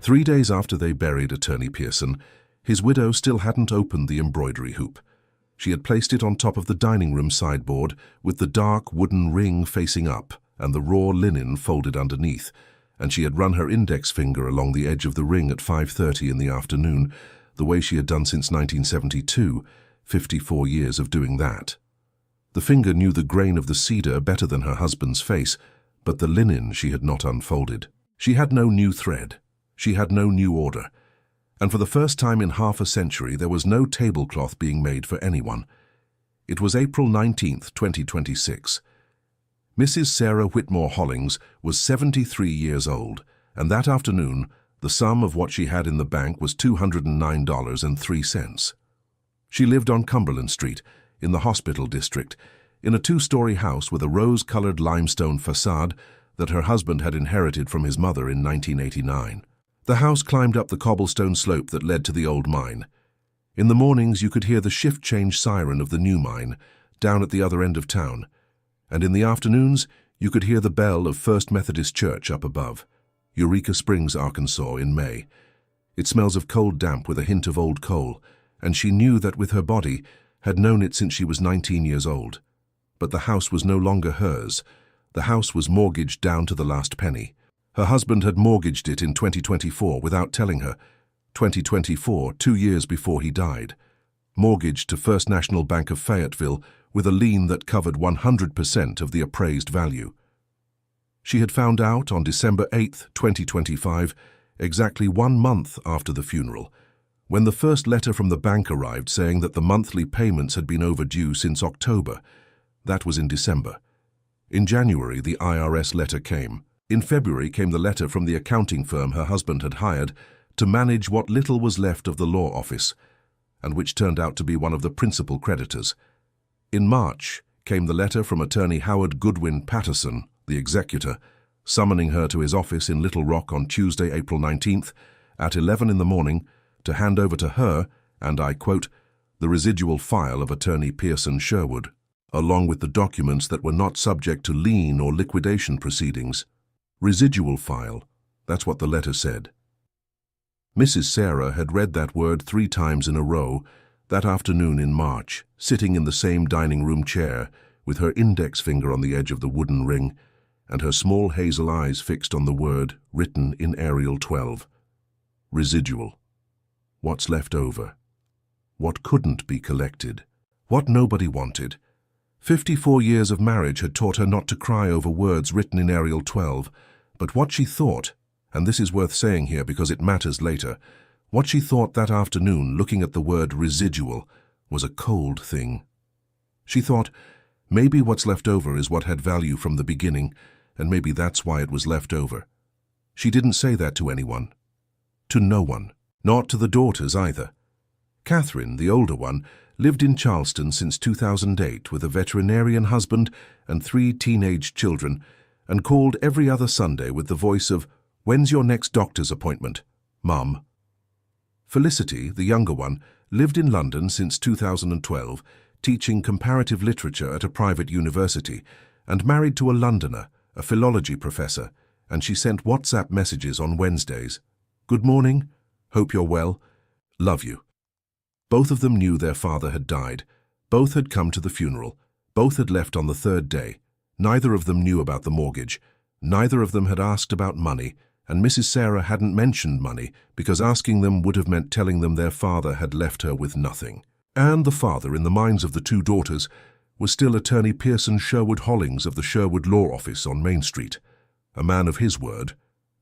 3 days after they buried Attorney Pearson, his widow still hadn't opened the embroidery hoop. She had placed it on top of the dining room sideboard with the dark wooden ring facing up and the raw linen folded underneath, and she had run her index finger along the edge of the ring at 5:30 in the afternoon, the way she had done since 1972, 54 years of doing that. The finger knew the grain of the cedar better than her husband's face, but the linen she had not unfolded. She had no new thread. She had no new order. And for the first time in half a century, there was no tablecloth being made for anyone. It was April 19th, 2026. Mrs. Sarah Whitmore Hollings was 73 years old, and that afternoon, the sum of what she had in the bank was $209.03. She lived on Cumberland Street, in the hospital district, in a 2-story house with a rose-colored limestone facade that her husband had inherited from his mother in 1989. The house climbed up the cobblestone slope that led to the old mine. In the mornings you could hear the shift change siren of the new mine, down at the other end of town, and in the afternoons you could hear the bell of First Methodist Church up above, Eureka Springs, Arkansas, in May. It smells of cold damp with a hint of old coal, and she knew that with her body, had known it since she was 19 years old. But the house was no longer hers. The house was mortgaged down to the last penny. Her husband had mortgaged it in 2024 without telling her. 2024, 2 years before he died. Mortgaged to First National Bank of Fayetteville with a lien that covered 100% of the appraised value. She had found out on December 8th, 2025, exactly 1 month after the funeral, when the first letter from the bank arrived saying that the monthly payments had been overdue since October. That was in December. In January, the IRS letter came. In February came the letter from the accounting firm her husband had hired to manage what little was left of the law office, and which turned out to be one of the principal creditors. In March came the letter from attorney Howard Goodwin Patterson, the executor, summoning her to his office in Little Rock on Tuesday, April 19th, at 11 in the morning, to hand over to her, and I quote, the residual file of Attorney Pearson Sherwood, along with the documents that were not subject to lien or liquidation proceedings. Residual file, that's what the letter said. Mrs. Sarah had read that word 3 times in a row that afternoon in March, sitting in the same dining room chair, with her index finger on the edge of the wooden ring, and her small hazel eyes fixed on the word written in Arial 12. Residual. What's left over? What couldn't be collected? What nobody wanted? 54 years of marriage had taught her not to cry over words written in Arial 12, but what she thought, and this is worth saying here because it matters later, what she thought that afternoon looking at the word residual was a cold thing. She thought, maybe what's left over is what had value from the beginning, and maybe that's why it was left over. She didn't say that to anyone. To no one. Not to the daughters either. Catherine, the older one, lived in Charleston since 2008 with a veterinarian husband and 3 teenage children, and called every other Sunday with the voice of, "When's your next doctor's appointment, Mum?" Felicity, the younger one, lived in London since 2012, teaching comparative literature at a private university, and married to a Londoner, a philology professor, and she sent WhatsApp messages on Wednesdays. "Good morning. Hope you're well. Love you." Both of them knew their father had died. Both had come to the funeral. Both had left on the 3rd day. Neither of them knew about the mortgage. Neither of them had asked about money, and Mrs. Sarah hadn't mentioned money because asking them would have meant telling them their father had left her with nothing. And the father, in the minds of the 2 daughters, was still Attorney Pearson Sherwood Hollings of the Sherwood Law Office on Main Street, a man of his word,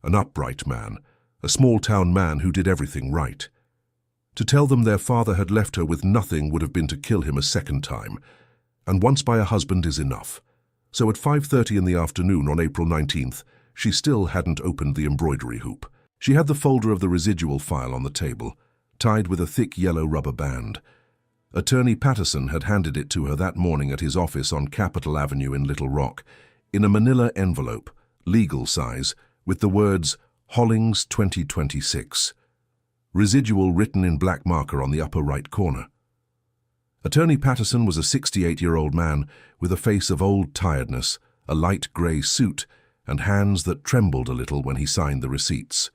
an upright man, a small-town man who did everything right. To tell them their father had left her with nothing would have been to kill him a second time, and once by a husband is enough. So at 5:30 in the afternoon on April 19th, she still hadn't opened the embroidery hoop. She had the folder of the residual file on the table, tied with a thick yellow rubber band. Attorney Patterson had handed it to her that morning at his office on Capitol Avenue in Little Rock, in a manila envelope, legal size, with the words, Hollings 2026. Residual written in black marker on the upper right corner. Attorney Patterson was a 68-year-old man with a face of old tiredness, a light grey suit, and hands that trembled a little when he signed the receipts.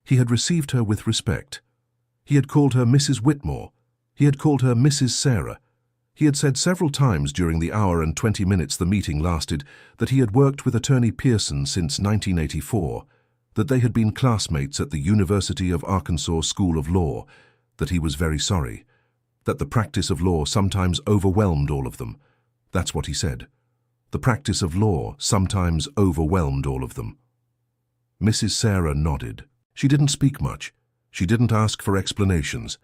He had received her with respect. He had called her Mrs. Whitmore. He had called her Mrs. Sarah. He had said several times during the hour and 20 minutes the meeting lasted that he had worked with Attorney Pearson since 1984, that they had been classmates at the University of Arkansas School of Law, that he was very sorry, that the practice of law sometimes overwhelmed all of them. That's what he said. The practice of law sometimes overwhelmed all of them. Mrs. Sarah nodded. She didn't speak much. She didn't ask for explanations.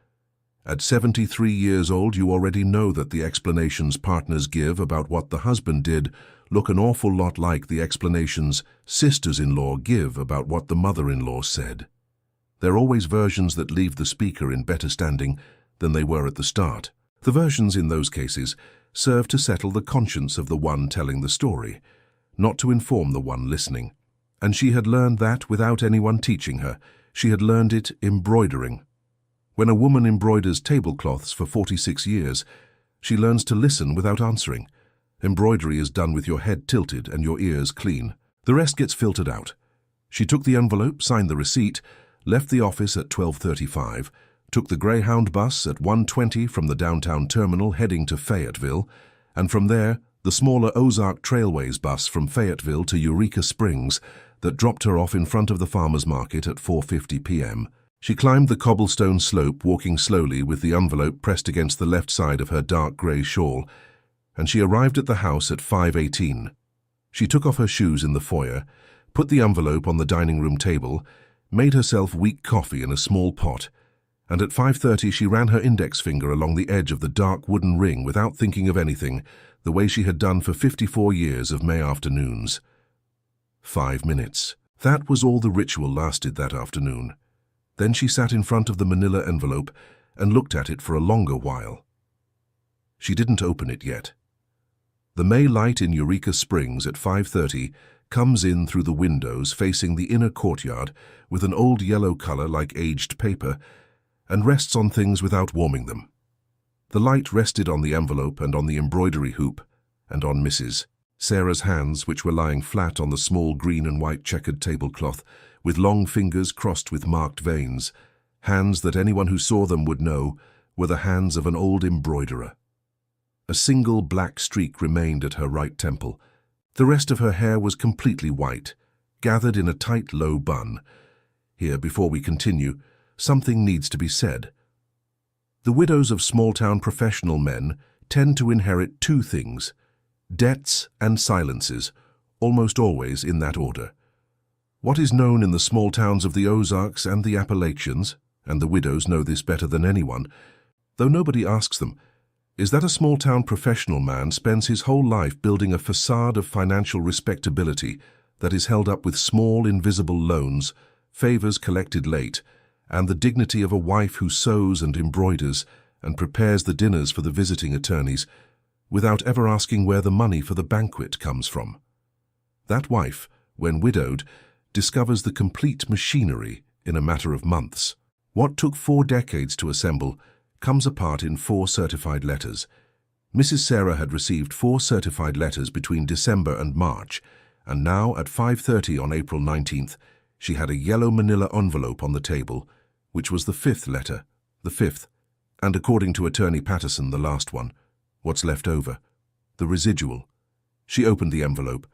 At 73 years old, you already know that the explanations partners give about what the husband did look an awful lot like the explanations sisters-in-law give about what the mother-in-law said. They're always versions that leave the speaker in better standing than they were at the start. The versions in those cases serve to settle the conscience of the one telling the story, not to inform the one listening. And she had learned that without anyone teaching her. She had learned it embroidering. When a woman embroiders tablecloths for 46 years, she learns to listen without answering. Embroidery is done with your head tilted and your ears clean. The rest gets filtered out. She took the envelope, signed the receipt, left the office at 12:35, took the Greyhound bus at 1:20 from the downtown terminal heading to Fayetteville, and from there, the smaller Ozark Trailways bus from Fayetteville to Eureka Springs that dropped her off in front of the farmer's market at 4:50 p.m. She climbed the cobblestone slope, walking slowly with the envelope pressed against the left side of her dark grey shawl, and she arrived at the house at 5:18. She took off her shoes in the foyer, put the envelope on the dining room table, made herself weak coffee in a small pot, and at 5:30 she ran her index finger along the edge of the dark wooden ring without thinking of anything, the way she had done for 54 years of May afternoons. 5 minutes. That was all the ritual lasted that afternoon. Then she sat in front of the manila envelope and looked at it for a longer while. She didn't open it yet. The May light in Eureka Springs at 5:30 comes in through the windows facing the inner courtyard with an old yellow color like aged paper and rests on things without warming them. The light rested on the envelope and on the embroidery hoop and on Mrs. Sarah's hands, which were lying flat on the small green and white checkered tablecloth, with long fingers crossed with marked veins, hands that anyone who saw them would know were the hands of an old embroiderer. A single black streak remained at her right temple. The rest of her hair was completely white, gathered in a tight, low bun. Here, before we continue, something needs to be said. The widows of small-town professional men tend to inherit two things: debts and silences, almost always in that order. What is known in the small towns of the Ozarks and the Appalachians, and the widows know this better than anyone, though nobody asks them, is that a small-town professional man spends his whole life building a facade of financial respectability that is held up with small, invisible loans, favors collected late, and the dignity of a wife who sews and embroiders and prepares the dinners for the visiting attorneys, without ever asking where the money for the banquet comes from. That wife, when widowed, discovers the complete machinery in a matter of months. What took 4 decades to assemble comes apart in 4 certified letters. Mrs. Sarah had received 4 certified letters between December and March, and now at 5:30 on April 19th, she had a yellow manila envelope on the table, which was the 5th letter, the 5th, and according to Attorney Patterson, the last one. What's left over? The residual. She opened the envelope.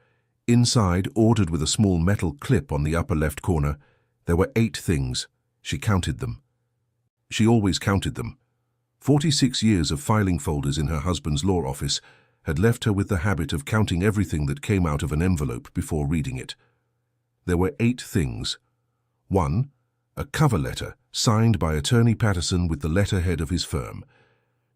Inside, ordered with a small metal clip on the upper left corner, there were 8 things. She counted them. She always counted them. 46 years of filing folders in her husband's law office had left her with the habit of counting everything that came out of an envelope before reading it. There were 8 things. 1. A cover letter signed by Attorney Patterson with the letterhead of his firm.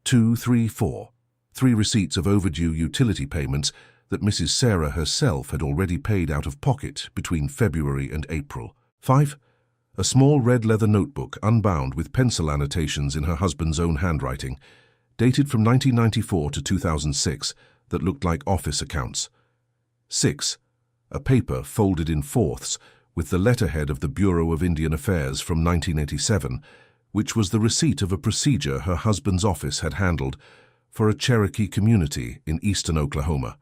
2, 3, 4. 3 receipts of overdue utility payments that Mrs. Sarah herself had already paid out of pocket between February and April. 5. A small red leather notebook unbound with pencil annotations in her husband's own handwriting, dated from 1994 to 2006, that looked like office accounts. 6. A paper folded in fourths with the letterhead of the Bureau of Indian Affairs from 1987, which was the receipt of a procedure her husband's office had handled for a Cherokee community in eastern Oklahoma.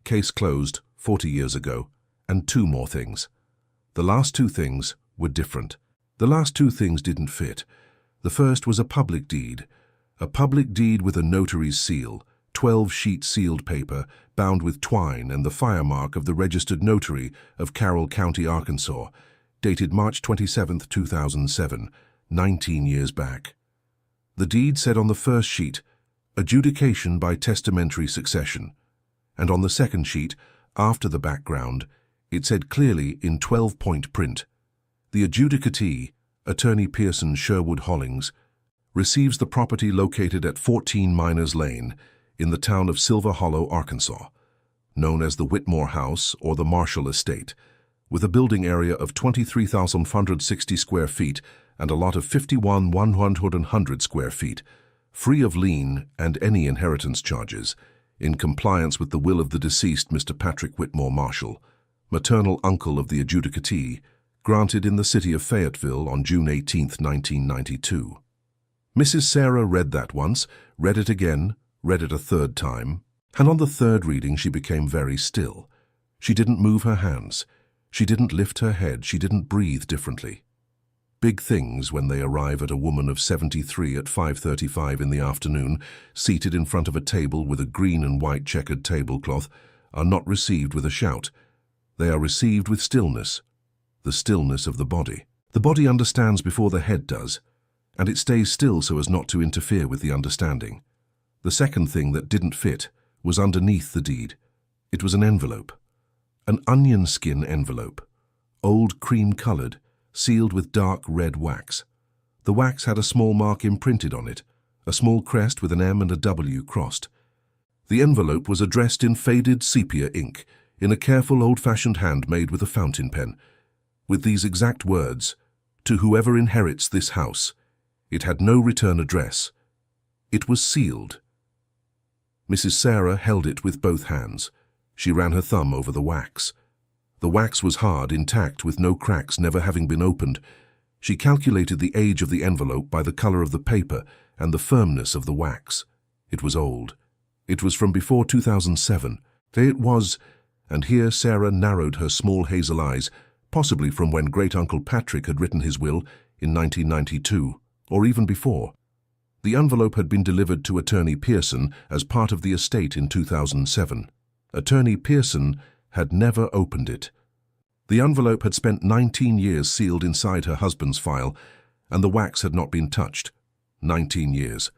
Case closed 40 years ago, and 2 more things. The last 2 things were different. The last two things didn't fit. The first was a public deed with a notary's seal, 12-sheet sealed paper, bound with twine and the fire mark of the registered notary of Carroll County, Arkansas, dated March 27, 2007, 19 years back. The deed said on the first sheet, "Adjudication by testamentary succession," and on the second sheet, after the background, it said clearly in 12-point print, "The adjudicatee, Attorney Pearson Sherwood Hollings, receives the property located at 14 Miners Lane in the town of Silver Hollow, Arkansas, known as the Whitmore House or the Marshall Estate, with a building area of 23,560 square feet and a lot of 51,100 square feet, free of lien and any inheritance charges, in compliance with the will of the deceased Mr. Patrick Whitmore Marshall, maternal uncle of the adjudicatee, granted in the city of Fayetteville on June 18, 1992. Mrs. Sarah read that once, read it again, read it a third time, and on the third reading she became very still. She didn't move her hands. She didn't lift her head. She didn't breathe differently. Big things when they arrive at a woman of 73 at 5:35 in the afternoon, seated in front of a table with a green and white checkered tablecloth, are not received with a shout. They are received with stillness, the stillness of the body. The body understands before the head does, and it stays still so as not to interfere with the understanding. The second thing that didn't fit was underneath the deed. It was an envelope. An onion skin envelope, old cream-colored, sealed with dark red wax. The wax had a small mark imprinted on it, a small crest with an M and a W crossed. The envelope was addressed in faded sepia ink, in a careful old-fashioned hand made with a fountain pen, with these exact words, "To whoever inherits this house." It had no return address. It was sealed. Mrs. Sarah held it with both hands. She ran her thumb over the wax. The wax was hard, intact, with no cracks, never having been opened. She calculated the age of the envelope by the color of the paper and the firmness of the wax. It was old. It was from before 2007. It was, and here Sarah narrowed her small hazel eyes, possibly from when Great-Uncle Patrick had written his will in 1992, or even before. The envelope had been delivered to Attorney Pearson as part of the estate in 2007. Attorney Pearson had never opened it. The envelope had spent 19 years sealed inside her husband's file, and the wax had not been touched. 19 years.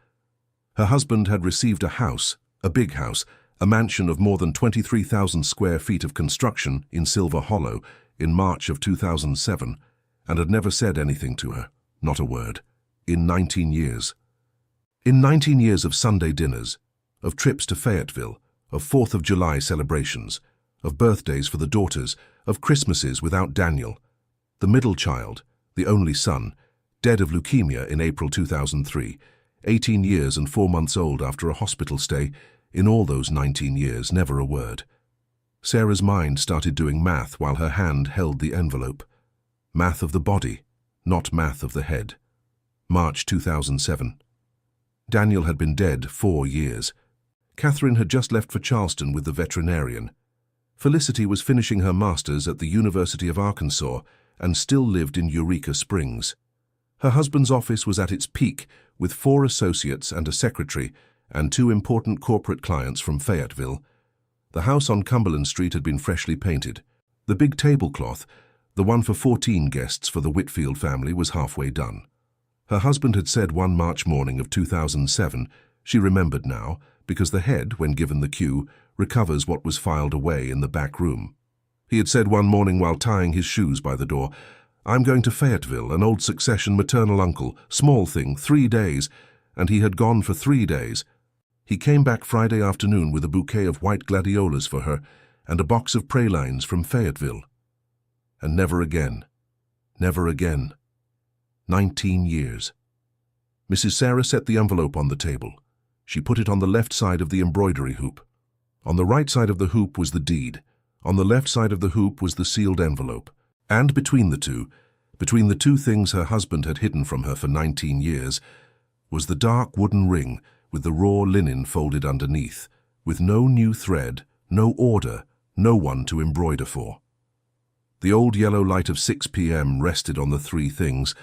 Her husband had received a house, a big house, a mansion of more than 23,000 square feet of construction in Silver Hollow in March of 2007, and had never said anything to her, not a word, in 19 years. In 19 years of Sunday dinners, of trips to Fayetteville, of 4th of July celebrations, of birthdays for the daughters, of Christmases without Daniel, the middle child, the only son, dead of leukemia in April 2003, 18 years and 4 months old after a hospital stay, in all those 19 years, never a word. Sarah's mind started doing math while her hand held the envelope. Math of the body, not math of the head. March 2007. Daniel had been dead 4 years. Catherine had just left for Charleston with the veterinarian. Felicity was finishing her master's at the University of Arkansas and still lived in Eureka Springs. Her husband's office was at its peak, with 4 associates and a secretary and 2 important corporate clients from Fayetteville. The house on Cumberland Street had been freshly painted. The big tablecloth, the one for 14 guests for the Whitfield family, was halfway done. Her husband had said one March morning of 2007, she remembered now, because the head, when given the cue, recovers what was filed away in the back room. He had said one morning while tying his shoes by the door, "I'm going to Fayetteville, an old succession maternal uncle, small thing, 3 days," and he had gone for 3 days. He came back Friday afternoon with a bouquet of white gladiolas for her and a box of pralines from Fayetteville. And never again. Never again. 19 years. Mrs. Sarah set the envelope on the table. She put it on the left side of the embroidery hoop. On the right side of the hoop was the deed. On the left side of the hoop was the sealed envelope. And between the two things her husband had hidden from her for 19 years, was the dark wooden ring with the raw linen folded underneath, with no new thread, no order, no one to embroider for. The old yellow light of 6 p.m. rested on the three things,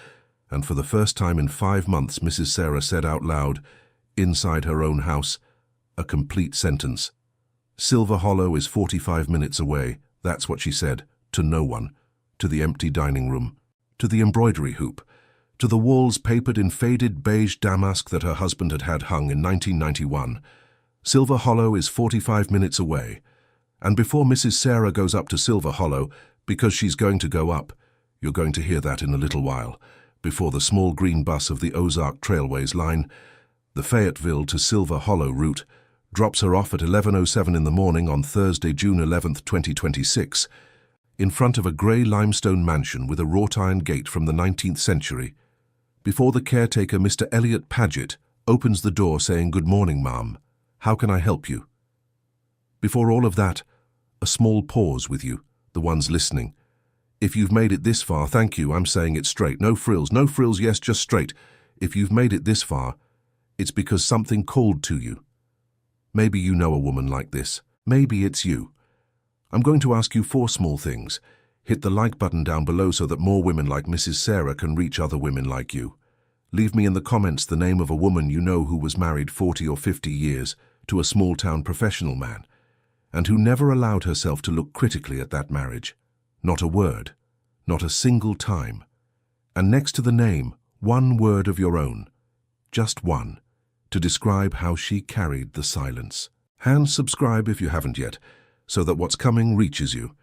and for the first time in 5 months Mrs. Sarah said out loud, inside her own house, a complete sentence. Silver Hollow is 45 minutes away, that's what she said, to no one, to the empty dining room, to the embroidery hoop, to the walls papered in faded beige damask that her husband had had hung in 1991. Silver Hollow is 45 minutes away, and before Mrs. Sarah goes up to Silver Hollow, because she's going to go up, you're going to hear that in a little while, before the small green bus of the Ozark Trailways line, the Fayetteville to Silver Hollow route, drops her off at 11:07 in the morning on Thursday, June 11th, 2026, in front of a grey limestone mansion with a wrought iron gate from the 19th century, before the caretaker, Mr. Elliot Paget, opens the door saying, "Good morning, ma'am. How can I help you?" Before all of that, a small pause with you, the ones listening. If you've made it this far, thank you, I'm saying it straight. No frills, yes, just straight. If you've made it this far, it's because something called to you. Maybe you know a woman like this. Maybe it's you. I'm going to ask you 4 small things. Hit the like button down below so that more women like Mrs. Sarah can reach other women like you. Leave me in the comments the name of a woman you know who was married 40 or 50 years to a small-town professional man, and who never allowed herself to look critically at that marriage. Not a word. Not a single time. And next to the name, 1 word of your own. Just one. To describe how she carried the silence. Hand subscribe if you haven't yet, so that what's coming reaches you.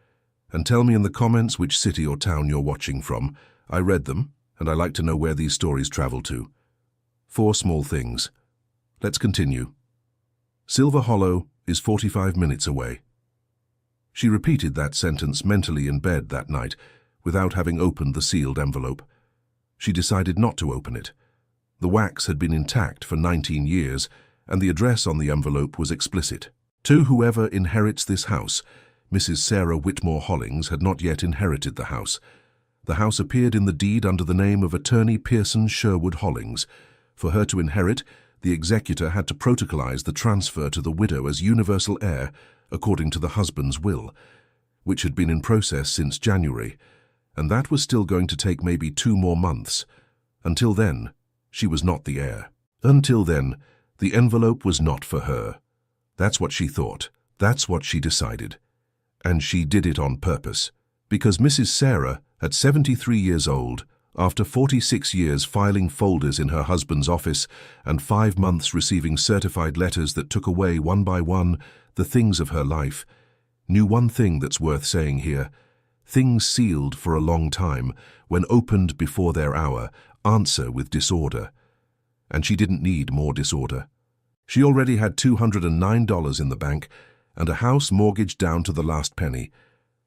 And tell me in the comments which city or town you're watching from. I read them, and I like to know where these stories travel to. 4 small things. Let's continue. Silver Hollow is 45 minutes away. She repeated that sentence mentally in bed that night, without having opened the sealed envelope. She decided not to open it. The wax had been intact for 19 years, and the address on the envelope was explicit. To whoever inherits this house, Mrs. Sarah Whitmore Hollings had not yet inherited the house. The house appeared in the deed under the name of Attorney Pearson Sherwood Hollings. For her to inherit, the executor had to protocolize the transfer to the widow as universal heir, according to the husband's will, which had been in process since January, and that was still going to take maybe 2 more months. Until then, she was not the heir. Until then, the envelope was not for her. That's what she thought. That's what she decided. And she did it on purpose. Because Mrs. Sarah, at 73 years old, after 46 years filing folders in her husband's office and 5 months receiving certified letters that took away one by one the things of her life, knew one thing that's worth saying here. Things sealed for a long time, when opened before their hour, answer with disorder. And she didn't need more disorder. She already had $209 in the bank, and a house mortgaged down to the last penny,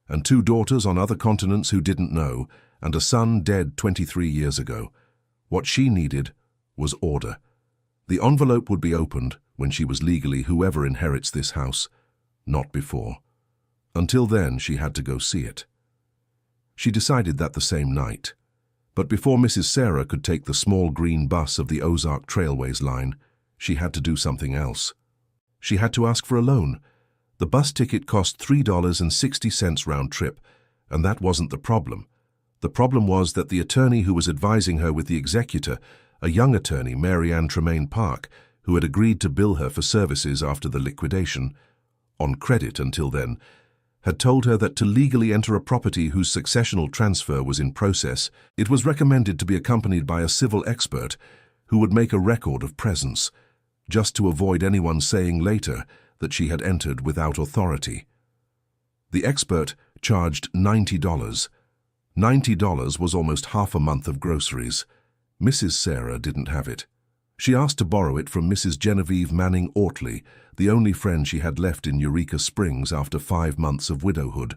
and 2 daughters on other continents who didn't know, and a son dead 23 years ago. What she needed was order. The envelope would be opened when she was legally whoever inherits this house, not before. Until then, she had to go see it. She decided that the same night. But before Mrs. Sarah could take the small green bus of the Ozark Trailways line, she had to do something else. She had to ask for a loan. The bus ticket cost $3.60 round trip, and that wasn't the problem. The problem was that the attorney who was advising her with the executor, a young attorney, Mary Ann Tremaine Park, who had agreed to bill her for services after the liquidation, on credit until then, had told her that to legally enter a property whose successional transfer was in process, it was recommended to be accompanied by a civil expert who would make a record of presence, just to avoid anyone saying later that she had entered without authority. The expert charged $90. $90 was almost half a month of groceries. Mrs. Sarah didn't have it. She asked to borrow it from Mrs. Genevieve Manning Ortley, the only friend she had left in Eureka Springs after 5 months of widowhood.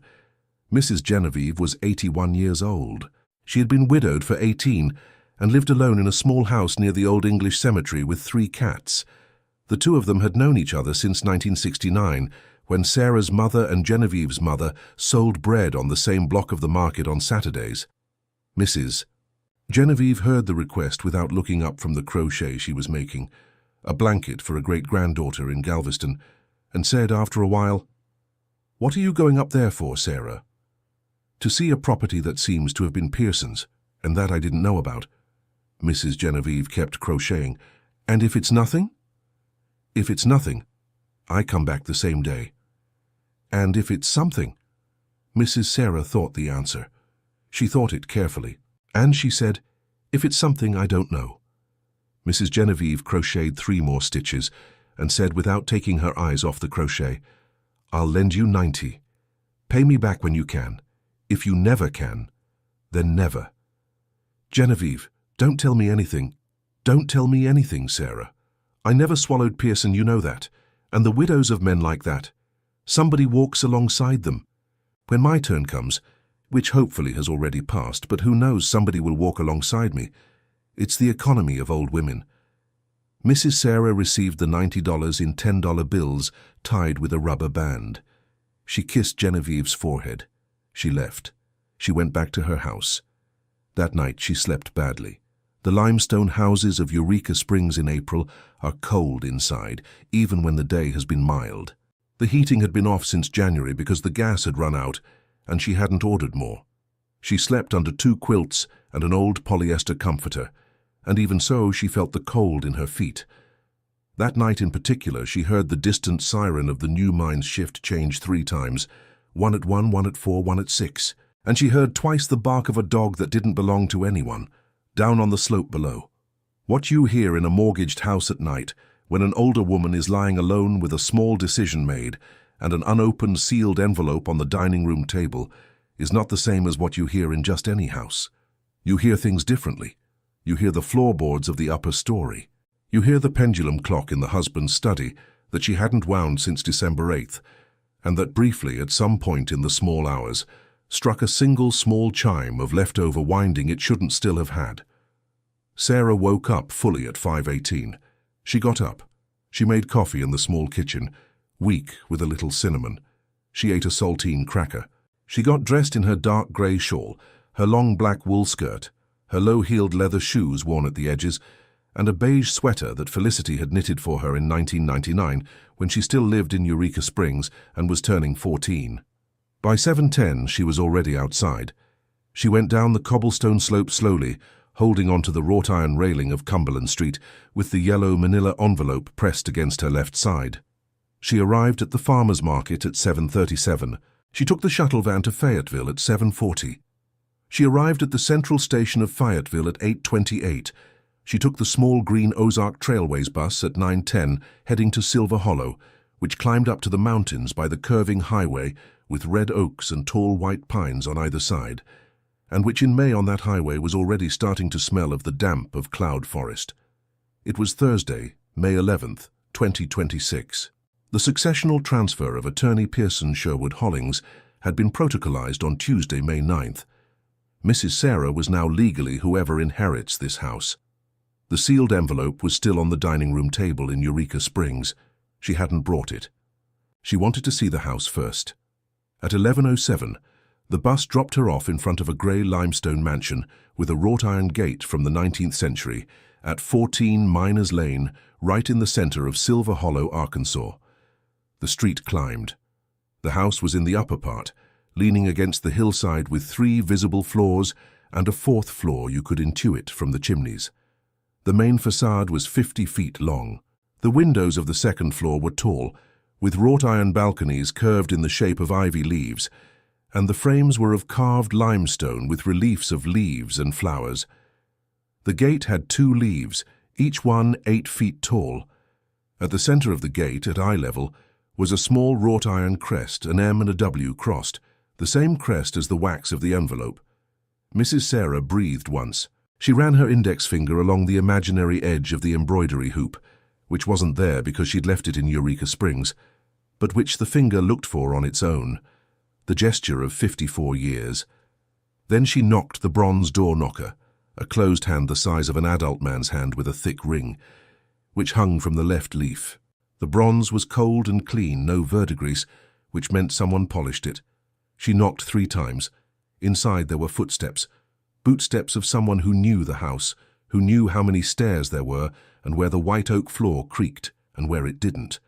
Mrs. Genevieve was 81 years old. She had been widowed for 18 and lived alone in a small house near the Old English Cemetery with 3 cats. The 2 of them had known each other since 1969, when Sarah's mother and Genevieve's mother sold bread on the same block of the market on Saturdays. Mrs. Genevieve heard the request without looking up from the crochet she was making, a blanket for a great-granddaughter in Galveston, and said after a while, "What are you going up there for, Sarah?" To see a property that seems to have been Pearson's, and that I didn't know about. Mrs. Genevieve kept crocheting. And if it's nothing? If it's nothing, I come back the same day. And if it's something? Mrs. Sarah thought the answer. She thought it carefully, and she said, if it's something I don't know. Mrs. Genevieve crocheted 3 more stitches and said without taking her eyes off the crochet, I'll lend you 90. Pay me back when you can. If you never can, then never. Genevieve, don't tell me anything. Don't tell me anything, Sarah. I never swallowed Pearson, you know that. And the widows of men like that. Somebody walks alongside them. When my turn comes, which hopefully has already passed, but who knows, somebody will walk alongside me. It's the economy of old women. Mrs. Sarah received the $90 in $10 bills tied with a rubber band. She kissed Genevieve's forehead. She left. She went back to her house. That night she slept badly. The limestone houses of Eureka Springs in April are cold inside, even when the day has been mild. The heating had been off since January because the gas had run out, and she hadn't ordered more. She slept under 2 quilts and an old polyester comforter, and even so she felt the cold in her feet. That night in particular she heard the distant siren of the new mine's shift change 3 times, 1 at 1, 1 at 4, 1 at 6, and she heard twice the bark of a dog that didn't belong to anyone, down on the slope below. What you hear in a mortgaged house at night, when an older woman is lying alone with a small decision made and an unopened sealed envelope on the dining room table, is not the same as what you hear in just any house. You hear things differently. You hear the floorboards of the upper story. You hear the pendulum clock in the husband's study that she hadn't wound since December 8th, and that briefly, at some point in the small hours, struck a single small chime of leftover winding it shouldn't still have had. Sarah woke up fully at 5:18. She got up. She made coffee in the small kitchen, weak with a little cinnamon. She ate a saltine cracker. She got dressed in her dark grey shawl, her long black wool skirt, her low-heeled leather shoes worn at the edges, and a beige sweater that Felicity had knitted for her in 1999 when she still lived in Eureka Springs and was turning 14. By 7:10 she was already outside. She went down the cobblestone slope slowly, holding onto the wrought iron railing of Cumberland Street with the yellow manila envelope pressed against her left side. She arrived at the farmer's market at 7:37. She took the shuttle van to Fayetteville at 7:40. She arrived at the central station of Fayetteville at 8:28. She took the small green Ozark Trailways bus at 9:10, heading to Silver Hollow, which climbed up to the mountains by the curving highway with red oaks and tall white pines on either side, and which in May on that highway was already starting to smell of the damp of cloud forest. It was Thursday, May 11th, 2026. The successional transfer of attorney Pearson Sherwood Hollings had been protocolized on Tuesday, May 9th. Mrs. Sarah was now legally whoever inherits this house. The sealed envelope was still on the dining room table in Eureka Springs. She hadn't brought it. She wanted to see the house first. At 11:07, the bus dropped her off in front of a grey limestone mansion with a wrought iron gate from the 19th century at 14 Miners Lane, right in the center of Silver Hollow, Arkansas. The street climbed. The house was in the upper part, leaning against the hillside with 3 visible floors and a 4th floor you could intuit from the chimneys. The main facade was 50 feet long. The windows of the 2nd floor were tall, with wrought iron balconies curved in the shape of ivy leaves, and the frames were of carved limestone with reliefs of leaves and flowers. The gate had 2 leaves, each one 8 feet tall. At the center of the gate, at eye level, was a small wrought iron crest, an M and a W crossed, the same crest as the wax of the envelope. Mrs. Sarah breathed once. She ran her index finger along the imaginary edge of the embroidery hoop, which wasn't there because she'd left it in Eureka Springs, but which the finger looked for on its own, the gesture of 54 years. Then she knocked the bronze door knocker, a closed hand the size of an adult man's hand with a thick ring, which hung from the left leaf. The bronze was cold and clean, no verdigris, which meant someone polished it. She knocked 3 times. Inside there were footsteps, bootsteps of someone who knew the house, who knew how many stairs there were and where the white oak floor creaked and where it didn't.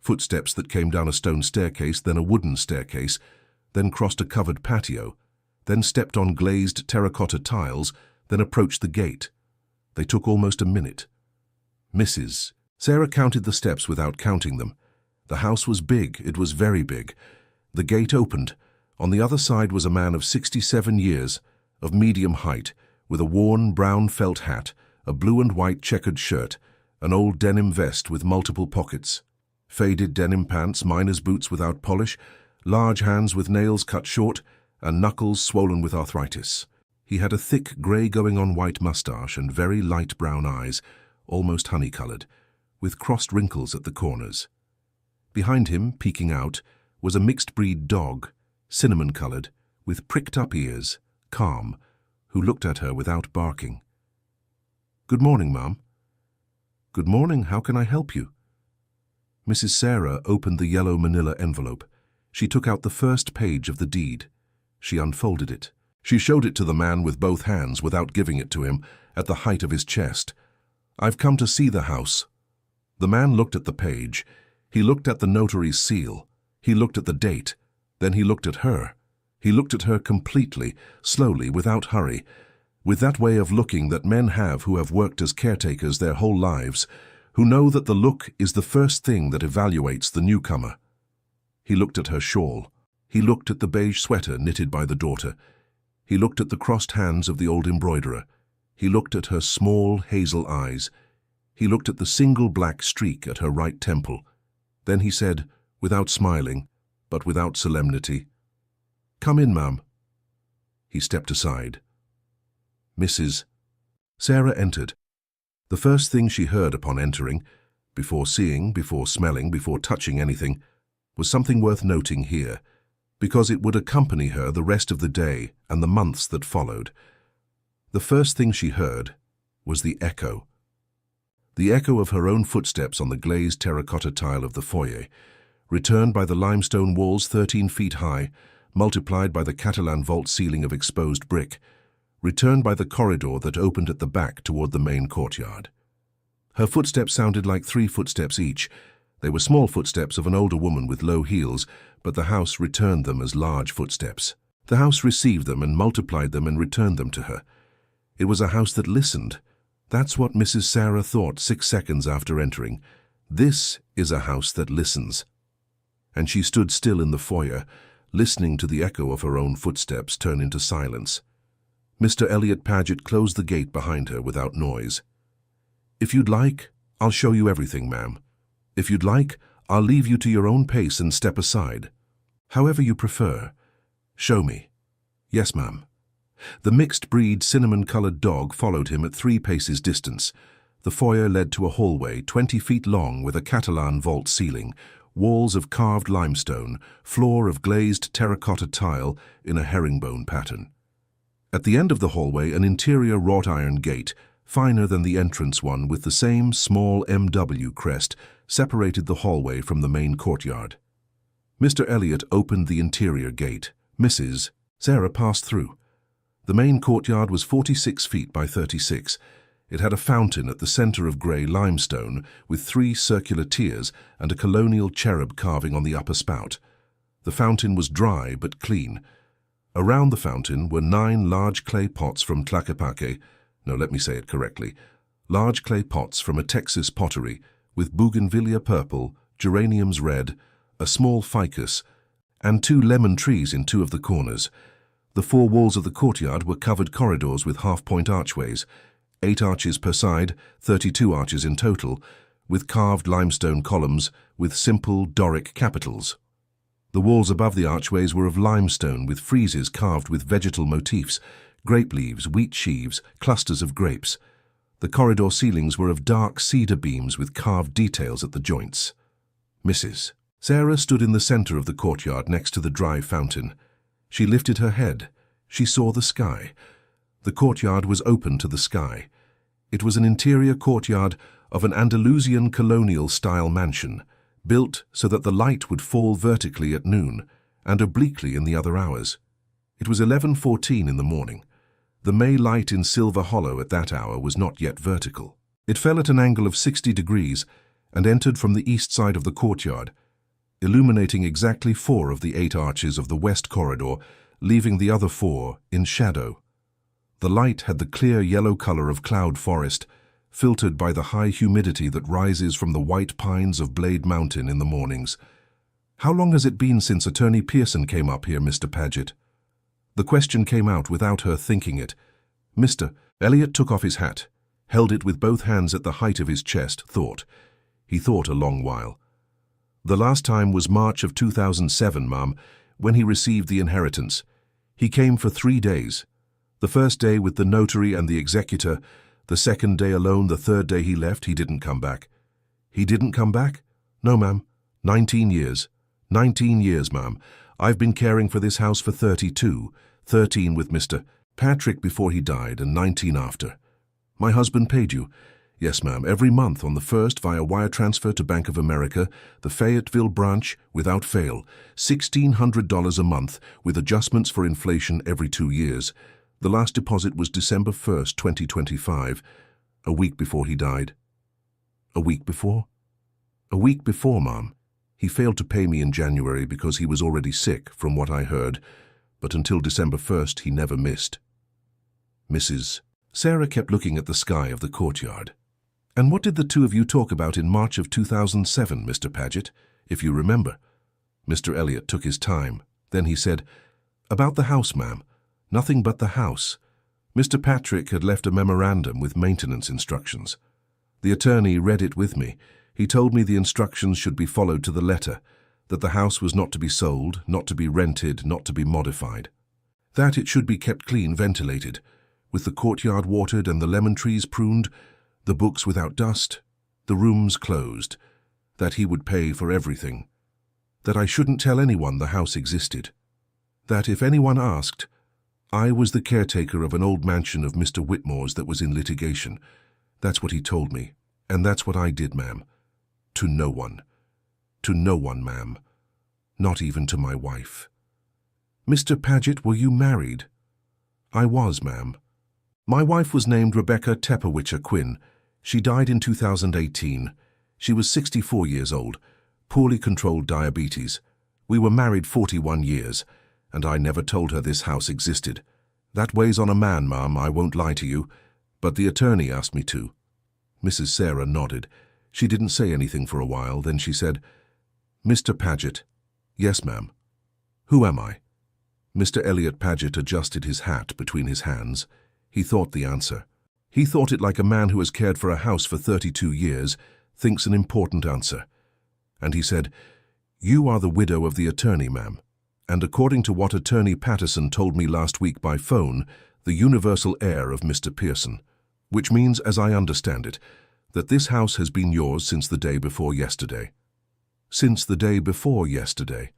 Footsteps that came down a stone staircase, then a wooden staircase, then crossed a covered patio, then stepped on glazed terracotta tiles, then approached the gate. They took almost a minute. Mrs. Sarah counted the steps without counting them. The house was big, it was very big. The gate opened. On the other side was a man of 67 years, of medium height, with a worn brown felt hat, a blue and white checkered shirt, an old denim vest with multiple pockets, faded denim pants, miner's boots without polish, large hands with nails cut short, and knuckles swollen with arthritis. He had a thick grey-going-on white moustache and very light brown eyes, almost honey-coloured, with crossed wrinkles at the corners. Behind him, peeking out, was a mixed-breed dog, cinnamon-coloured, with pricked-up ears, calm, who looked at her without barking. "Good morning, Mum." "Good morning, how can I help you?" Mrs. Sarah opened the yellow manila envelope. She took out the first page of the deed. She unfolded it. She showed it to the man with both hands without giving it to him, at the height of his chest. "I've come to see the house." The man looked at the page. He looked at the notary's seal. He looked at the date. Then he looked at her. He looked at her completely, slowly, without hurry, with that way of looking that men have who have worked as caretakers their whole lives, who know that the look is the first thing that evaluates the newcomer. He looked at her shawl. He looked at the beige sweater knitted by the daughter. He looked at the crossed hands of the old embroiderer. He looked at her small hazel eyes. He looked at the single black streak at her right temple. Then he said, without smiling, but without solemnity, "Come in, ma'am." He stepped aside. Mrs. Sarah entered. The first thing she heard upon entering, before seeing, before smelling, before touching anything, was something worth noting here, because it would accompany her the rest of the day and the months that followed. The first thing she heard was the echo. The echo of her own footsteps on the glazed terracotta tile of the foyer, returned by the limestone walls 13 feet high, multiplied by the Catalan vault ceiling of exposed brick, returned by the corridor that opened at the back toward the main courtyard. Her footsteps sounded like 3 footsteps each. They were small footsteps of an older woman with low heels, but the house returned them as large footsteps. The house received them and multiplied them and returned them to her. It was a house that listened. That's what Mrs. Sarah thought 6 seconds after entering. This is a house that listens. And she stood still in the foyer, listening to the echo of her own footsteps turn into silence. Mr. Elliot Paget closed the gate behind her without noise. "If you'd like, I'll show you everything, ma'am. If you'd like, I'll leave you to your own pace and step aside. However you prefer. Show me." "Yes, ma'am." The mixed-breed cinnamon-colored dog followed him at 3 paces distance. The foyer led to a hallway 20 feet long with a Catalan vault ceiling, walls of carved limestone, floor of glazed terracotta tile in a herringbone pattern. At the end of the hallway, an interior wrought iron gate, finer than the entrance one with the same small MW crest, separated the hallway from the main courtyard. Mr. Elliot opened the interior gate. Mrs. Sarah passed through. The main courtyard was 46 feet by 36. It had a fountain at the center of grey limestone with 3 circular tiers and a colonial cherub carving on the upper spout. The fountain was dry but clean. Around the fountain were 9 large clay pots from Tlaquepaque. No, let me say it correctly. Large clay pots from a Texas pottery with bougainvillea purple, geraniums red, a small ficus, and 2 lemon trees in 2 of the corners. The 4 walls of the courtyard were covered corridors with half-point archways, 8 arches per side, 32 arches in total, with carved limestone columns with simple Doric capitals. The walls above the archways were of limestone with friezes carved with vegetal motifs, grape leaves, wheat sheaves, clusters of grapes. The corridor ceilings were of dark cedar beams with carved details at the joints. Mrs. Sarah stood in the center of the courtyard next to the dry fountain. She lifted her head. She saw the sky. The courtyard was open to the sky. It was an interior courtyard of an Andalusian colonial-style mansion, built so that the light would fall vertically at noon and obliquely in the other hours. It was 11:14 in the morning. The May light in Silver Hollow at that hour was not yet vertical. It fell at an angle of 60 degrees and entered from the east side of the courtyard, illuminating exactly 4 of the 8 arches of the west corridor leaving the other 4 in shadow. The light had the clear yellow color of cloud forest, filtered by the high humidity that rises from the white pines of Blade Mountain in the mornings. "How long has it been since Attorney Pearson came up here, Mr. Paget?" The question came out without her thinking it. Mr. Elliot took off his hat, held it with both hands at the height of his chest, thought. He thought a long while. "The last time was March of 2007, ma'am, when he received the inheritance. He came for 3 days. The first day with the notary and the executor, the second day alone, the third day he left, he didn't come back." "He didn't come back?" "No, ma'am. 19 years. 19 years, ma'am. I've been caring for this house for 32, 13 with Mr. Patrick before he died and 19 after." "My husband paid you?" "Yes, ma'am, every month on the 1st via wire transfer to Bank of America, the Fayetteville branch, without fail, $1,600 a month, with adjustments for inflation every 2 years. The last deposit was December 1st, 2025, a week before he died." "A week before?" "A week before, ma'am. He failed to pay me in January because he was already sick, from what I heard, but until December 1st he never missed." Mrs. Sarah kept looking at the sky of the courtyard. "And what did the two of you talk about in March of 2007, Mr. Paget, if you remember?" Mr. Elliot took his time. Then he said, "About the house, ma'am. Nothing but the house. Mr. Patrick had left a memorandum with maintenance instructions. The attorney read it with me. He told me the instructions should be followed to the letter, that the house was not to be sold, not to be rented, not to be modified. That it should be kept clean, ventilated, with the courtyard watered and the lemon trees pruned, the books without dust, the rooms closed, that he would pay for everything, that I shouldn't tell anyone the house existed, that if anyone asked, I was the caretaker of an old mansion of Mr. Whitmore's that was in litigation. That's what he told me, and that's what I did, ma'am. To no one. To no one, ma'am. Not even to my wife." "Mr. Paget, were you married?" "I was, ma'am. My wife was named Rebecca Tepperwitcher Quinn. She died in 2018. She was 64 years old, poorly controlled diabetes. We were married 41 years, and I never told her this house existed. That weighs on a man, ma'am, I won't lie to you, but the attorney asked me to." Mrs. Sarah nodded. She didn't say anything for a while, then she said, "Mr. Paget." "Yes, ma'am." "Who am I?" Mr. Elliot Paget adjusted his hat between his hands. He thought the answer. He thought it like a man who has cared for a house for 32 years, thinks an important answer. And he said, "You are the widow of the attorney, ma'am. And according to what Attorney Patterson told me last week by phone, the universal heir of Mr. Pearson. Which means, as I understand it, that this house has been yours since the day before yesterday." "Since the day before yesterday?"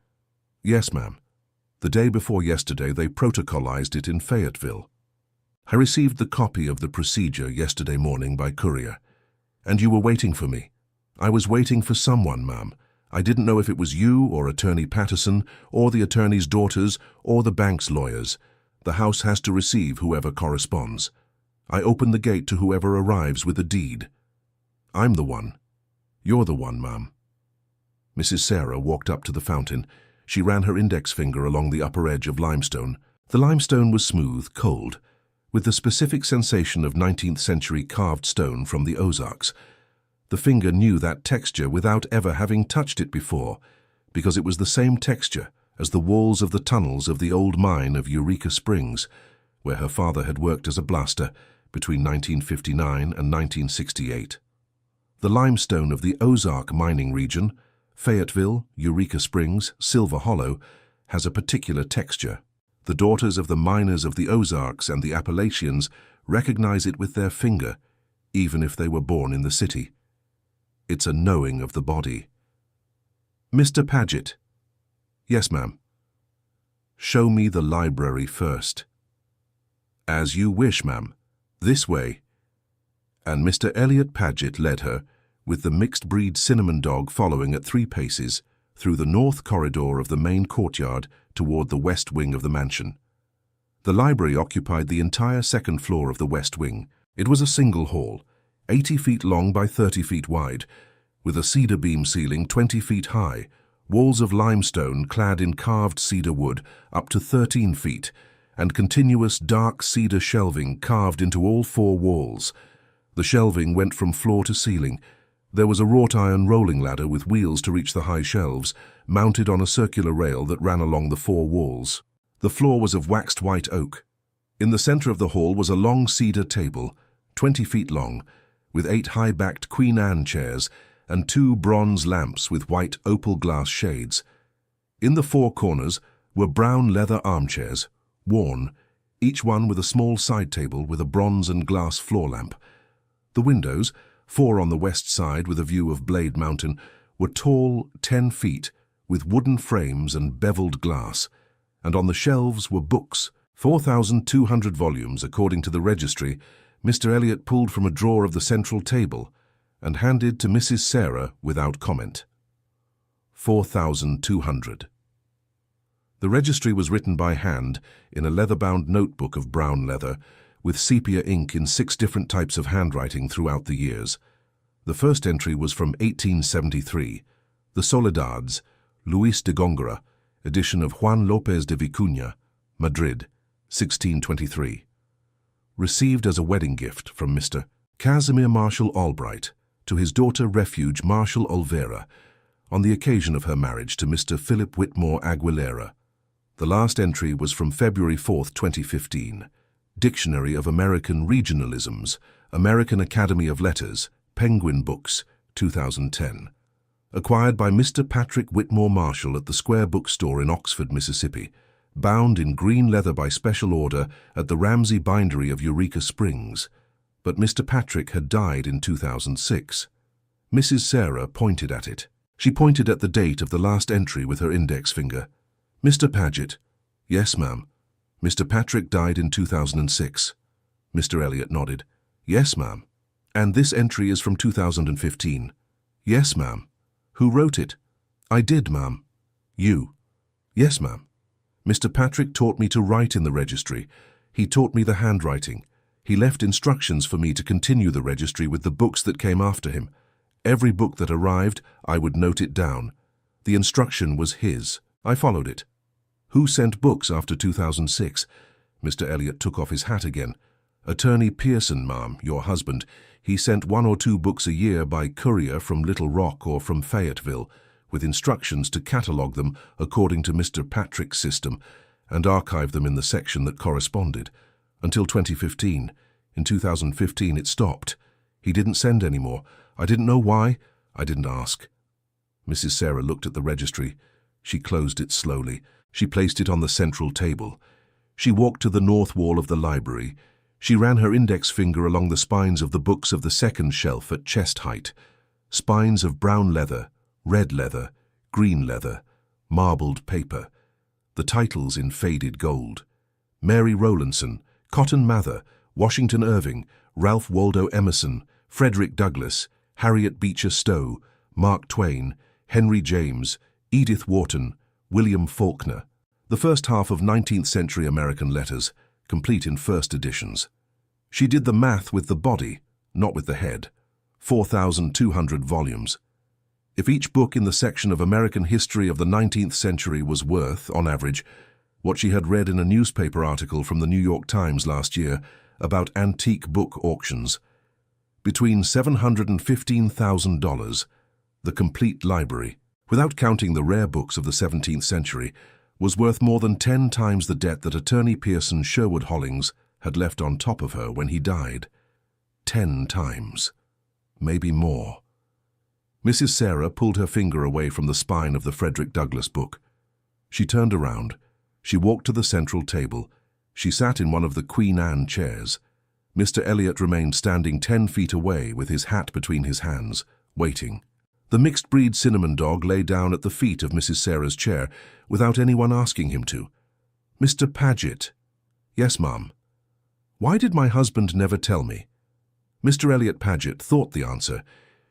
"Yes, ma'am. The day before yesterday they protocolized it in Fayetteville. I received the copy of the procedure yesterday morning by courier. And you were waiting for me." "I was waiting for someone, ma'am. I didn't know if it was you or Attorney Patterson or the attorney's daughters or the bank's lawyers. The house has to receive whoever corresponds. I open the gate to whoever arrives with a deed. I'm the one. You're the one, ma'am." Mrs. Sarah walked up to the fountain. She ran her index finger along the upper edge of limestone. The limestone was smooth, cold, with the specific sensation of 19th century carved stone from the Ozarks. The finger knew that texture without ever having touched it before, because it was the same texture as the walls of the tunnels of the old mine of Eureka Springs, where her father had worked as a blaster between 1959 and 1968. The limestone of the Ozark mining region, Fayetteville, Eureka Springs, Silver Hollow, has a particular texture. The daughters of the miners of the Ozarks and the Appalachians recognize it with their finger, even if they were born in the city. It's a knowing of the body. "Mr. Paget." "Yes, ma'am." "Show me the library first." "As you wish, ma'am. This way." And Mr. Elliot Paget led her, with the mixed-breed cinnamon dog following at 3 paces, through the north corridor of the main courtyard toward the west wing of the mansion. The library occupied the entire second floor of the west wing. It was a single hall, 80 feet long by 30 feet wide, with a cedar beam ceiling 20 feet high, walls of limestone clad in carved cedar wood up to 13 feet, and continuous dark cedar shelving carved into all four walls. The shelving went from floor to ceiling. There was a wrought iron rolling ladder with wheels to reach the high shelves, mounted on a circular rail that ran along the four walls. The floor was of waxed white oak. In the center of the hall was a long cedar table, 20 feet long, with 8 high-backed Queen Anne chairs and 2 bronze lamps with white opal glass shades. In the four corners were brown leather armchairs, worn, each one with a small side table with a bronze and glass floor lamp. The windows, 4 on the west side with a view of Blade Mountain, were tall, 10 feet, with wooden frames and beveled glass, and on the shelves were books, 4,200 volumes according to the registry. Mr. Elliot pulled from a drawer of the central table and handed to Mrs. Sarah without comment. 4,200. The registry was written by hand in a leather-bound notebook of brown leather, with sepia ink in 6 different types of handwriting throughout the years. The first entry was from 1873, the Soledades, Luis de Góngora, edition of Juan López de Vicuña, Madrid, 1623. Received as a wedding gift from Mr. Casimir Marshall Albright to his daughter Refuge Marshall Olvera on the occasion of her marriage to Mr. Philip Whitmore Aguilera. The last entry was from February 4, 2015. Dictionary of American Regionalisms, American Academy of Letters, Penguin Books, 2010. Acquired by Mr. Patrick Whitmore Marshall at the Square Bookstore in Oxford, Mississippi. Bound in green leather by special order at the Ramsey Bindery of Eureka Springs. But Mr. Patrick had died in 2006. Mrs. Sarah pointed at it. She pointed at the date of the last entry with her index finger. Mr. Paget. Yes, ma'am. Mr. Patrick died in 2006. Mr. Elliot nodded. Yes, ma'am. And this entry is from 2015. Yes, ma'am. Who wrote it? I did, ma'am. You? Yes, ma'am. Mr. Patrick taught me to write in the registry. He taught me the handwriting. He left instructions for me to continue the registry with the books that came after him. Every book that arrived, I would note it down. The instruction was his. I followed it. Who sent books after 2006? Mr. Elliot took off his hat again. Attorney Pearson, ma'am, your husband. He sent 1 or 2 books a year by courier from Little Rock or from Fayetteville, with instructions to catalogue them according to Mr. Patrick's system and archive them in the section that corresponded, until 2015. In 2015 it stopped. He didn't send any more. I didn't know why. I didn't ask. Mrs. Sarah looked at the registry. She closed it slowly. She placed it on the central table. She walked to the north wall of the library. She ran her index finger along the spines of the books of the second shelf at chest height. Spines of brown leather, red leather, green leather, marbled paper. The titles in faded gold. Mary Rowlandson, Cotton Mather, Washington Irving, Ralph Waldo Emerson, Frederick Douglass, Harriet Beecher Stowe, Mark Twain, Henry James, Edith Wharton, William Faulkner. The first half of 19th century American letters, complete in first editions. She did the math with the body, not with the head. 4,200 volumes. If each book in the section of American history of the 19th century was worth, on average, what she had read in a newspaper article from the New York Times last year about antique book auctions, between $700,000 and $15,000, the complete library, without counting the rare books of the 17th century, was worth more than 10 times the debt that attorney Pearson Sherwood Hollings had left on top of her when he died. 10 times. Maybe more. Mrs. Sarah pulled her finger away from the spine of the Frederick Douglass book. She turned around. She walked to the central table. She sat in one of the Queen Anne chairs. Mr. Elliot remained standing 10 feet away with his hat between his hands, waiting. The mixed-breed cinnamon dog lay down at the feet of Mrs. Sarah's chair without anyone asking him to. Mr. Paget. Yes, ma'am. Why did my husband never tell me? Mr. Elliot Paget thought the answer.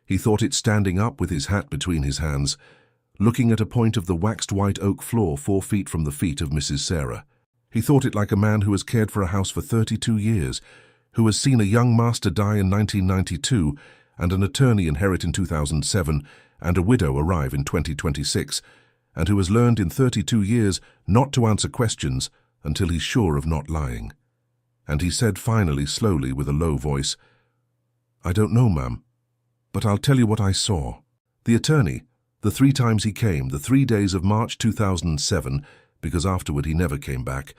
He thought it standing up with his hat between his hands, looking at a point of the waxed white oak floor 4 feet from the feet of Mrs. Sarah. He thought it like a man who has cared for a house for 32 years, who has seen a young master die in 1992 and an attorney inherit in 2007 and a widow arrive in 2026, and who has learned in 32 years not to answer questions until he's sure of not lying. And he said finally, slowly, with a low voice, "I don't know, ma'am, but I'll tell you what I saw." The attorney, the 3 times he came, the 3 days of March 2007, because afterward he never came back,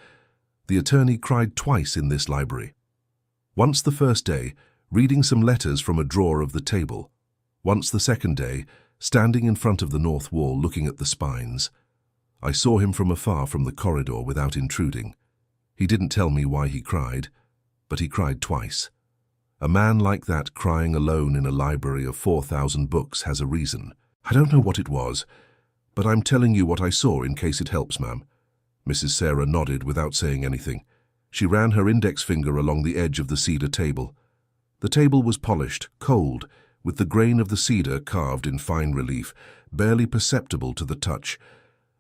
the attorney cried twice in this library. Once the first day, reading some letters from a drawer of the table. Once the second day, standing in front of the north wall looking at the spines. I saw him from afar from the corridor without intruding. He didn't tell me why he cried, but he cried twice. A man like that crying alone in a library of 4,000 books has a reason. I don't know what it was, but I'm telling you what I saw in case it helps, ma'am. Mrs. Sarah nodded without saying anything. She ran her index finger along the edge of the cedar table. The table was polished, cold, with the grain of the cedar carved in fine relief, barely perceptible to the touch.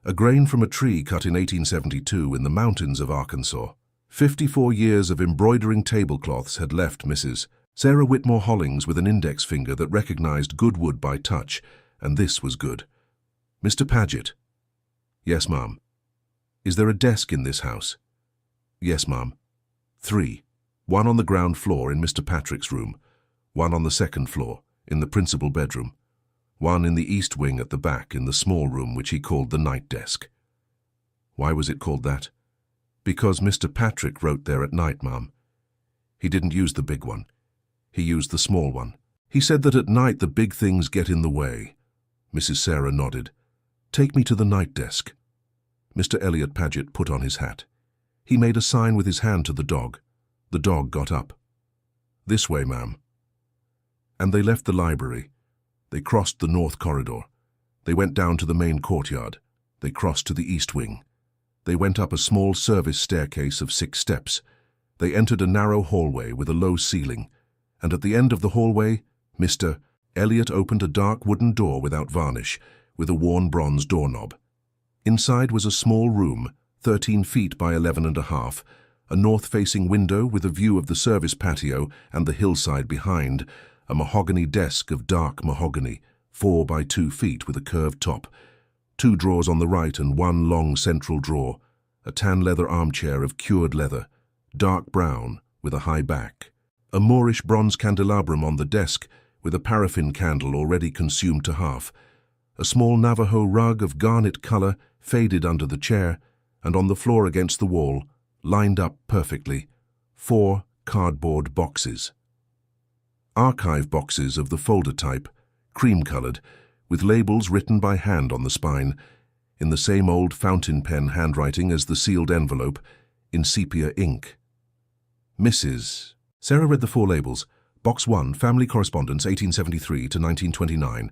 A grain from a tree cut in 1872 in the mountains of Arkansas. 54 years of embroidering tablecloths had left Mrs. Sarah Whitmore Hollings with an index finger that recognized good wood by touch, and this was good. "Mr. Paget." "Yes, ma'am." "Is there a desk in this house?" "Yes, ma'am." 3. One on the ground floor in Mr. Patrick's room, one on the second floor, in the principal bedroom, one in the east wing at the back in the small room which he called the night desk. Why was it called that? Because Mr. Patrick wrote there at night, ma'am. He didn't use the big one. He used the small one. He said that at night the big things get in the way. Mrs. Sarah nodded. "Take me to the night desk." Mr. Elliot Paget put on his hat. He made a sign with his hand to the dog. The dog got up. "This way, ma'am." And they left the library. They crossed the north corridor. They went down to the main courtyard. They crossed to the east wing. They went up a small service staircase of 6 steps. They entered a narrow hallway with a low ceiling, and at the end of the hallway, Mr. Elliot opened a dark wooden door without varnish, with a worn bronze doorknob. Inside was a small room, 13 feet by 11.5, a north-facing window with a view of the service patio and the hillside behind, a mahogany desk of dark mahogany, 4 by 2 feet with a curved top, 2 drawers on the right and 1 long central drawer, a tan leather armchair of cured leather, dark brown with a high back, a Moorish bronze candelabrum on the desk with a paraffin candle already consumed to half, a small Navajo rug of garnet color faded under the chair, and on the floor against the wall, lined up perfectly, 4 cardboard boxes. Archive boxes of the folder type, cream-colored, with labels written by hand on the spine, in the same old fountain pen handwriting as the sealed envelope, in sepia ink. Mrs. Sarah read the 4 labels. Box 1, Family Correspondence 1873 to 1929.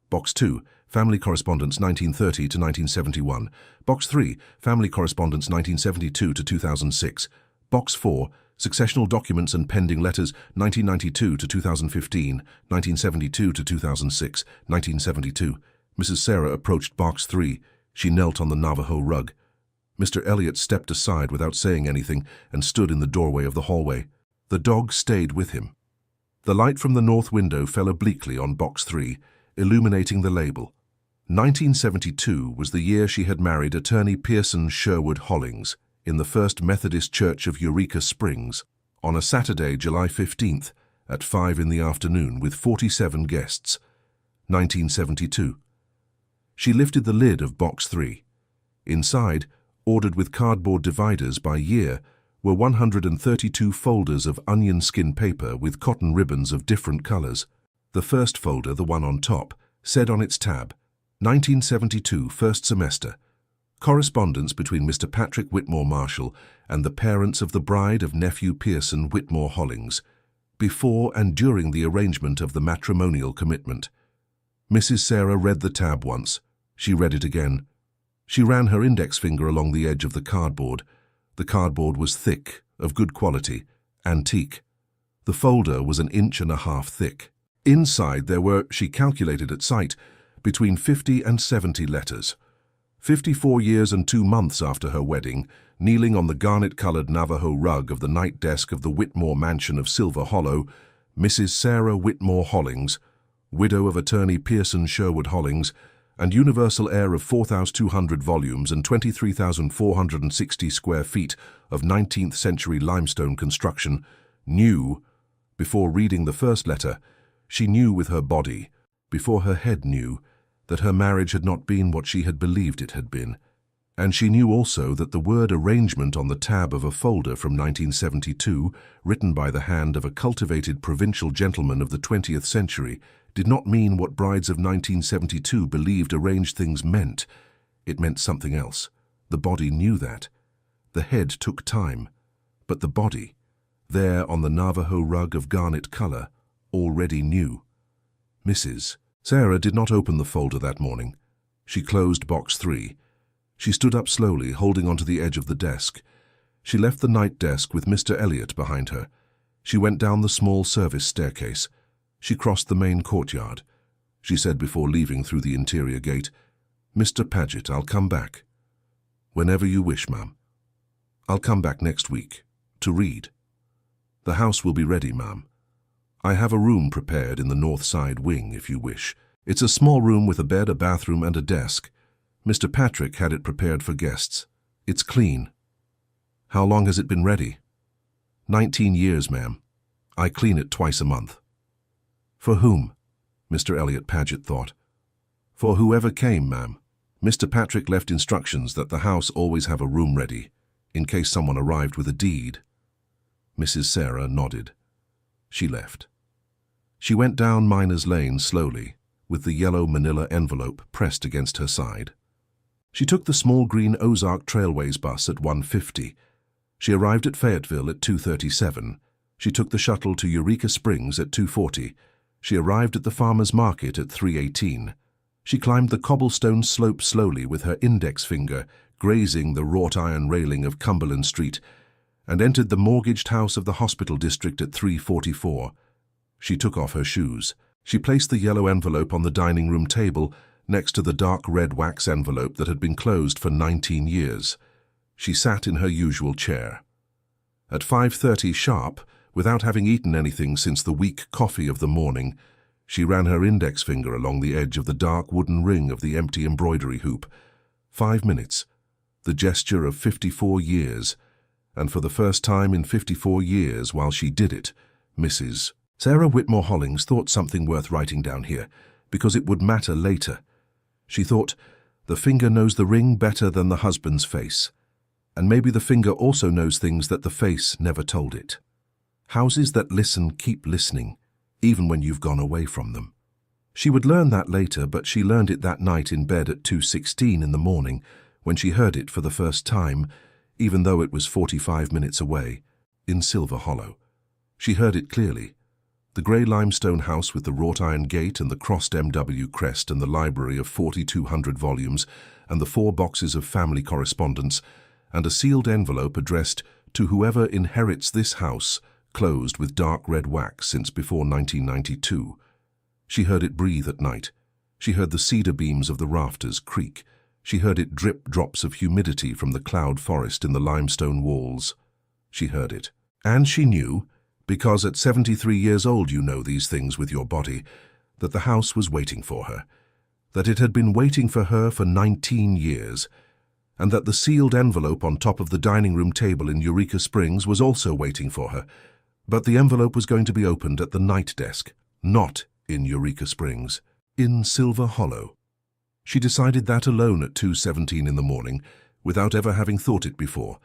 Box 2, Family Correspondence 1930 to 1971. Box 3, Family Correspondence 1972 to 2006. Box 4, Successional Documents and Pending Letters 1992 to 2015, 1972 to 2006, 1972. Mrs. Sarah approached Box 3. She knelt on the Navajo rug. Mr. Elliot stepped aside without saying anything and stood in the doorway of the hallway. The dog stayed with him. The light from the north window fell obliquely on Box 3, illuminating the label. 1972 was the year she had married attorney Pearson Sherwood Hollings in the First Methodist Church of Eureka Springs on a Saturday, July 15th, at 5 in the afternoon with 47 guests. 1972. She lifted the lid of Box 3. Inside, ordered with cardboard dividers by year, were 132 folders of onion skin paper with cotton ribbons of different colors. The first folder, the one on top, said on its tab, 1972 first semester, correspondence between Mr. Patrick Whitmore Marshall and the parents of the bride of nephew Pearson Whitmore Hollings, before and during the arrangement of the matrimonial commitment. Mrs. Sarah read the tab once. She read it again. She ran her index finger along the edge of the cardboard. The cardboard was thick, of good quality, antique. The folder was 1.5 inches thick. Inside there were, she calculated at sight, between 50 and 70 letters. 54 years and 2 months after her wedding, kneeling on the garnet-colored Navajo rug of the night desk of the Whitmore mansion of Silver Hollow, Mrs. Sarah Whitmore Hollings, widow of attorney Pearson Sherwood Hollings, and universal heir of 4,200 volumes and 23,460 square feet of 19th century limestone construction, knew, before reading the first letter, she knew with her body, before her head knew, that her marriage had not been what she had believed it had been. And she knew also that the word arrangement on the tab of a folder from 1972, written by the hand of a cultivated provincial gentleman of the 20th century, did not mean what brides of 1972 believed arranged things meant. It meant something else. The body knew that. The head took time. But the body, there on the Navajo rug of garnet color, already knew. Mrs. Sarah did not open the folder that morning. She closed box 3. She stood up slowly, holding onto the edge of the desk. She left the night desk with Mr. Elliot behind her. She went down the small service staircase. She crossed the main courtyard. She said before leaving through the interior gate, "Mr. Paget, I'll come back." "Whenever you wish, ma'am." "I'll come back next week, to read." "The house will be ready, ma'am. I have a room prepared in the north side wing, if you wish. It's a small room with a bed, a bathroom, and a desk. Mr. Patrick had it prepared for guests. It's clean." "How long has it been ready?" 19 years, ma'am. I clean it twice a month." "For whom?" Mr. Elliot Paget thought. "For whoever came, ma'am. Mr. Patrick left instructions that the house always have a room ready, in case someone arrived with a deed." Mrs. Sarah nodded. She left. She went down Miners Lane slowly, with the yellow manila envelope pressed against her side. She took the small green Ozark Trailways bus at 1:50. She arrived at Fayetteville at 2:37. She took the shuttle to Eureka Springs at 2:40. She arrived at the farmer's market at 3:18. She climbed the cobblestone slope slowly with her index finger grazing the wrought iron railing of Cumberland Street, and entered the mortgaged house of the hospital district at 3:44. She took off her shoes. She placed the yellow envelope on the dining room table next to the dark red wax envelope that had been closed for 19 years. She sat in her usual chair. At 5:30 sharp, without having eaten anything since the weak coffee of the morning, she ran her index finger along the edge of the dark wooden ring of the empty embroidery hoop. 5 minutes, the gesture of 54 years, and for the first time in 54 years while she did it, Mrs. Sarah Whitmore Hollings thought something worth writing down here, because it would matter later. She thought, the finger knows the ring better than the husband's face, and maybe the finger also knows things that the face never told it. Houses that listen keep listening, even when you've gone away from them. She would learn that later, but she learned it that night in bed at 2:16 in the morning, when she heard it for the first time, even though it was 45 minutes away, in Silver Hollow. She heard it clearly. The grey limestone house with the wrought iron gate and the crossed MW crest and the library of 4,200 volumes and the 4 boxes of family correspondence and a sealed envelope addressed to whoever inherits this house, closed with dark red wax since before 1992. She heard it breathe at night. She heard the cedar beams of the rafters creak. She heard it drip drops of humidity from the cloud forest in the limestone walls. She heard it. And she knew, because at 73 years old you know these things with your body, that the house was waiting for her, that it had been waiting for her for 19 years, and that the sealed envelope on top of the dining room table in Eureka Springs was also waiting for her. But the envelope was going to be opened at the night desk, not in Eureka Springs, in Silver Hollow. She decided that alone at 2:17 in the morning, without ever having thought it before,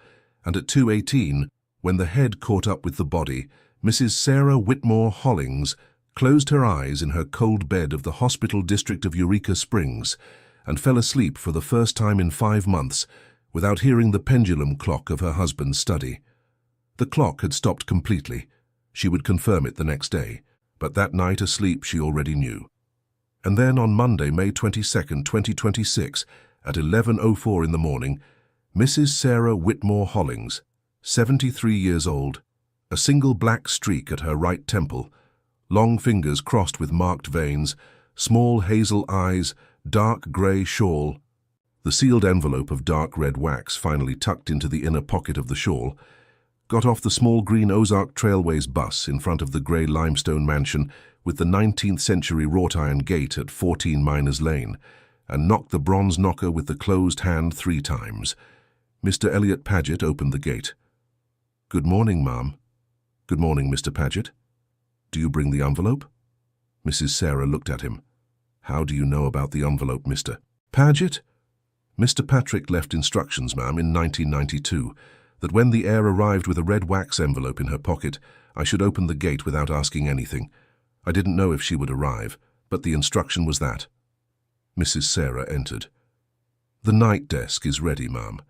and at 2:18, when the head caught up with the body, Mrs. Sarah Whitmore Hollings closed her eyes in her cold bed of the hospital district of Eureka Springs and fell asleep for the first time in 5 months without hearing the pendulum clock of her husband's study. The clock had stopped completely. She would confirm it the next day, but that night asleep she already knew. And then on Monday, May 22nd, 2026, at 11:04 in the morning, Mrs. Sarah Whitmore Hollings, 73 years old, a single black streak at her right temple, long fingers crossed with marked veins, small hazel eyes, dark grey shawl, the sealed envelope of dark red wax finally tucked into the inner pocket of the shawl, got off the small green Ozark Trailways bus in front of the grey limestone mansion with the 19th century wrought iron gate at 14 Miners Lane, and knocked the bronze knocker with the closed hand 3 times. Mr. Elliot Paget opened the gate. "Good morning, ma'am." "Good morning, Mr. Paget. Do you bring the envelope?" Mrs. Sarah looked at him. "How do you know about the envelope, Mr. Paget?" "Mr. Patrick left instructions, ma'am, in 1992, that when the heir arrived with a red wax envelope in her pocket, I should open the gate without asking anything. I didn't know if she would arrive, but the instruction was that." Mrs. Sarah entered. "The night desk is ready, ma'am.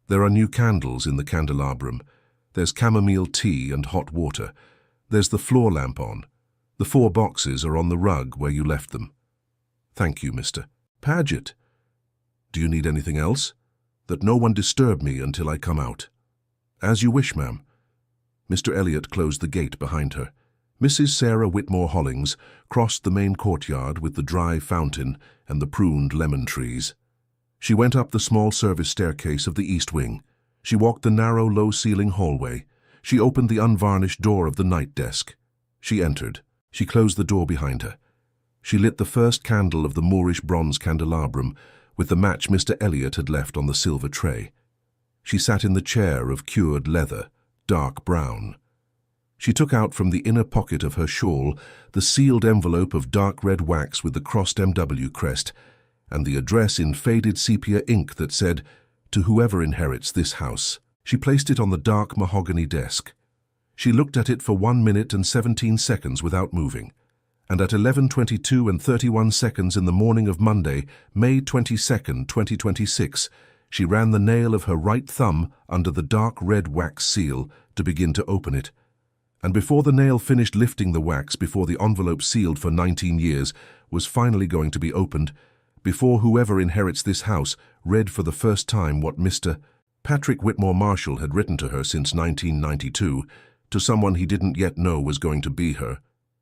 There are new candles in the candelabrum. There's chamomile tea and hot water. There's the floor lamp on. The 4 boxes are on the rug where you left them." "Thank you, Mr. Paget. Do you need anything else?" "That no one disturb me until I come out." "As you wish, ma'am." Mr. Elliot closed the gate behind her. Mrs. Sarah Whitmore Hollings crossed the main courtyard with the dry fountain and the pruned lemon trees. She went up the small service staircase of the east wing. She walked the narrow, low-ceiling hallway. She opened the unvarnished door of the night desk. She entered. She closed the door behind her. She lit the first candle of the Moorish bronze candelabrum with the match Mr. Elliot had left on the silver tray. She sat in the chair of cured leather, dark brown. She took out from the inner pocket of her shawl the sealed envelope of dark red wax with the crossed MW crest and the address in faded sepia ink that said, "To whoever inherits this house." She placed it on the dark mahogany desk. She looked at it for 1 minute and 17 seconds without moving, and at 11:22 and 31 seconds in the morning of Monday, May 22nd, 2026, she ran the nail of her right thumb under the dark red wax seal to begin to open it. And before the nail finished lifting the wax, before the envelope sealed for 19 years was finally going to be opened, before whoever inherits this house read for the first time what Mr. Patrick Whitmore Marshall had written to her since 1992, to someone he didn't yet know was going to be her,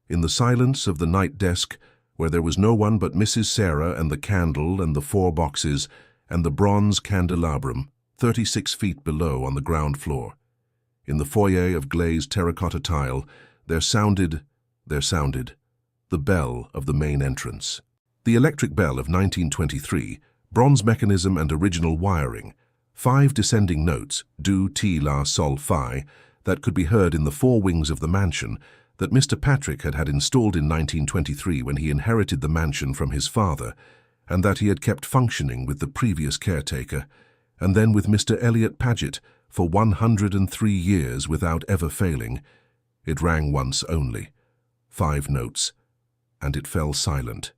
in the silence of the night desk, where there was no one but Mrs. Sarah and the candle and the 4 boxes and the bronze candelabrum, 36 feet below on the ground floor. In the foyer of glazed terracotta tile, there sounded the bell of the main entrance. The electric bell of 1923, bronze mechanism and original wiring, 5 descending notes, do, ti, la, sol, fi, that could be heard in the 4 wings of the mansion that Mr. Patrick had installed in 1923 when he inherited the mansion from his father, and that he had kept functioning with the previous caretaker, and then with Mr. Elliot Paget, for 103 years without ever failing. It rang once only. 5 notes. And it fell silent.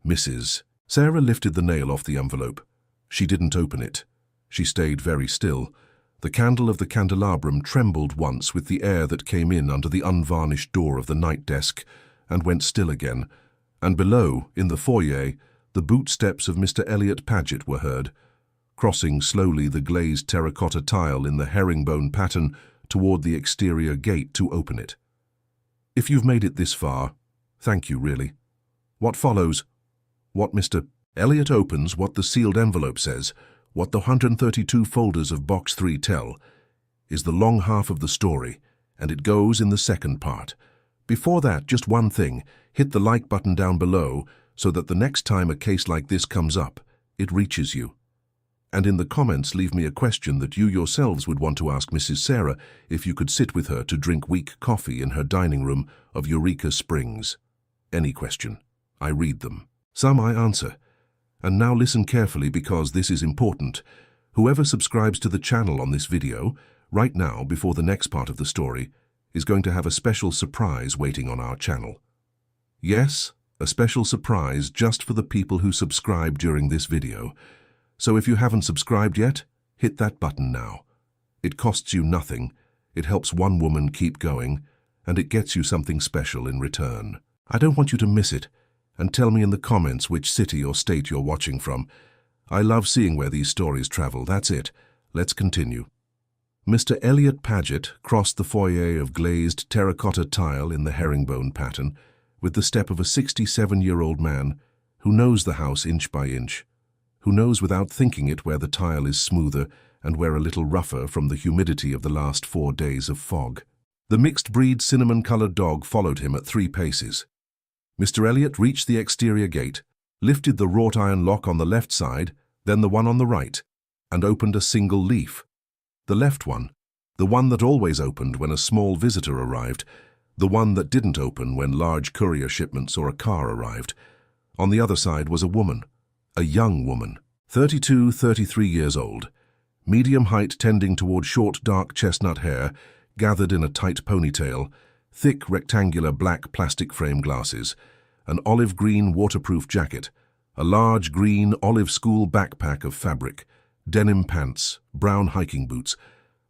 Mrs. Sarah lifted the nail off the envelope. She didn't open it. She stayed very still. The candle of the candelabrum trembled once with the air that came in under the unvarnished door of the night desk and went still again. And below, in the foyer, the boot steps of Mr. Elliot Paget were heard, crossing slowly the glazed terracotta tile in the herringbone pattern toward the exterior gate to open it. If you've made it this far, thank you, really. What follows? What Mr. Elliot opens, what the sealed envelope says, what the 132 folders of Box 3 tell, is the long half of the story, and it goes in the second part. Before that, just one thing, hit the like button down below so that the next time a case like this comes up, it reaches you. And in the comments leave me a question that you yourselves would want to ask Mrs. Sarah if you could sit with her to drink weak coffee in her dining room of Eureka Springs. Any question. I read them. Some I answer. And now listen carefully because this is important. Whoever subscribes to the channel on this video, right now before the next part of the story, is going to have a special surprise waiting on our channel. Yes, a special surprise just for the people who subscribe during this video. So if you haven't subscribed yet, hit that button now. It costs you nothing, it helps one woman keep going, and it gets you something special in return. I don't want you to miss it, and tell me in the comments which city or state you're watching from. I love seeing where these stories travel, that's it. Let's continue. Mr. Elliot Paget crossed the foyer of glazed terracotta tile in the herringbone pattern with the step of a 67-year-old man who knows the house inch by inch, who knows without thinking it where the tile is smoother and where a little rougher from the humidity of the last 4 days of fog. The mixed-breed cinnamon-colored dog followed him at 3 paces. Mr. Elliot reached the exterior gate, lifted the wrought iron lock on the left side, then the one on the right, and opened a single leaf. The left one, the one that always opened when a small visitor arrived, the one that didn't open when large courier shipments or a car arrived. On the other side was a woman, a young woman, 32, 33 years old, medium height tending toward short dark chestnut hair, gathered in a tight ponytail, thick rectangular black plastic frame glasses, an olive green waterproof jacket, a large green olive school backpack of fabric, denim pants, brown hiking boots,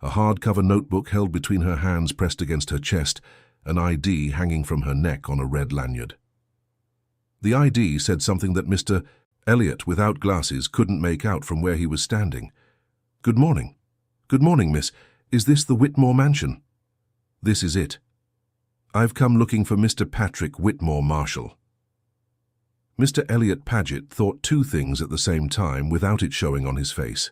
a hardcover notebook held between her hands pressed against her chest, an ID hanging from her neck on a red lanyard. The ID said something that Mr. Elliot, without glasses, couldn't make out from where he was standing. "Good morning. Good morning, miss. Is this the Whitmore mansion?" "This is it. I've come looking for Mr. Patrick Whitmore Marshall." Mr. Elliot Paget thought two things at the same time without it showing on his face.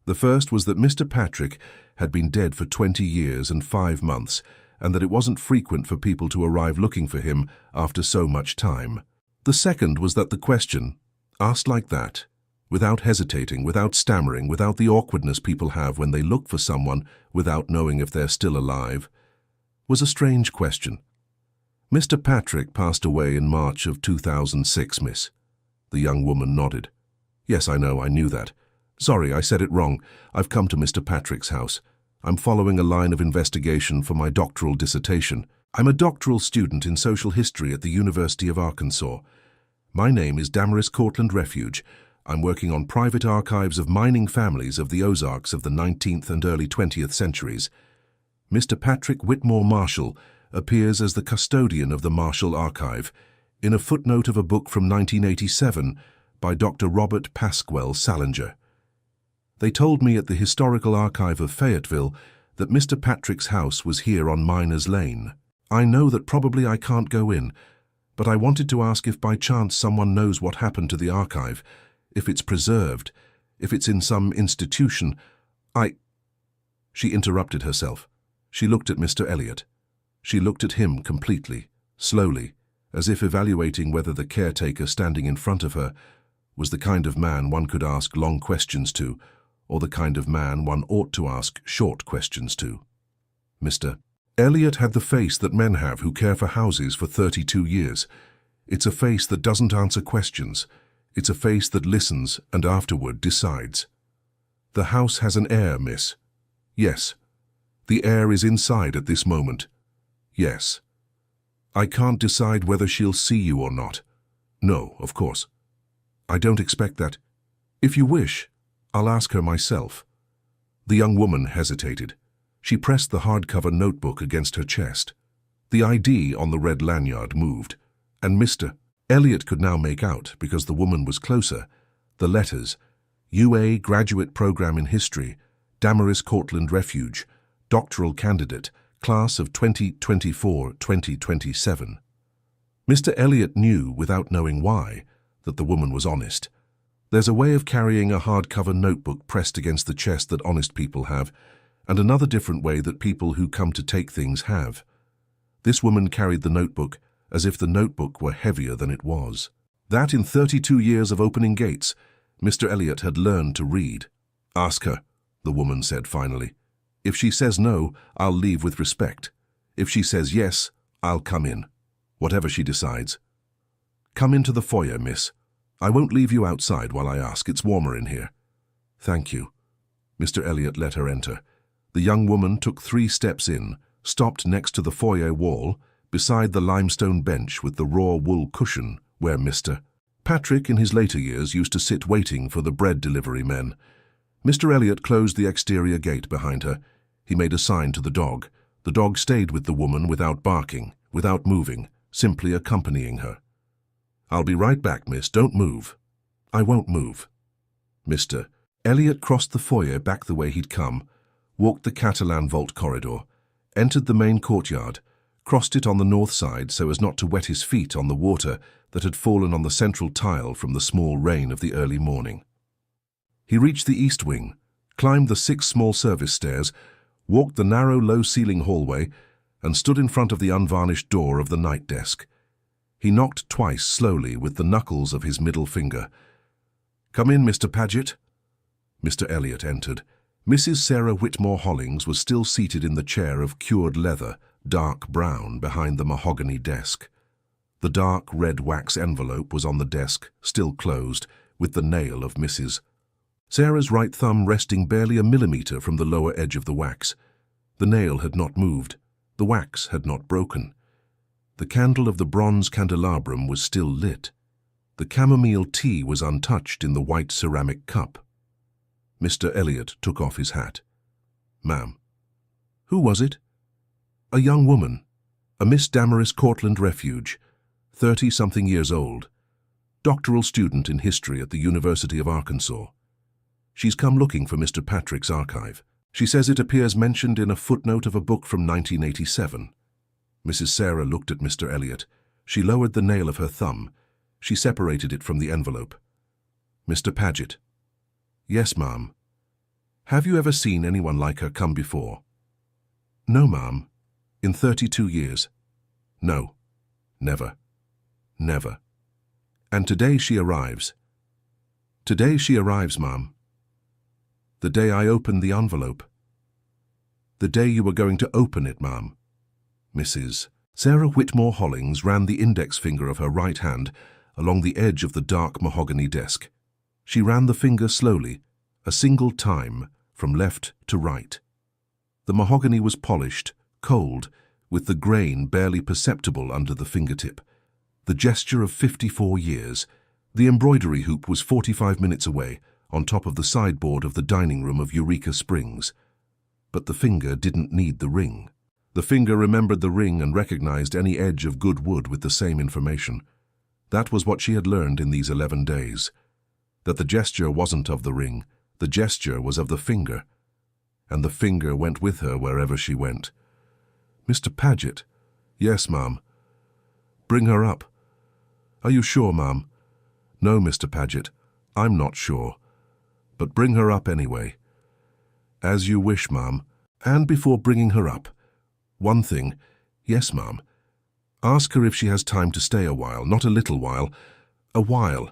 The first was that Mr. Patrick had been dead for 20 years and 5 months, and that it wasn't frequent for people to arrive looking for him after so much time. The second was that the question, asked like that, without hesitating, without stammering, without the awkwardness people have when they look for someone without knowing if they're still alive, was a strange question. "Mr. Patrick passed away in March of 2006, miss." The young woman nodded. "Yes, I know, I knew that. Sorry, I said it wrong. I've come to Mr. Patrick's house. I'm following a line of investigation for my doctoral dissertation. I'm a doctoral student in social history at the University of Arkansas. My name is Damaris Cortland Refuge. I'm working on private archives of mining families of the Ozarks of the 19th and early 20th centuries. Mr. Patrick Whitmore Marshall appears as the custodian of the Marshall Archive in a footnote of a book from 1987 by Dr. Robert Pasquale Salinger. They told me at the Historical Archive of Fayetteville that Mr. Patrick's house was here on Miners Lane. I know that probably I can't go in, but I wanted to ask if by chance someone knows what happened to the archive, if it's preserved, if it's in some institution. She interrupted herself. She looked at Mr. Elliot. She looked at him completely, slowly, as if evaluating whether the caretaker standing in front of her was the kind of man one could ask long questions to, or the kind of man one ought to ask short questions to. Mr. Elliot had the face that men have who care for houses for 32 years. It's a face that doesn't answer questions. It's a face that listens and afterward decides. "The house has an air, miss." "Yes." "The air is inside at this moment." "Yes." "I can't decide whether she'll see you or not." "No, of course." "I don't expect that." "If you wish, I'll ask her myself." The young woman hesitated. She pressed the hardcover notebook against her chest. The ID on the red lanyard moved, and Mr. Elliot could now make out, because the woman was closer, the letters: UA Graduate Program in History, Damaris Cortland Refuge, Doctoral Candidate, Class of 2024-2027. Mr. Elliot knew, without knowing why, that the woman was honest. There's a way of carrying a hardcover notebook pressed against the chest that honest people have, and another different way that people who come to take things have. This woman carried the notebook as if the notebook were heavier than it was. That in 32 years of opening gates, Mr. Elliot had learned to read. "Ask her," the woman said finally. "If she says no, I'll leave with respect. If she says yes, I'll come in. Whatever she decides. Come into the foyer, miss. I won't leave you outside while I ask. It's warmer in here." "Thank you." Mr. Elliot let her enter. The young woman took 3 steps in, stopped next to the foyer wall, beside the limestone bench with the raw wool cushion where Mr. Patrick in his later years used to sit waiting for the bread delivery men. Mr. Elliot closed the exterior gate behind her. He made a sign to the dog. The dog stayed with the woman without barking, without moving, simply accompanying her. "I'll be right back, miss. Don't move." "I won't move." Mr. Elliot crossed the foyer back the way he'd come, walked the Catalan vault corridor, entered the main courtyard, crossed it on the north side so as not to wet his feet on the water that had fallen on the central tile from the small rain of the early morning. He reached the east wing, climbed the 6 small service stairs, walked the narrow, low-ceiling hallway, and stood in front of the unvarnished door of the night desk. He knocked twice slowly with the knuckles of his middle finger. "Come in, Mr. Paget." Mr. Elliot entered. Mrs. Sarah Whitmore Hollings was still seated in the chair of cured leather, dark brown, behind the mahogany desk. The dark red wax envelope was on the desk, still closed, with the nail of Mrs. Sarah's right thumb resting barely a millimeter from the lower edge of the wax. The nail had not moved. The wax had not broken. The candle of the bronze candelabrum was still lit. The chamomile tea was untouched in the white ceramic cup. Mr. Elliot took off his hat. "Ma'am." "Who was it?" "A young woman, a Miss Damaris Cortland Refuge, 30-something years old, doctoral student in history at the University of Arkansas. She's come looking for Mr. Patrick's archive. She says it appears mentioned in a footnote of a book from 1987. Mrs. Sarah looked at Mr. Elliot. She lowered the nail of her thumb. She separated it from the envelope. "Mr. Paget." "Yes, ma'am." "Have you ever seen anyone like her come before?" "No, ma'am. In 32 years. No. Never. Never. And today she arrives." "Today she arrives, ma'am." "The day I opened the envelope." "The day you were going to open it, ma'am." Mrs. Sarah Whitmore Hollings ran the index finger of her right hand along the edge of the dark mahogany desk. She ran the finger slowly, a single time, from left to right. The mahogany was polished, cold, with the grain barely perceptible under the fingertip. The gesture of 54 years. The embroidery hoop was 45 minutes away, on top of the sideboard of the dining room of Eureka Springs. But the finger didn't need the ring. The finger remembered the ring and recognized any edge of good wood with the same information. That was what she had learned in these 11 days. That the gesture wasn't of the ring, the gesture was of the finger. And the finger went with her wherever she went. "Mr. Paget." "Yes, ma'am." "Bring her up." "Are you sure, ma'am?" "No, Mr. Paget, I'm not sure. But bring her up anyway." "As you wish, ma'am. And before bringing her up, one thing." "Yes, ma'am." "Ask her if she has time to stay a while, not a little while. A while.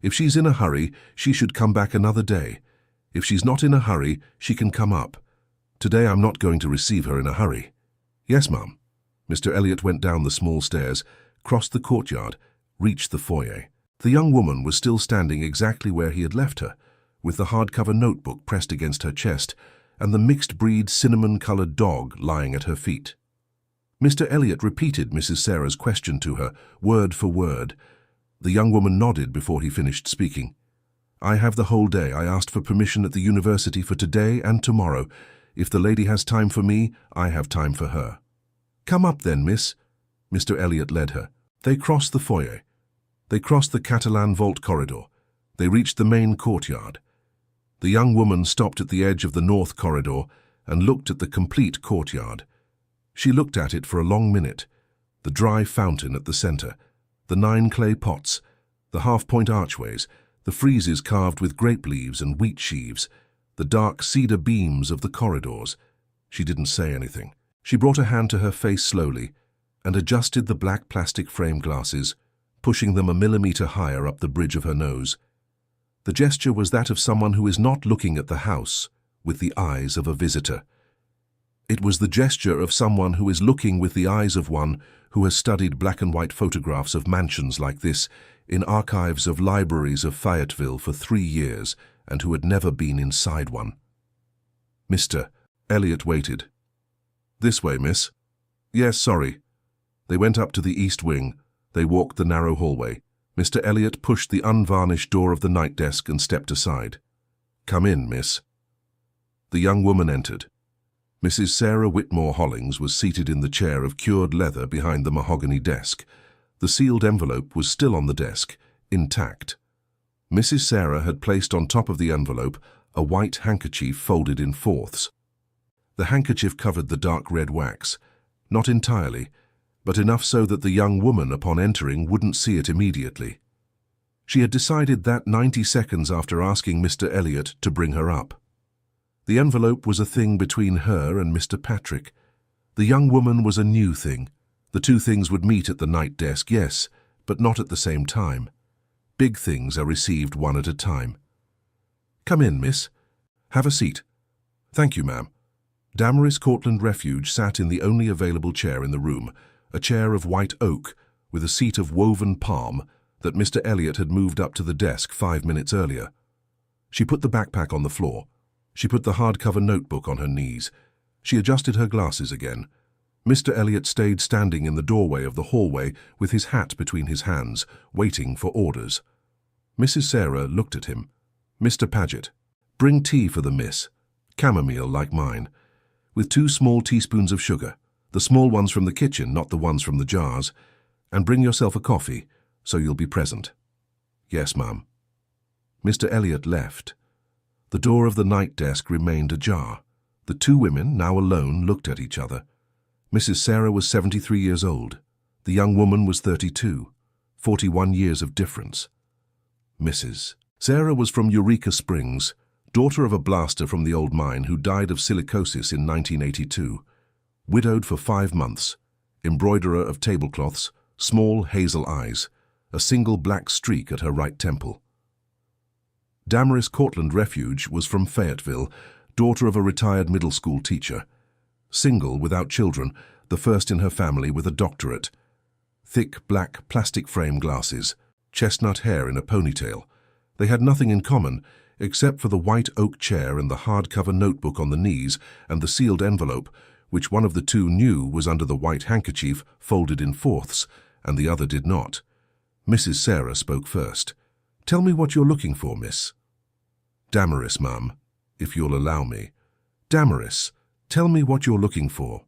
If she's in a hurry, she should come back another day. If she's not in a hurry, she can come up. Today I'm not going to receive her in a hurry." "Yes, ma'am." Mr. Elliot went down the small stairs, crossed the courtyard, reached the foyer. The young woman was still standing exactly where he had left her, with the hardcover notebook pressed against her chest and the mixed-breed cinnamon-colored dog lying at her feet. Mr. Elliot repeated Mrs. Sarah's question to her, word for word. The young woman nodded before he finished speaking. "I have the whole day. I asked for permission at the university for today and tomorrow. If the lady has time for me, I have time for her." "Come up then, miss." Mr. Elliot led her. They crossed the foyer. They crossed the Catalan vault corridor. They reached the main courtyard. The young woman stopped at the edge of the north corridor and looked at the complete courtyard. She looked at it for a long minute. The dry fountain at the center, the 9 clay pots, the half-point archways, the friezes carved with grape leaves and wheat sheaves, the dark cedar beams of the corridors. She didn't say anything. She brought a hand to her face slowly and adjusted the black plastic frame glasses, pushing them a millimeter higher up the bridge of her nose. The gesture was that of someone who is not looking at the house with the eyes of a visitor. It was the gesture of someone who is looking with the eyes of one who has studied black and white photographs of mansions like this in archives of libraries of Fayetteville for 3 years and who had never been inside one. Mr. Elliot waited. "This way, miss." "Yes, sorry." They went up to the east wing. They walked the narrow hallway. Mr. Elliot pushed the unvarnished door of the night desk and stepped aside. "Come in, miss." The young woman entered. Mrs. Sarah Whitmore Hollings was seated in the chair of cured leather behind the mahogany desk. The sealed envelope was still on the desk, intact. Mrs. Sarah had placed on top of the envelope a white handkerchief folded in fourths. The handkerchief covered the dark red wax, not entirely, but enough so that the young woman upon entering wouldn't see it immediately. She had decided that 90 seconds after asking Mr. Elliot to bring her up. The envelope was a thing between her and Mr. Patrick. The young woman was a new thing. The two things would meet at the night desk, yes, but not at the same time. Big things are received one at a time. "Come in, miss. Have a seat." "Thank you, ma'am." Damaris Cortland Refuge sat in the only available chair in the room, a chair of white oak with a seat of woven palm that Mr. Elliot had moved up to the desk 5 minutes earlier. She put the backpack on the floor. She put the hardcover notebook on her knees. She adjusted her glasses again. Mr. Elliot stayed standing in the doorway of the hallway with his hat between his hands, waiting for orders. Mrs. Sarah looked at him. "Mr. Paget, bring tea for the miss. Chamomile like mine, with 2 small teaspoons of sugar, the small ones from the kitchen, not the ones from the jars, and bring yourself a coffee, so you'll be present." "Yes, ma'am." Mr. Elliot left. The door of the night desk remained ajar. The 2 women, now alone, looked at each other. Mrs. Sarah was 73 years old. The young woman was 32, 41 years of difference. Mrs. Sarah was from Eureka Springs, daughter of a blaster from the old mine who died of silicosis in 1982, widowed for 5 months, embroiderer of tablecloths, small hazel eyes, a single black streak at her right temple. Damaris Cortland Refuge was from Fayetteville, daughter of a retired middle school teacher. Single, without children, the first in her family with a doctorate. Thick black plastic frame glasses, chestnut hair in a ponytail. They had nothing in common, except for the white oak chair and the hardcover notebook on the knees and the sealed envelope, which one of the 2 knew was under the white handkerchief folded in fourths, and the other did not. Mrs. Sarah spoke first. "Tell me what you're looking for, miss." "Damaris, ma'am, if you'll allow me." "Damaris, tell me what you're looking for."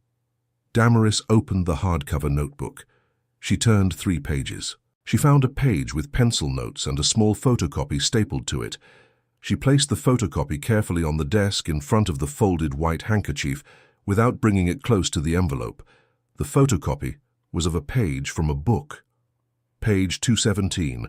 Damaris opened the hardcover notebook. She turned 3 pages. She found a page with pencil notes and a small photocopy stapled to it. She placed the photocopy carefully on the desk in front of the folded white handkerchief without bringing it close to the envelope. The photocopy was of a page from a book. Page 217.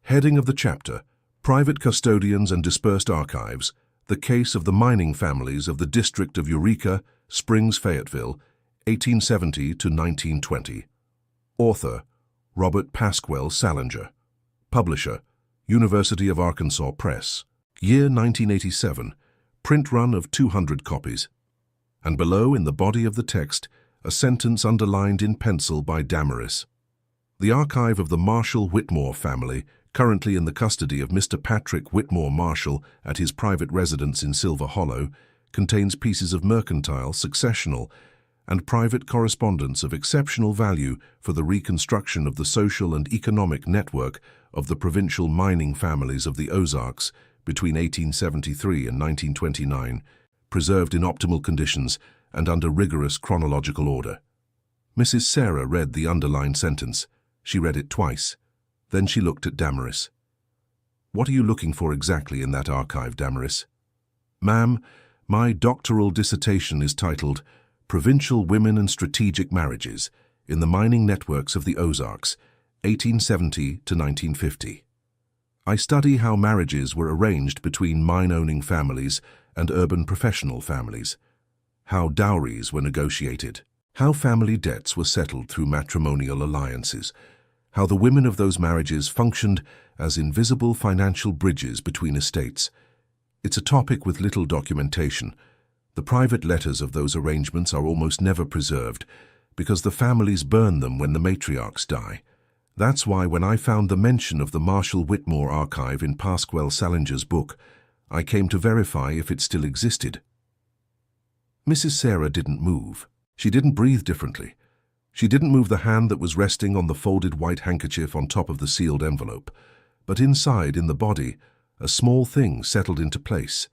Heading of the chapter, Private Custodians and Dispersed Archives, the case of the mining families of the District of Eureka, Springs, Fayetteville, 1870 to 1920. Author, Robert Pasquale Salinger. Publisher, University of Arkansas Press. Year 1987. Print run of 200 copies. And below, in the body of the text, a sentence underlined in pencil by Damaris. The archive of the Marshall Whitmore family, currently in the custody of Mr. Patrick Whitmore Marshall at his private residence in Silver Hollow, contains pieces of mercantile, successional, and private correspondence of exceptional value for the reconstruction of the social and economic network of the provincial mining families of the Ozarks between 1873 and 1929, preserved in optimal conditions and under rigorous chronological order. Mrs. Sarah read the underlined sentence. She read it twice. Then she looked at Damaris. "What are you looking for exactly in that archive, Damaris?" "Ma'am, my doctoral dissertation is titled Provincial Women and Strategic Marriages in the Mining Networks of the Ozarks, 1870 to 1950. I study how marriages were arranged between mine-owning families and urban professional families, how dowries were negotiated, how family debts were settled through matrimonial alliances, how the women of those marriages functioned as invisible financial bridges between estates. It's a topic with little documentation. The private letters of those arrangements are almost never preserved because the families burn them when the matriarchs die. That's why when I found the mention of the Marshall Whitmore archive in Pasquale Salinger's book, I came to verify if it still existed." Mrs. Sarah didn't move. She didn't breathe differently. She didn't move the hand that was resting on the folded white handkerchief on top of the sealed envelope. But inside, in the body, a small thing settled into place.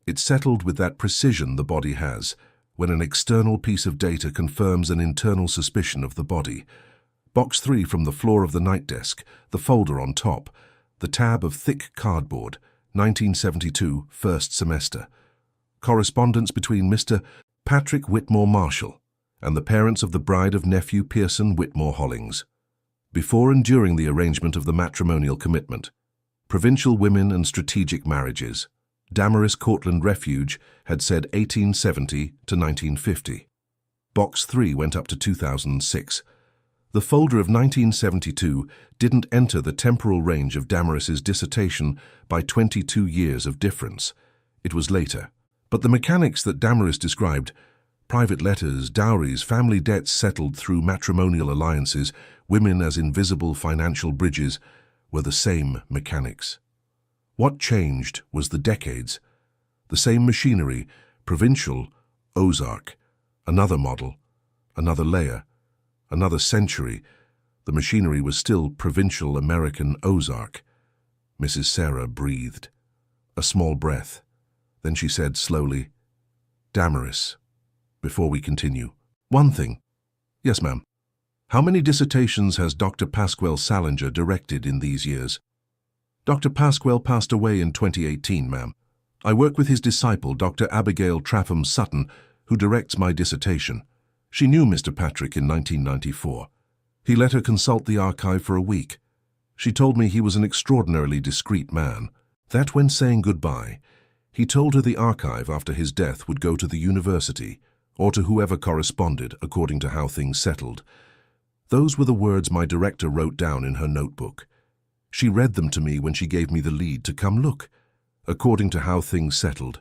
It settled with that precision the body has when an external piece of data confirms an internal suspicion of the body. Box 3 from the floor of the night desk, the folder on top, the tab of thick cardboard, 1972, first semester. Correspondence between Mr. Patrick Whitmore Marshall and the parents of the bride of nephew Pearson Whitmore Hollings. Before and during the arrangement of the matrimonial commitment. Provincial Women and Strategic Marriages. Damaris Cortland Refuge had said 1870 to 1950. Box 3 went up to 2006. The folder of 1972 didn't enter the temporal range of Damaris's dissertation by 22 years of difference. It was later. But the mechanics that Damaris described, private letters, dowries, family debts settled through matrimonial alliances, women as invisible financial bridges, were the same mechanics. What changed was the decades. The same machinery, provincial, Ozark, another model, another layer, another century. The machinery was still provincial American Ozark. Mrs. Sarah breathed. A small breath. Then she said slowly, "Damaris, before we continue, one thing." "Yes, ma'am." "How many dissertations has Dr. Pasquale Salinger directed in these years?" "Dr. Pasquale passed away in 2018, ma'am. I work with his disciple, Dr. Abigail Trapham Sutton, who directs my dissertation. She knew Mr. Patrick in 1994. He let her consult the archive for a week. She told me he was an extraordinarily discreet man. That when saying goodbye, he told her the archive after his death would go to the university, or to whoever corresponded, according to how things settled. Those were the words my director wrote down in her notebook. She read them to me when she gave me the lead to come look. According to how things settled.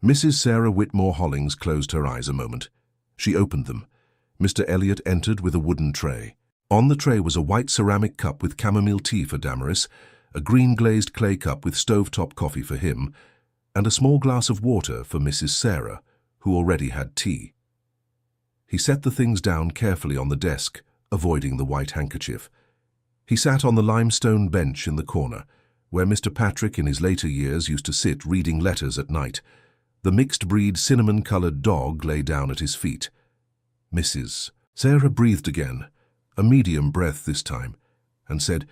Mrs. Sarah Whitmore Hollings closed her eyes a moment. She opened them. Mr. Elliot entered with a wooden tray. On the tray was a white ceramic cup with chamomile tea for Damaris, a green glazed clay cup with stovetop coffee for him, and a small glass of water for Mrs. Sarah, who already had tea. He set the things down carefully on the desk, avoiding the white handkerchief. He sat on the limestone bench in the corner, where Mr. Patrick in his later years used to sit reading letters at night. The mixed-breed cinnamon-colored dog lay down at his feet. Mrs. Sarah breathed again, a medium breath this time, and said,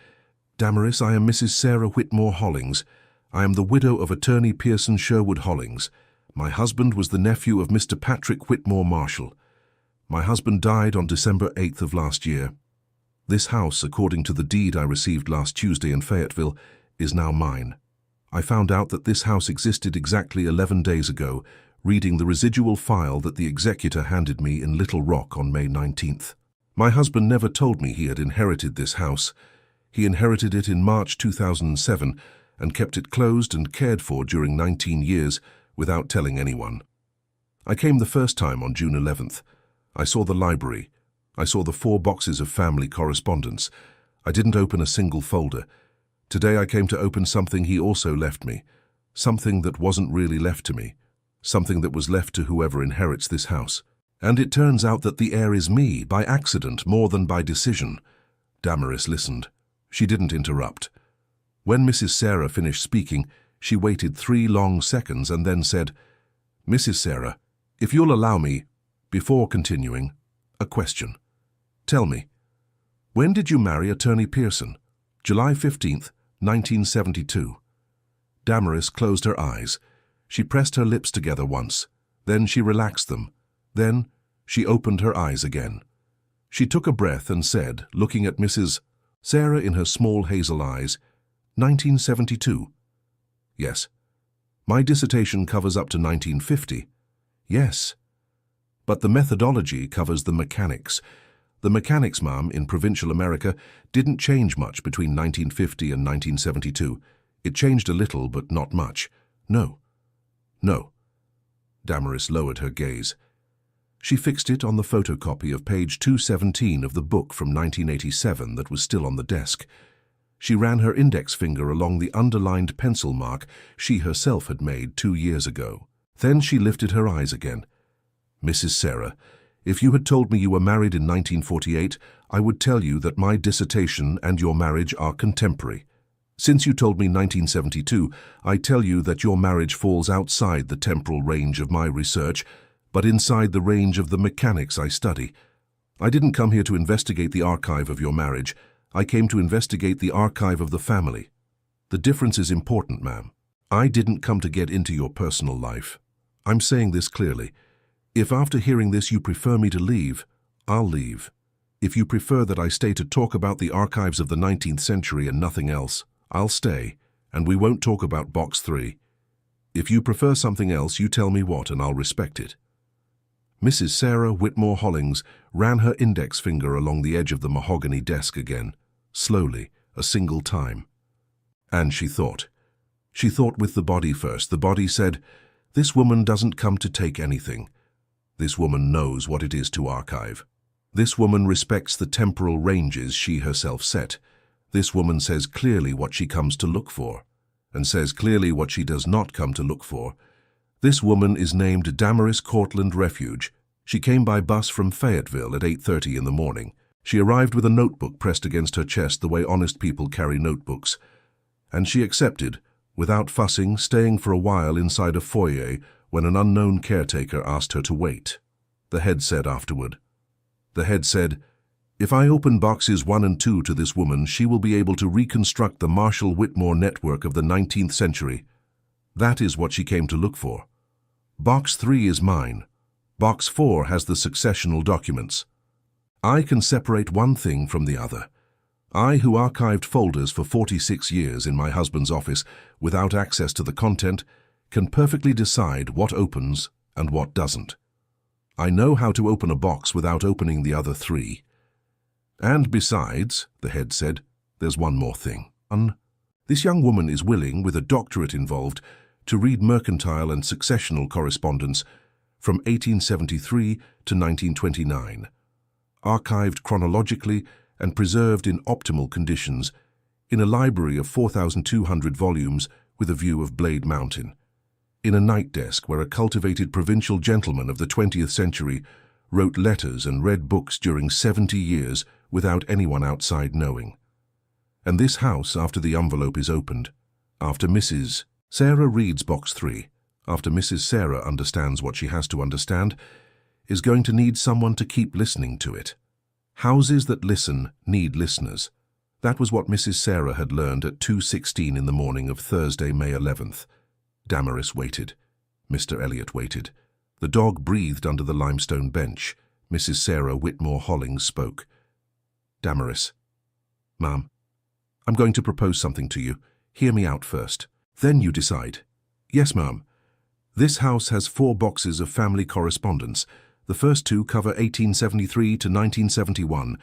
"Damaris, I am Mrs. Sarah Whitmore Hollings. I am the widow of attorney Pearson Sherwood Hollings. My husband was the nephew of Mr. Patrick Whitmore Marshall. My husband died on December 8th of last year. This house, according to the deed I received last Tuesday in Fayetteville, is now mine. I found out that this house existed exactly 11 days ago, reading the residual file that the executor handed me in Little Rock on May 19th. My husband never told me he had inherited this house. He inherited it in March 2007 and kept it closed and cared for during 19 years without telling anyone. I came the first time on June 11th. I saw the library. I saw the 4 boxes of family correspondence. I didn't open a single folder. Today I came to open something he also left me, something that wasn't really left to me, something that was left to whoever inherits this house. And it turns out that the heir is me, by accident more than by decision." Damaris listened. She didn't interrupt. When Mrs. Sarah finished speaking, she waited 3 long seconds and then said, "Mrs. Sarah, if you'll allow me, before continuing, a question. Tell me, when did you marry Attorney Pearson? July 15th, 1972. Damaris closed her eyes. She pressed her lips together once. Then she relaxed them. Then she opened her eyes again. She took a breath and said, looking at Mrs. Sarah in her small hazel eyes, 1972. Yes. My dissertation covers up to 1950. Yes. But the methodology covers the mechanics. The mechanics, ma'am, in provincial America didn't change much between 1950 and 1972. It changed a little, but not much. No. No. Damaris lowered her gaze. She fixed it on the photocopy of page 217 of the book from 1987 that was still on the desk. She ran her index finger along the underlined pencil mark she herself had made 2 years ago. Then she lifted her eyes again. "Mrs. Sarah, if you had told me you were married in 1948, I would tell you that my dissertation and your marriage are contemporary. Since you told me 1972, I tell you that your marriage falls outside the temporal range of my research, but inside the range of the mechanics I study. I didn't come here to investigate the archive of your marriage. I came to investigate the archive of the family. The difference is important, ma'am. I didn't come to get into your personal life. I'm saying this clearly. If after hearing this you prefer me to leave, I'll leave. If you prefer that I stay to talk about the archives of the 19th century and nothing else, I'll stay, and we won't talk about Box 3. If you prefer something else, you tell me what, and I'll respect it." Mrs. Sarah Whitmore Hollings ran her index finger along the edge of the mahogany desk again, slowly, a single time. And she thought. She thought with the body first. The body said, "This woman doesn't come to take anything. This woman knows what it is to archive. This woman respects the temporal ranges she herself set. This woman says clearly what she comes to look for, and says clearly what she does not come to look for. This woman is named Damaris Cortland Refuge. She came by bus from Fayetteville at 8:30 in the morning. She arrived with a notebook pressed against her chest the way honest people carry notebooks. And she accepted, without fussing, staying for a while inside a foyer when an unknown caretaker asked her to wait. The head said afterward. The head said, "If I open boxes 1 and 2 to this woman, she will be able to reconstruct the Marshall Whitmore network of the 19th century. That is what she came to look for. Box 3 is mine. Box 4 has the successional documents. I can separate one thing from the other. I, who archived folders for 46 years in my husband's office without access to the content, can perfectly decide what opens and what doesn't. I know how to open a box without opening the other 3. And besides," the head said, "there's one more thing. This young woman is willing, with a doctorate involved, to read mercantile and successional correspondence from 1873 to 1929, archived chronologically and preserved in optimal conditions in a library of 4,200 volumes with a view of Blade Mountain, in a night desk where a cultivated provincial gentleman of the 20th century wrote letters and read books during 70 years without anyone outside knowing. And this house, after the envelope is opened, after Mrs. Sarah reads box 3, after Mrs. Sarah understands what she has to understand, is going to need someone to keep listening to it. Houses that listen need listeners. That was what Mrs. Sarah had learned at 2:16 in the morning of Thursday, May 11th. Damaris waited. Mr. Elliot waited. The dog breathed under the limestone bench. Mrs. Sarah Whitmore Hollings spoke. "Damaris." "Ma'am." "I'm going to propose something to you. Hear me out first. Then you decide." "Yes, ma'am." "This house has 4 boxes of family correspondence. The first 2 cover 1873 to 1971.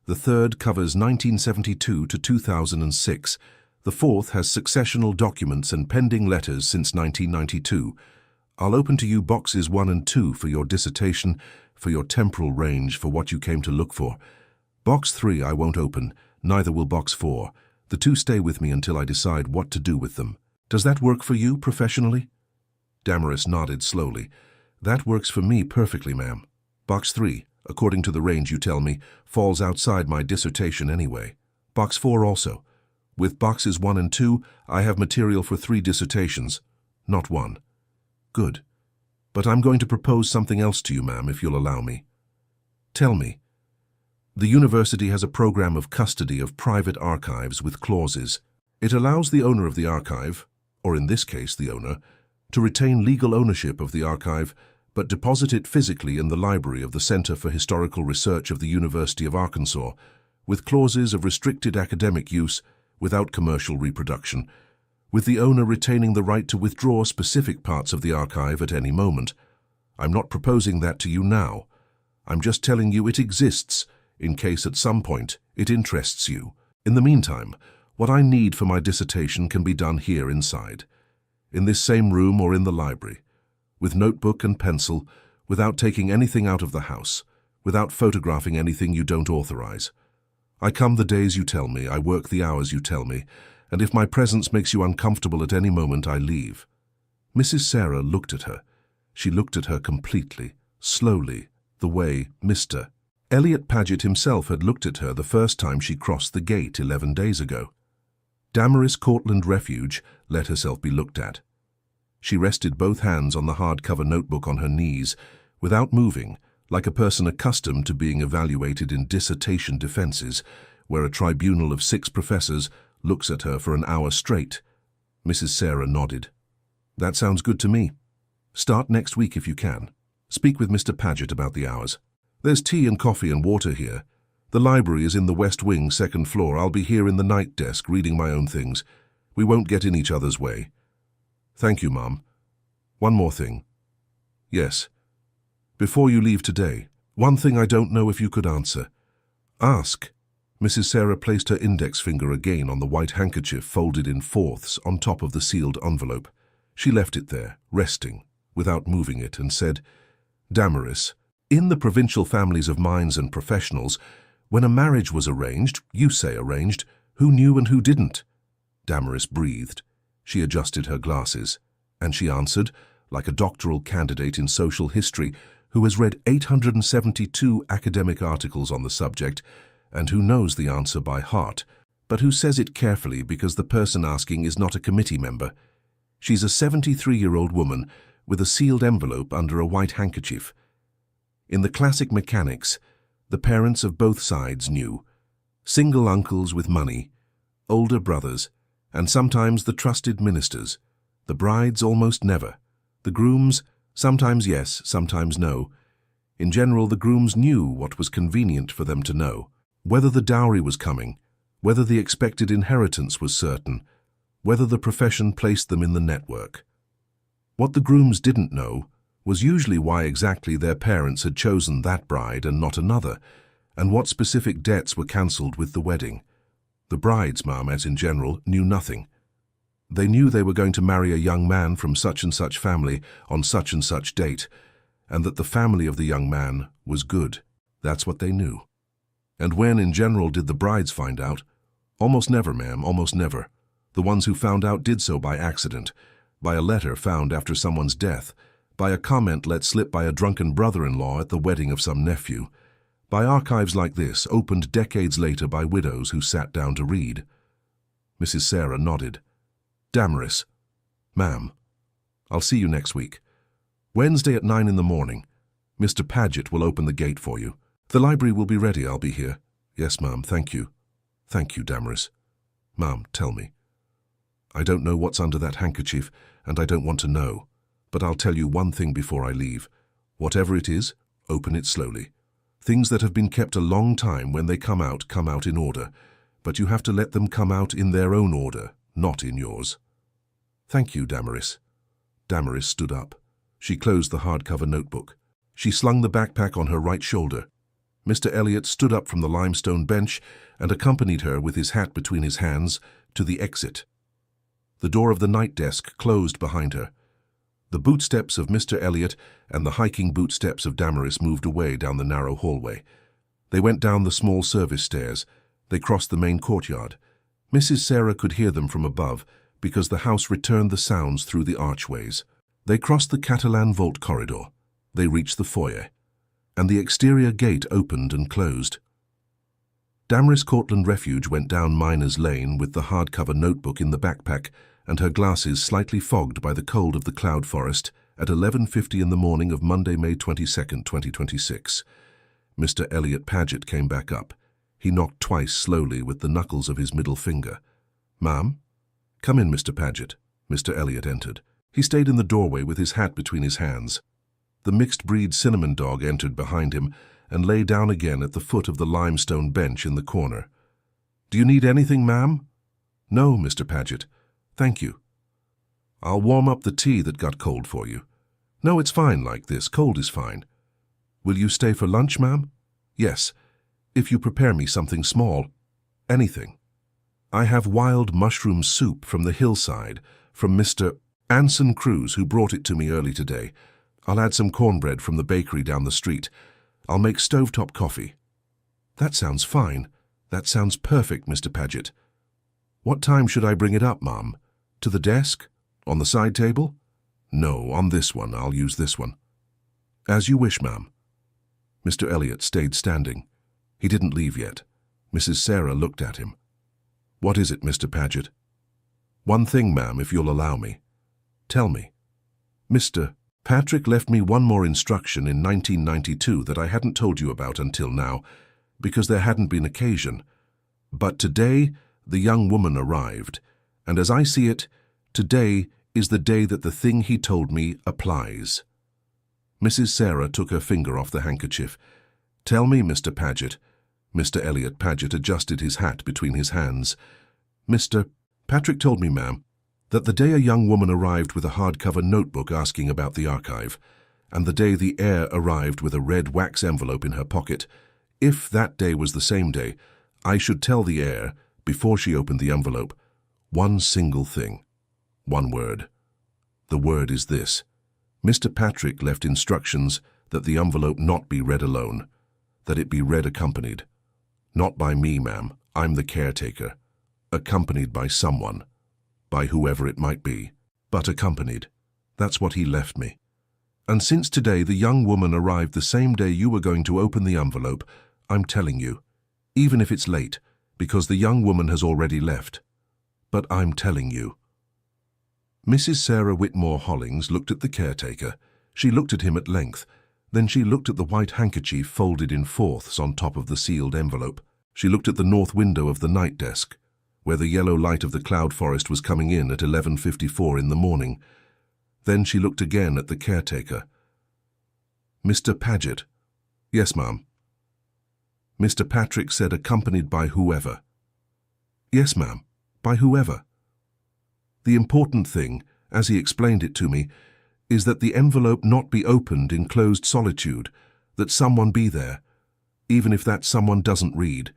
The third covers 1972 to 2006. The fourth has successional documents and pending letters since 1992. I'll open to you boxes 1 and 2 for your dissertation, for your temporal range, for what you came to look for. Box 3 I won't open, neither will box 4. The 2 stay with me until I decide what to do with them. Does that work for you professionally?" Damaris nodded slowly. "That works for me perfectly, ma'am. Box 3, according to the range you tell me, falls outside my dissertation anyway. Box 4 also. With boxes 1 and 2, I have material for 3 dissertations, not 1. "Good. But I'm going to propose something else to you, ma'am, if you'll allow me." "Tell me." "The university has a program of custody of private archives with clauses. It allows the owner of the archive, or in this case the owner, to retain legal ownership of the archive, but deposit it physically in the library of the Center for Historical Research of the University of Arkansas, with clauses of restricted academic use without commercial reproduction, with the owner retaining the right to withdraw specific parts of the archive at any moment. I'm not proposing that to you now. I'm just telling you it exists, in case at some point it interests you. In the meantime, what I need for my dissertation can be done here inside, in this same room or in the library, with notebook and pencil, without taking anything out of the house, without photographing anything you don't authorize. I come the days you tell me, I work the hours you tell me, and if my presence makes you uncomfortable at any moment, I leave." Mrs. Sarah looked at her. She looked at her completely, slowly, the way Mr. Elliot Paget himself had looked at her the first time she crossed the gate 11 days ago. Damaris Cortland Refuge let herself be looked at. She rested both hands on the hardcover notebook on her knees, without moving, like a person accustomed to being evaluated in dissertation defenses, where a tribunal of 6 professors looks at her for an hour straight. Mrs. Sarah nodded. "That sounds good to me. Start next week if you can. Speak with Mr. Paget about the hours. There's tea and coffee and water here. The library is in the west wing, 2nd floor. I'll be here in the night desk reading my own things. We won't get in each other's way." "Thank you, Mum. One more thing." "Yes." Before you leave today, one thing I don't know if you could answer. Ask. Mrs. Sarah placed her index finger again on the white handkerchief folded in fourths on top of the sealed envelope. She left it there, resting, without moving it, and said, Damaris, in the provincial families of minds and professionals, when a marriage was arranged, you say arranged, who knew and who didn't? Damaris breathed. She adjusted her glasses, and she answered, like a doctoral candidate in social history who has read 872 academic articles on the subject and who knows the answer by heart, but who says it carefully because the person asking is not a committee member. She's a 73-year-old woman with a sealed envelope under a white handkerchief. In the classic mechanics, the parents of both sides knew. Single uncles with money, older brothers, and sometimes the trusted ministers. The brides almost never. The grooms, sometimes yes, sometimes no. In general, the grooms knew what was convenient for them to know. Whether the dowry was coming, whether the expected inheritance was certain, whether the profession placed them in the network. What the grooms didn't know was usually why exactly their parents had chosen that bride and not another, and what specific debts were cancelled with the wedding. The brides, as in general, knew nothing. They knew they were going to marry a young man from such and such family on such and such date, and that the family of the young man was good. That's what they knew. And when, in general, did the brides find out? Almost never, almost never. The ones who found out did so by accident, by a letter found after someone's death, by a comment let slip by a drunken brother-in-law at the wedding of some nephew, by archives like this, opened decades later by widows who sat down to read. Mrs. Sarah nodded. Damaris. Ma'am. I'll see you next week. Wednesday at 9 in the morning. Mr. Paget will open the gate for you. The library will be ready, I'll be here. Yes, ma'am, thank you. Thank you, Damaris. Ma'am, tell me. I don't know what's under that handkerchief, and I don't want to know. But I'll tell you one thing before I leave. Whatever it is, open it slowly. Things that have been kept a long time, when they come out in order. But you have to let them come out in their own order, not in yours. Thank you, Damaris. Damaris stood up. She closed the hardcover notebook. She slung the backpack on her right shoulder. Mr. Elliot stood up from the limestone bench and accompanied her with his hat between his hands to the exit. The door of the night desk closed behind her. The bootsteps of Mr. Elliot and the hiking bootsteps of Damaris moved away down the narrow hallway. They went down the small service stairs. They crossed the main courtyard. Mrs. Sarah could hear them from above because the house returned the sounds through the archways. They crossed the Catalan vault corridor. They reached the foyer, and the exterior gate opened and closed. Damaris Cortland Refuge went down Miners Lane with the hardcover notebook in the backpack and her glasses slightly fogged by the cold of the cloud forest at 11:50 in the morning of Monday, May 22nd, 2026. Mr. Elliot Paget came back up. He knocked twice slowly with the knuckles of his middle finger. Ma'am? Come in, Mr. Paget. Mr. Elliot entered. He stayed in the doorway with his hat between his hands. The mixed-breed cinnamon dog entered behind him and lay down again at the foot of the limestone bench in the corner. Do you need anything, ma'am? No, Mr. Paget. Thank you. I'll warm up the tea that got cold for you. No, it's fine like this. Cold is fine. Will you stay for lunch, ma'am? Yes, if you prepare me something small. Anything. I have wild mushroom soup from the hillside, from Mr. Anson Cruz, who brought it to me early today. I'll add some cornbread from the bakery down the street. I'll make stovetop coffee. That sounds fine. That sounds perfect, Mr. Paget. What time should I bring it up, ma'am? To the desk? On the side table? No, on this one. I'll use this one. As you wish, ma'am. Mr. Elliot stayed standing. He didn't leave yet. Mrs. Sarah looked at him. What is it, Mr. Paget? One thing, ma'am, if you'll allow me. Tell me. Mr. Patrick left me one more instruction in 1992 that I hadn't told you about until now, because there hadn't been occasion. But today, the young woman arrived, and as I see it, today is the day that the thing he told me applies. Mrs. Sarah took her finger off the handkerchief. Tell me, Mr. Paget. Mr. Elliot Paget adjusted his hat between his hands. Mr. Patrick told me, ma'am, that the day a young woman arrived with a hardcover notebook asking about the archive, and the day the heir arrived with a red wax envelope in her pocket, if that day was the same day, I should tell the heir, before she opened the envelope, one single thing, one word. The word is this: Mr. Patrick left instructions that the envelope not be read alone, that it be read accompanied. Not by me, ma'am, I'm the caretaker. Accompanied by someone, by whoever it might be, but accompanied. That's what he left me. And since today the young woman arrived the same day you were going to open the envelope, I'm telling you, even if it's late, because the young woman has already left. But I'm telling you. Mrs. Sarah Whitmore Hollings looked at the caretaker. She looked at him at length. Then she looked at the white handkerchief folded in fourths on top of the sealed envelope. She looked at the north window of the night desk, where the yellow light of the cloud forest was coming in at 11:54 in the morning. Then she looked again at the caretaker. Mr. Paget. Yes, ma'am. Mr. Patrick said accompanied by whoever. Yes, ma'am, by whoever. The important thing, as he explained it to me, is that the envelope not be opened in closed solitude, that someone be there, even if that someone doesn't read,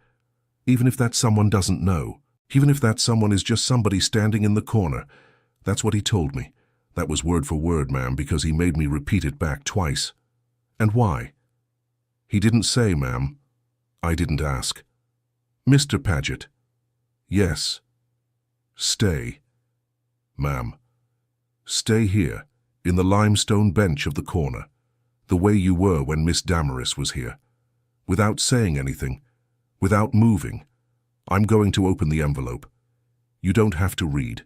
even if that someone doesn't know, even if that someone is just somebody standing in the corner. That's what he told me. That was word for word, ma'am, because he made me repeat it back twice. And why? He didn't say, ma'am. I didn't ask. Mr. Paget. Yes. Stay. Ma'am. Stay here, in the limestone bench of the corner, the way you were when Miss Damaris was here. Without saying anything, without moving. I'm going to open the envelope. You don't have to read.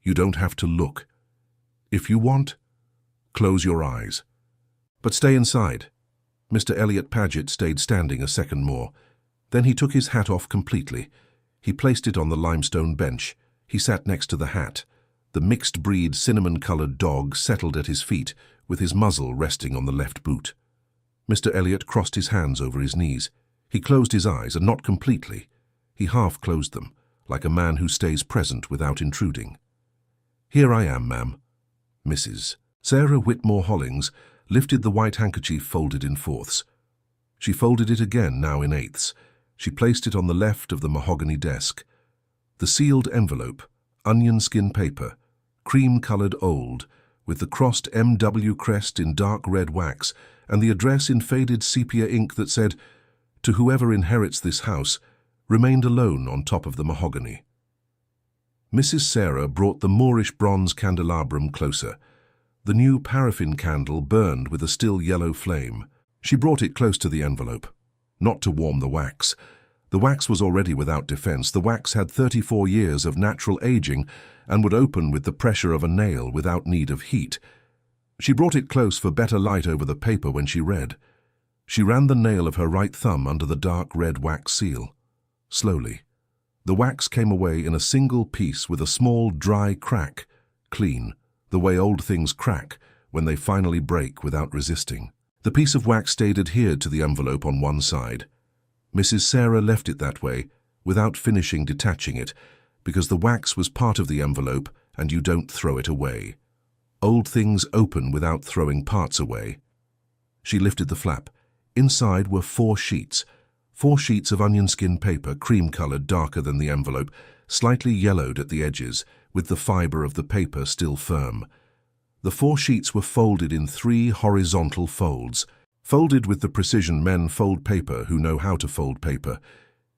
You don't have to look. If you want, close your eyes. But stay inside. Mr. Elliot Paget stayed standing a second more. Then he took his hat off completely. He placed it on the limestone bench. He sat next to the hat. The mixed-breed cinnamon-colored dog settled at his feet, with his muzzle resting on the left boot. Mr. Elliot crossed his hands over his knees. He closed his eyes, and not completely. He half closed them, like a man who stays present without intruding. Here I am, ma'am. Mrs. Sarah Whitmore Hollings lifted the white handkerchief folded in fourths. She folded it again, now in eighths. She placed it on the left of the mahogany desk. The sealed envelope, onion skin paper, cream-colored old, with the crossed M.W. crest in dark red wax and the address in faded sepia ink that said, "To whoever inherits this house," remained alone on top of the mahogany. Mrs. Sarah brought the Moorish bronze candelabrum closer. The new paraffin candle burned with a still yellow flame. She brought it close to the envelope, not to warm the wax. The wax was already without defense. The wax had 34 years of natural aging and would open with the pressure of a nail without need of heat. She brought it close for better light over the paper when she read. She ran the nail of her right thumb under the dark red wax seal. Slowly. The wax came away in a single piece with a small, dry crack, clean, the way old things crack when they finally break without resisting. The piece of wax stayed adhered to the envelope on one side. Mrs. Sarah left it that way, without finishing detaching it, because the wax was part of the envelope and you don't throw it away. Old things open without throwing parts away. She lifted the flap. Inside were 4 sheets of onion skin paper, cream-colored, darker than the envelope, slightly yellowed at the edges, with the fiber of the paper still firm. The 4 sheets were folded in 3 horizontal folds, folded with the precision men fold paper who know how to fold paper.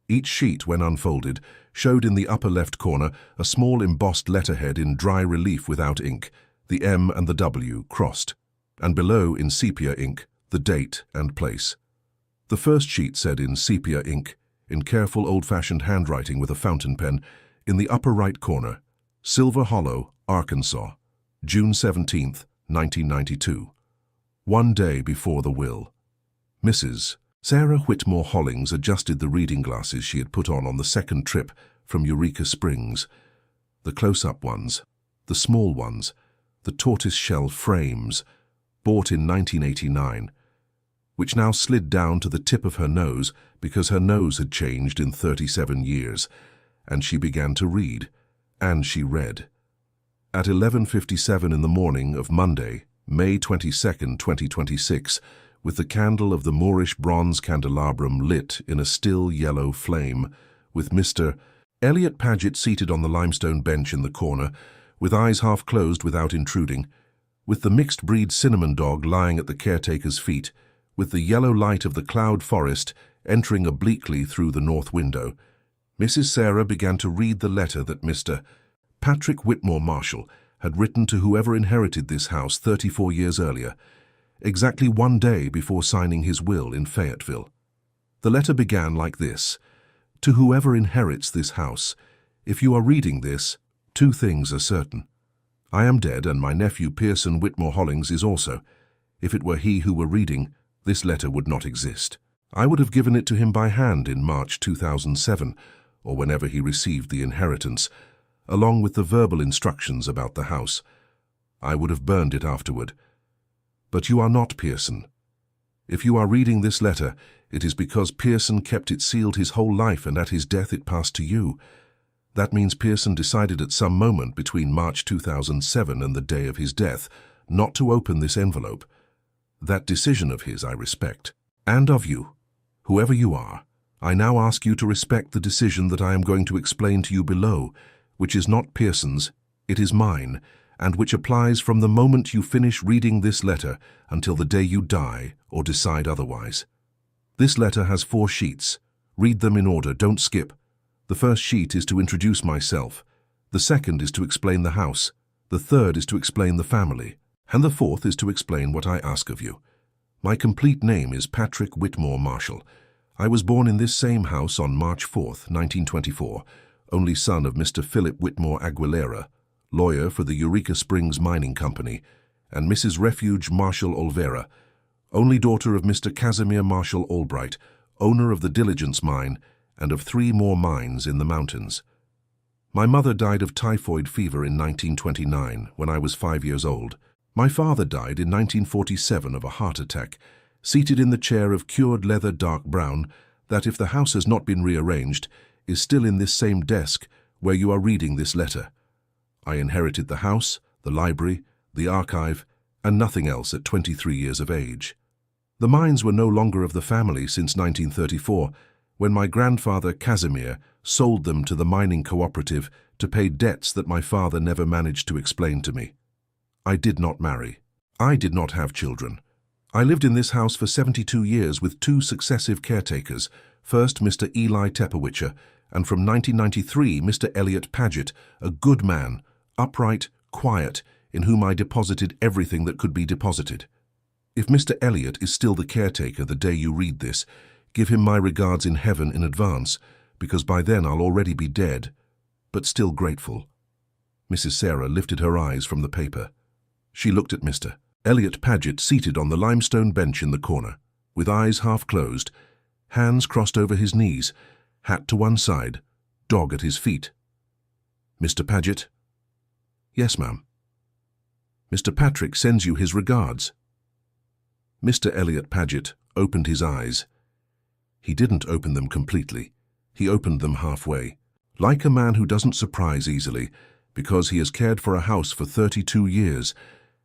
Each sheet, when unfolded, showed in the upper left corner a small embossed letterhead in dry relief without ink, the M and the W crossed, and below in sepia ink, the date and place. The first sheet said in sepia ink, in careful old-fashioned handwriting with a fountain pen, in the upper right corner, Silver Hollow, Arkansas, June 17th, 1992. 1 day before the will. Mrs. Sarah Whitmore Hollings adjusted the reading glasses she had put on the second trip from Eureka Springs. The close-up ones, the small ones, the tortoise-shell frames, bought in 1989, which now slid down to the tip of her nose because her nose had changed in 37 years, and she began to read, and she read. At 11:57 in the morning of Monday, May 22, 2026, with the candle of the Moorish bronze candelabrum lit in a still yellow flame, with Mr. Elliot Paget seated on the limestone bench in the corner, with eyes half closed without intruding, with the mixed-breed cinnamon dog lying at the caretaker's feet, with the yellow light of the cloud forest entering obliquely through the north window, Mrs. Sarah began to read the letter that Mr. Patrick Whitmore Marshall had written to whoever inherited this house 34 years earlier, exactly 1 day before signing his will in Fayetteville. The letter began like this: "To whoever inherits this house, if you are reading this, 2 things are certain. I am dead, and my nephew Pearson Whitmore Hollings is also. If it were he who were reading, this letter would not exist. I would have given it to him by hand in March 2007, or whenever he received the inheritance, along with the verbal instructions about the house. I would have burned it afterward. But you are not Pearson. If you are reading this letter, it is because Pearson kept it sealed his whole life, and at his death it passed to you. That means Pearson decided at some moment between March 2007 and the day of his death not to open this envelope. That decision of his I respect, and of you, whoever you are. I now ask you to respect the decision that I am going to explain to you below, which is not Pearson's, it is mine, and which applies from the moment you finish reading this letter until the day you die or decide otherwise. This letter has 4 sheets. Read them in order, don't skip. The first sheet is to introduce myself. The second is to explain the house. The third is to explain the family. And the fourth is to explain what I ask of you. My complete name is Patrick Whitmore Marshall. I was born in this same house on March 4th, 1924, only son of Mr. Philip Whitmore Aguilera, lawyer for the Eureka Springs Mining Company, and Mrs. Refuge Marshall Olvera, only daughter of Mr. Casimir Marshall Albright, owner of the Diligence Mine and of 3 more mines in the mountains. My mother died of typhoid fever in 1929 when I was 5 years old. My father died in 1947 of a heart attack, seated in the chair of cured leather dark brown that, if the house has not been rearranged, is still in this same desk where you are reading this letter. I inherited the house, the library, the archive, and nothing else at 23 years of age. The mines were no longer of the family since 1934, when my grandfather Casimir sold them to the mining cooperative to pay debts that my father never managed to explain to me. I did not marry. I did not have children. I lived in this house for 72 years with 2 successive caretakers, first Mr. Eli Tepperwitcher, and from 1993 Mr. Elliot Paget, a good man, upright, quiet, in whom I deposited everything that could be deposited. If Mr. Elliot is still the caretaker the day you read this, give him my regards in heaven in advance, because by then I'll already be dead, but still grateful. Mrs. Sarah lifted her eyes from the paper. She looked at Mr. Elliot Paget seated on the limestone bench in the corner, with eyes half closed, hands crossed over his knees, hat to one side, dog at his feet. "Mr. Paget?" "Yes, ma'am." "Mr. Patrick sends you his regards." Mr. Elliot Paget opened his eyes. He didn't open them completely. He opened them halfway, like a man who doesn't surprise easily, because he has cared for a house for 32 years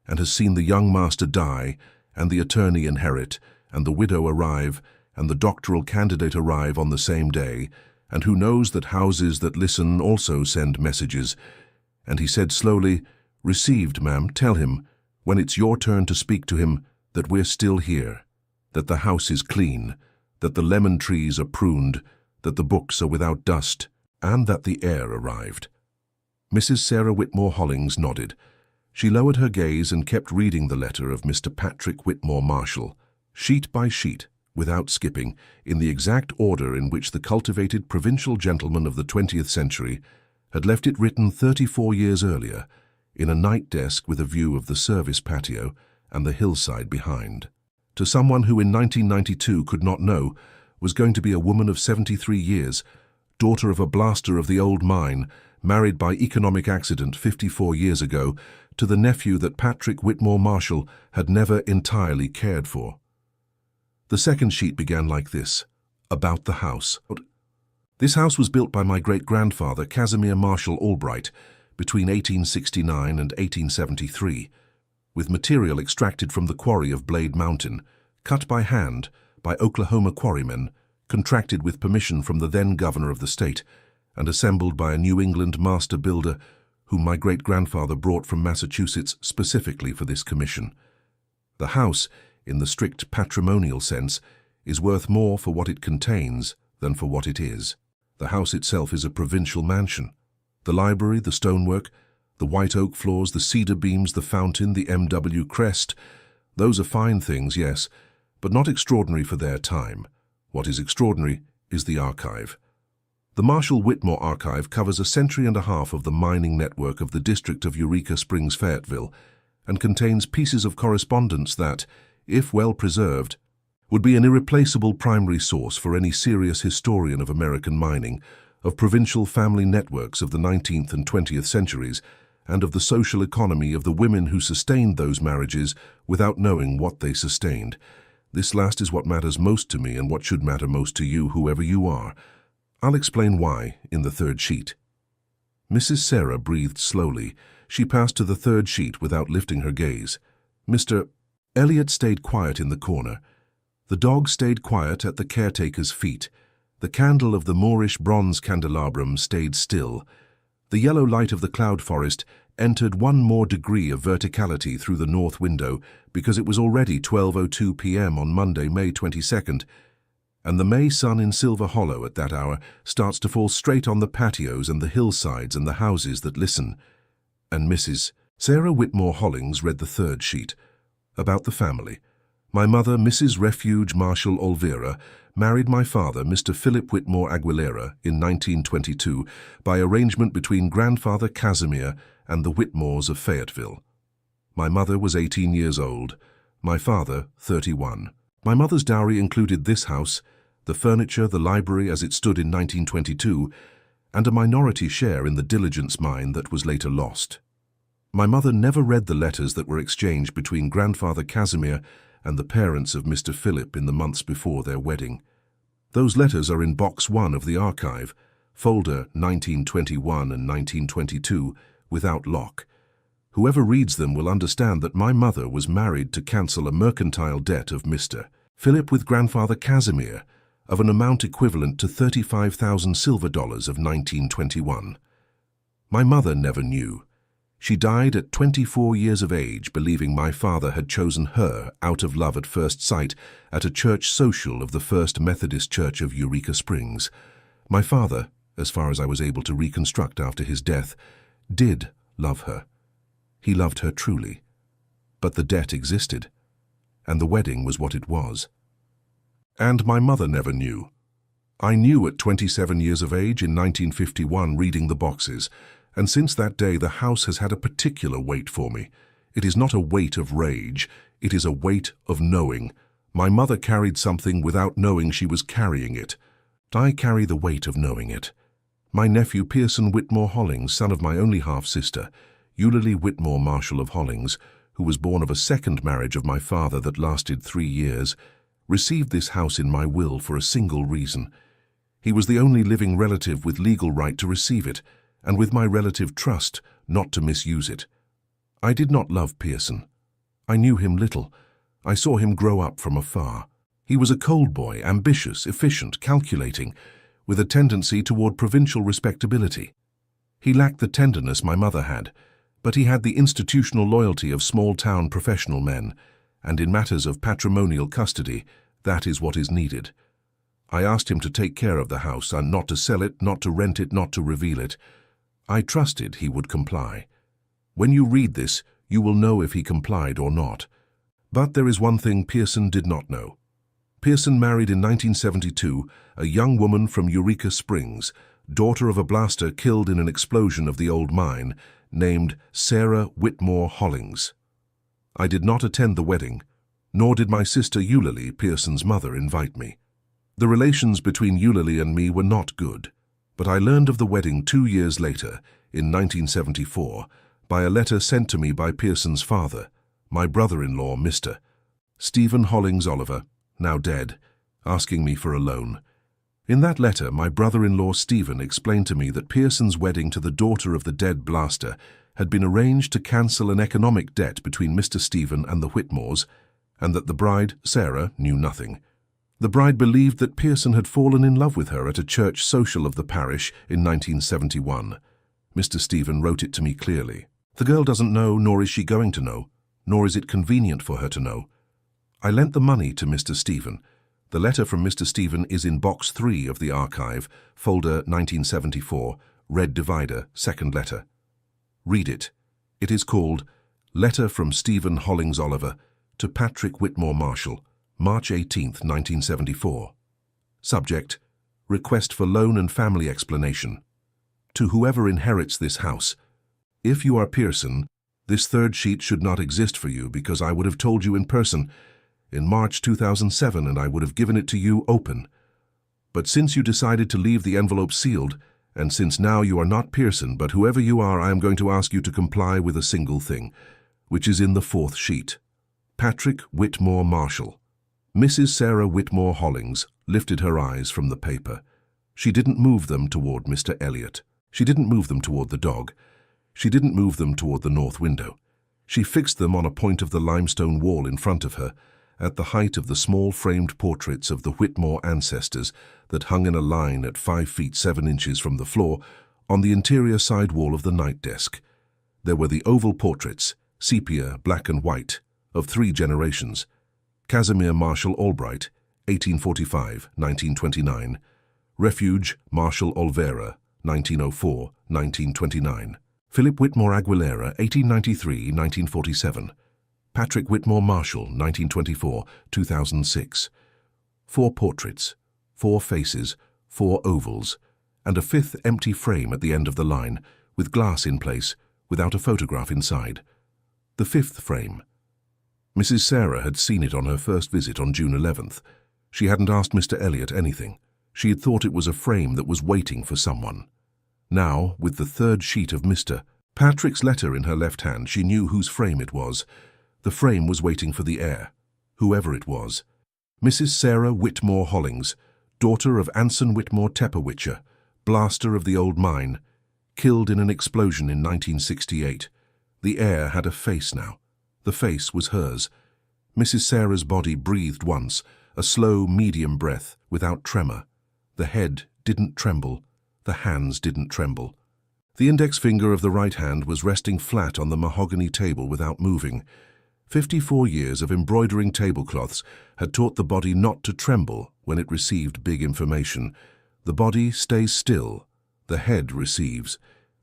and has seen the young master die, and the attorney inherit, and the widow arrive, and the doctoral candidate arrive on the same day, and who knows that houses that listen also send messages. And he said slowly, "Received, ma'am, tell him, when it's your turn to speak to him, that we're still here, that the house is clean, that the lemon trees are pruned, that the books are without dust, and that the heir arrived." Mrs. Sarah Whitmore Hollings nodded. She lowered her gaze and kept reading the letter of Mr. Patrick Whitmore Marshall, sheet by sheet, without skipping, in the exact order in which the cultivated provincial gentleman of the 20th century had left it written 34 years earlier, in a night desk with a view of the service patio and the hillside behind. To someone who in 1992 could not know, was going to be a woman of 73 years, daughter of a blaster of the old mine, married by economic accident 54 years ago, to the nephew that Patrick Whitmore Marshall had never entirely cared for. The second sheet began like this: about the house. This house was built by my great-grandfather Casimir Marshall Albright between 1869 and 1873. with material extracted from the quarry of Blade Mountain, cut by hand by Oklahoma quarrymen, contracted with permission from the then governor of the state, and assembled by a New England master builder whom my great-grandfather brought from Massachusetts specifically for this commission. The house, in the strict patrimonial sense, is worth more for what it contains than for what it is. The house itself is a provincial mansion. The library, the stonework, the white oak floors, the cedar beams, the fountain, the MW crest, those are fine things, yes, but not extraordinary for their time. What is extraordinary is the archive. The Marshall Whitmore Archive covers a century and a half of the mining network of the district of Eureka Springs, Fayetteville, and contains pieces of correspondence that, if well preserved, would be an irreplaceable primary source for any serious historian of American mining, of provincial family networks of the 19th and 20th centuries, and of the social economy of the women who sustained those marriages without knowing what they sustained. This last is what matters most to me and what should matter most to you, whoever you are. I'll explain why in the third sheet. Mrs. Sarah breathed slowly. She passed to the third sheet without lifting her gaze. Mr. Elliot stayed quiet in the corner. The dog stayed quiet at the caretaker's feet. The candle of the Moorish bronze candelabrum stayed still. The yellow light of the cloud forest entered one more degree of verticality through the north window because it was already 12:02 p.m. on Monday, May 22nd, and the May sun in Silver Hollow at that hour starts to fall straight on the patios and the hillsides and the houses that listen. And Mrs. Sarah Whitmore Hollings read the third sheet. About the family. My mother, Mrs. Refuge Marshall Olvera, married my father, Mr. Philip Whitmore Aguilera, in 1922 by arrangement between grandfather Casimir and the Whitmores of Fayetteville. My mother was 18 years old, my father 31. My mother's dowry included this house, the furniture, the library as it stood in 1922, and a minority share in the diligence mine that was later lost. My mother never read the letters that were exchanged between grandfather Casimir and the parents of Mr. Philip in the months before their wedding. Those letters are in Box 1 of the archive, folder 1921 and 1922, without lock. Whoever reads them will understand that my mother was married to cancel a mercantile debt of Mr. Philip with grandfather Casimir, of an amount equivalent to 35,000 silver dollars of 1921. My mother never knew. She died at 24 years of age, believing my father had chosen her out of love at first sight at a church social of the First Methodist Church of Eureka Springs. My father, as far as I was able to reconstruct after his death, did love her. He loved her truly. But the debt existed, and the wedding was what it was. And my mother never knew. I knew at 27 years of age in 1951 reading the boxes, and since that day the house has had a particular weight for me. It is not a weight of rage, it is a weight of knowing. My mother carried something without knowing she was carrying it. I carry the weight of knowing it. My nephew Pearson Whitmore Hollings, son of my only half-sister, Eulalie Whitmore Marshall of Hollings, who was born of a second marriage of my father that lasted 3 years, received this house in my will for a single reason. He was the only living relative with legal right to receive it, and with my relative trust not to misuse it. I did not love Pearson. I knew him little. I saw him grow up from afar. He was a cold boy, ambitious, efficient, calculating, with a tendency toward provincial respectability. He lacked the tenderness my mother had, but he had the institutional loyalty of small-town professional men, and in matters of patrimonial custody, that is what is needed. I asked him to take care of the house and not to sell it, not to rent it, not to reveal it. I trusted he would comply. When you read this, you will know if he complied or not. But there is one thing Pearson did not know. Pearson married in 1972 a young woman from Eureka Springs, daughter of a blaster killed in an explosion of the old mine, named Sarah Whitmore Hollings. I did not attend the wedding, nor did my sister Eulalie, Pearson's mother, invite me. The relations between Eulalie and me were not good, but I learned of the wedding 2 years later, in 1974, by a letter sent to me by Pearson's father, my brother-in-law, Mr. Stephen Hollings Oliver, now dead, asking me for a loan. In that letter, my brother-in-law Stephen explained to me that Pearson's wedding to the daughter of the dead blaster had been arranged to cancel an economic debt between Mr. Stephen and the Whitmores, and that the bride, Sarah, knew nothing. The bride believed that Pearson had fallen in love with her at a church social of the parish in 1971. Mr. Stephen wrote it to me clearly. The girl doesn't know, nor is she going to know, nor is it convenient for her to know. I lent the money to Mr. Stephen. The letter from Mr. Stephen is in Box 3 of the archive, folder 1974, red divider, second letter. Read it. It is called Letter from Stephen Hollings Oliver to Patrick Whitmore Marshall, March 18, 1974. Subject: Request for loan and family explanation. To whoever inherits this house, if you are Pearson, this third sheet should not exist for you because I would have told you in person in March 2007 and I would have given it to you open. But since you decided to leave the envelope sealed, and since now you are not Pearson, but whoever you are, I am going to ask you to comply with a single thing, which is in the fourth sheet. Patrick Whitmore Marshall. Mrs. Sarah Whitmore Hollings lifted her eyes from the paper. She didn't move them toward Mr. Elliot. She didn't move them toward the dog. She didn't move them toward the north window. She fixed them on a point of the limestone wall in front of her, at the height of the small framed portraits of the Whitmore ancestors that hung in a line at 5 feet 7 inches from the floor on the interior side wall of the night desk. There were the oval portraits, sepia, black and white, of 3 generations. Casimir Marshall Albright, 1845-1929. Refuge Marshall Olvera, 1904-1929. Philip Whitmore Aguilera, 1893-1947. Patrick Whitmore Marshall, 1924-2006. 4 portraits, 4 faces, 4 ovals, and a 5th empty frame at the end of the line, with glass in place, without a photograph inside. The 5th frame. Mrs. Sarah had seen it on her first visit on June 11th. She hadn't asked Mr. Elliot anything. She had thought it was a frame that was waiting for someone. Now, with the 3rd sheet of Mr. Patrick's letter in her left hand, she knew whose frame it was. The frame was waiting for the heir, whoever it was. Mrs. Sarah Whitmore Hollings, daughter of Anson Whitmore Tepperwitcher, blaster of the old mine, killed in an explosion in 1968. The heir had a face now. The face was hers. Mrs. Sarah's body breathed once, a slow, medium breath, without tremor. The head didn't tremble. The hands didn't tremble. The index finger of the right hand was resting flat on the mahogany table without moving. 54 years of embroidering tablecloths had taught the body not to tremble when it received big information. The body stays still. The head receives.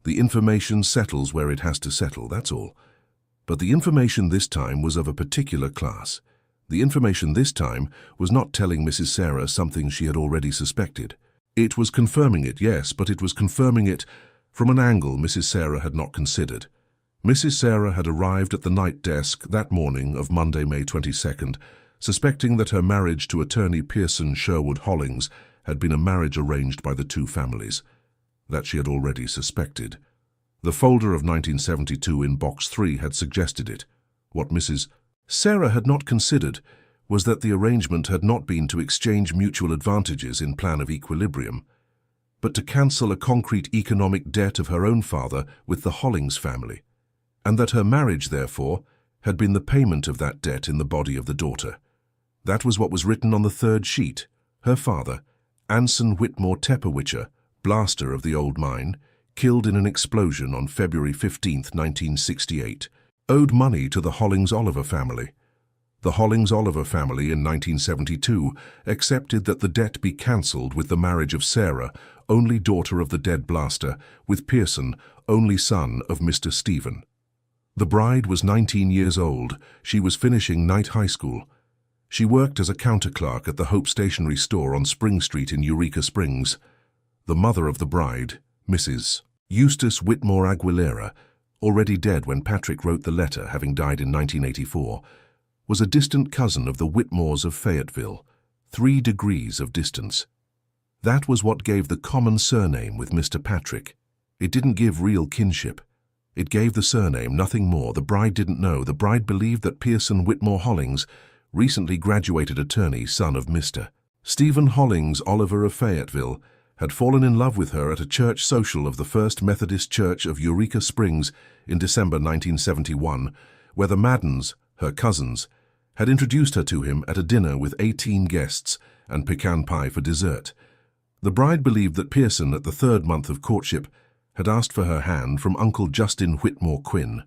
The information settles where it has to settle, that's all. But the information this time was of a particular class. The information this time was not telling Mrs. Sarah something she had already suspected. It was confirming it, yes, but it was confirming it from an angle Mrs. Sarah had not considered. Mrs. Sarah had arrived at the night desk that morning of Monday, May 22nd, suspecting that her marriage to attorney Pearson Sherwood Hollings had been a marriage arranged by the 2 families. That she had already suspected. The folder of 1972 in Box 3 had suggested it. What Mrs. Sarah had not considered was that the arrangement had not been to exchange mutual advantages in plan of equilibrium, but to cancel a concrete economic debt of her own father with the Hollings family, and that her marriage, therefore, had been the payment of that debt in the body of the daughter. That was what was written on the 3rd sheet. Her father, Anson Whitmore Tepperwitcher, blaster of the old mine, killed in an explosion on February 15, 1968, owed money to the Hollings-Oliver family. The Hollings-Oliver family in 1972 accepted that the debt be cancelled with the marriage of Sarah, only daughter of the dead blaster, with Pearson, only son of Mr. Stephen. The bride was 19 years old. She was finishing Knight High School. She worked as a counter clerk at the Hope Stationery Store on Spring Street in Eureka Springs. The mother of the bride, Mrs. Eustace Whitmore Aguilera, already dead when Patrick wrote the letter, having died in 1984, was a distant cousin of the Whitmores of Fayetteville, 3 degrees of distance. That was what gave the common surname with Mr. Patrick. It didn't give real kinship. It gave the surname, nothing more. The bride didn't know. The bride believed that Pearson Whitmore Hollings, recently graduated attorney, son of Mr. Stephen Hollings Oliver of Fayetteville, had fallen in love with her at a church social of the First Methodist Church of Eureka Springs in December 1971, where the Maddens, her cousins, had introduced her to him at a dinner with 18 guests and pecan pie for dessert. The bride believed that Pearson, at the 3rd month of courtship, had asked for her hand from Uncle Justin Whitmore Quinn,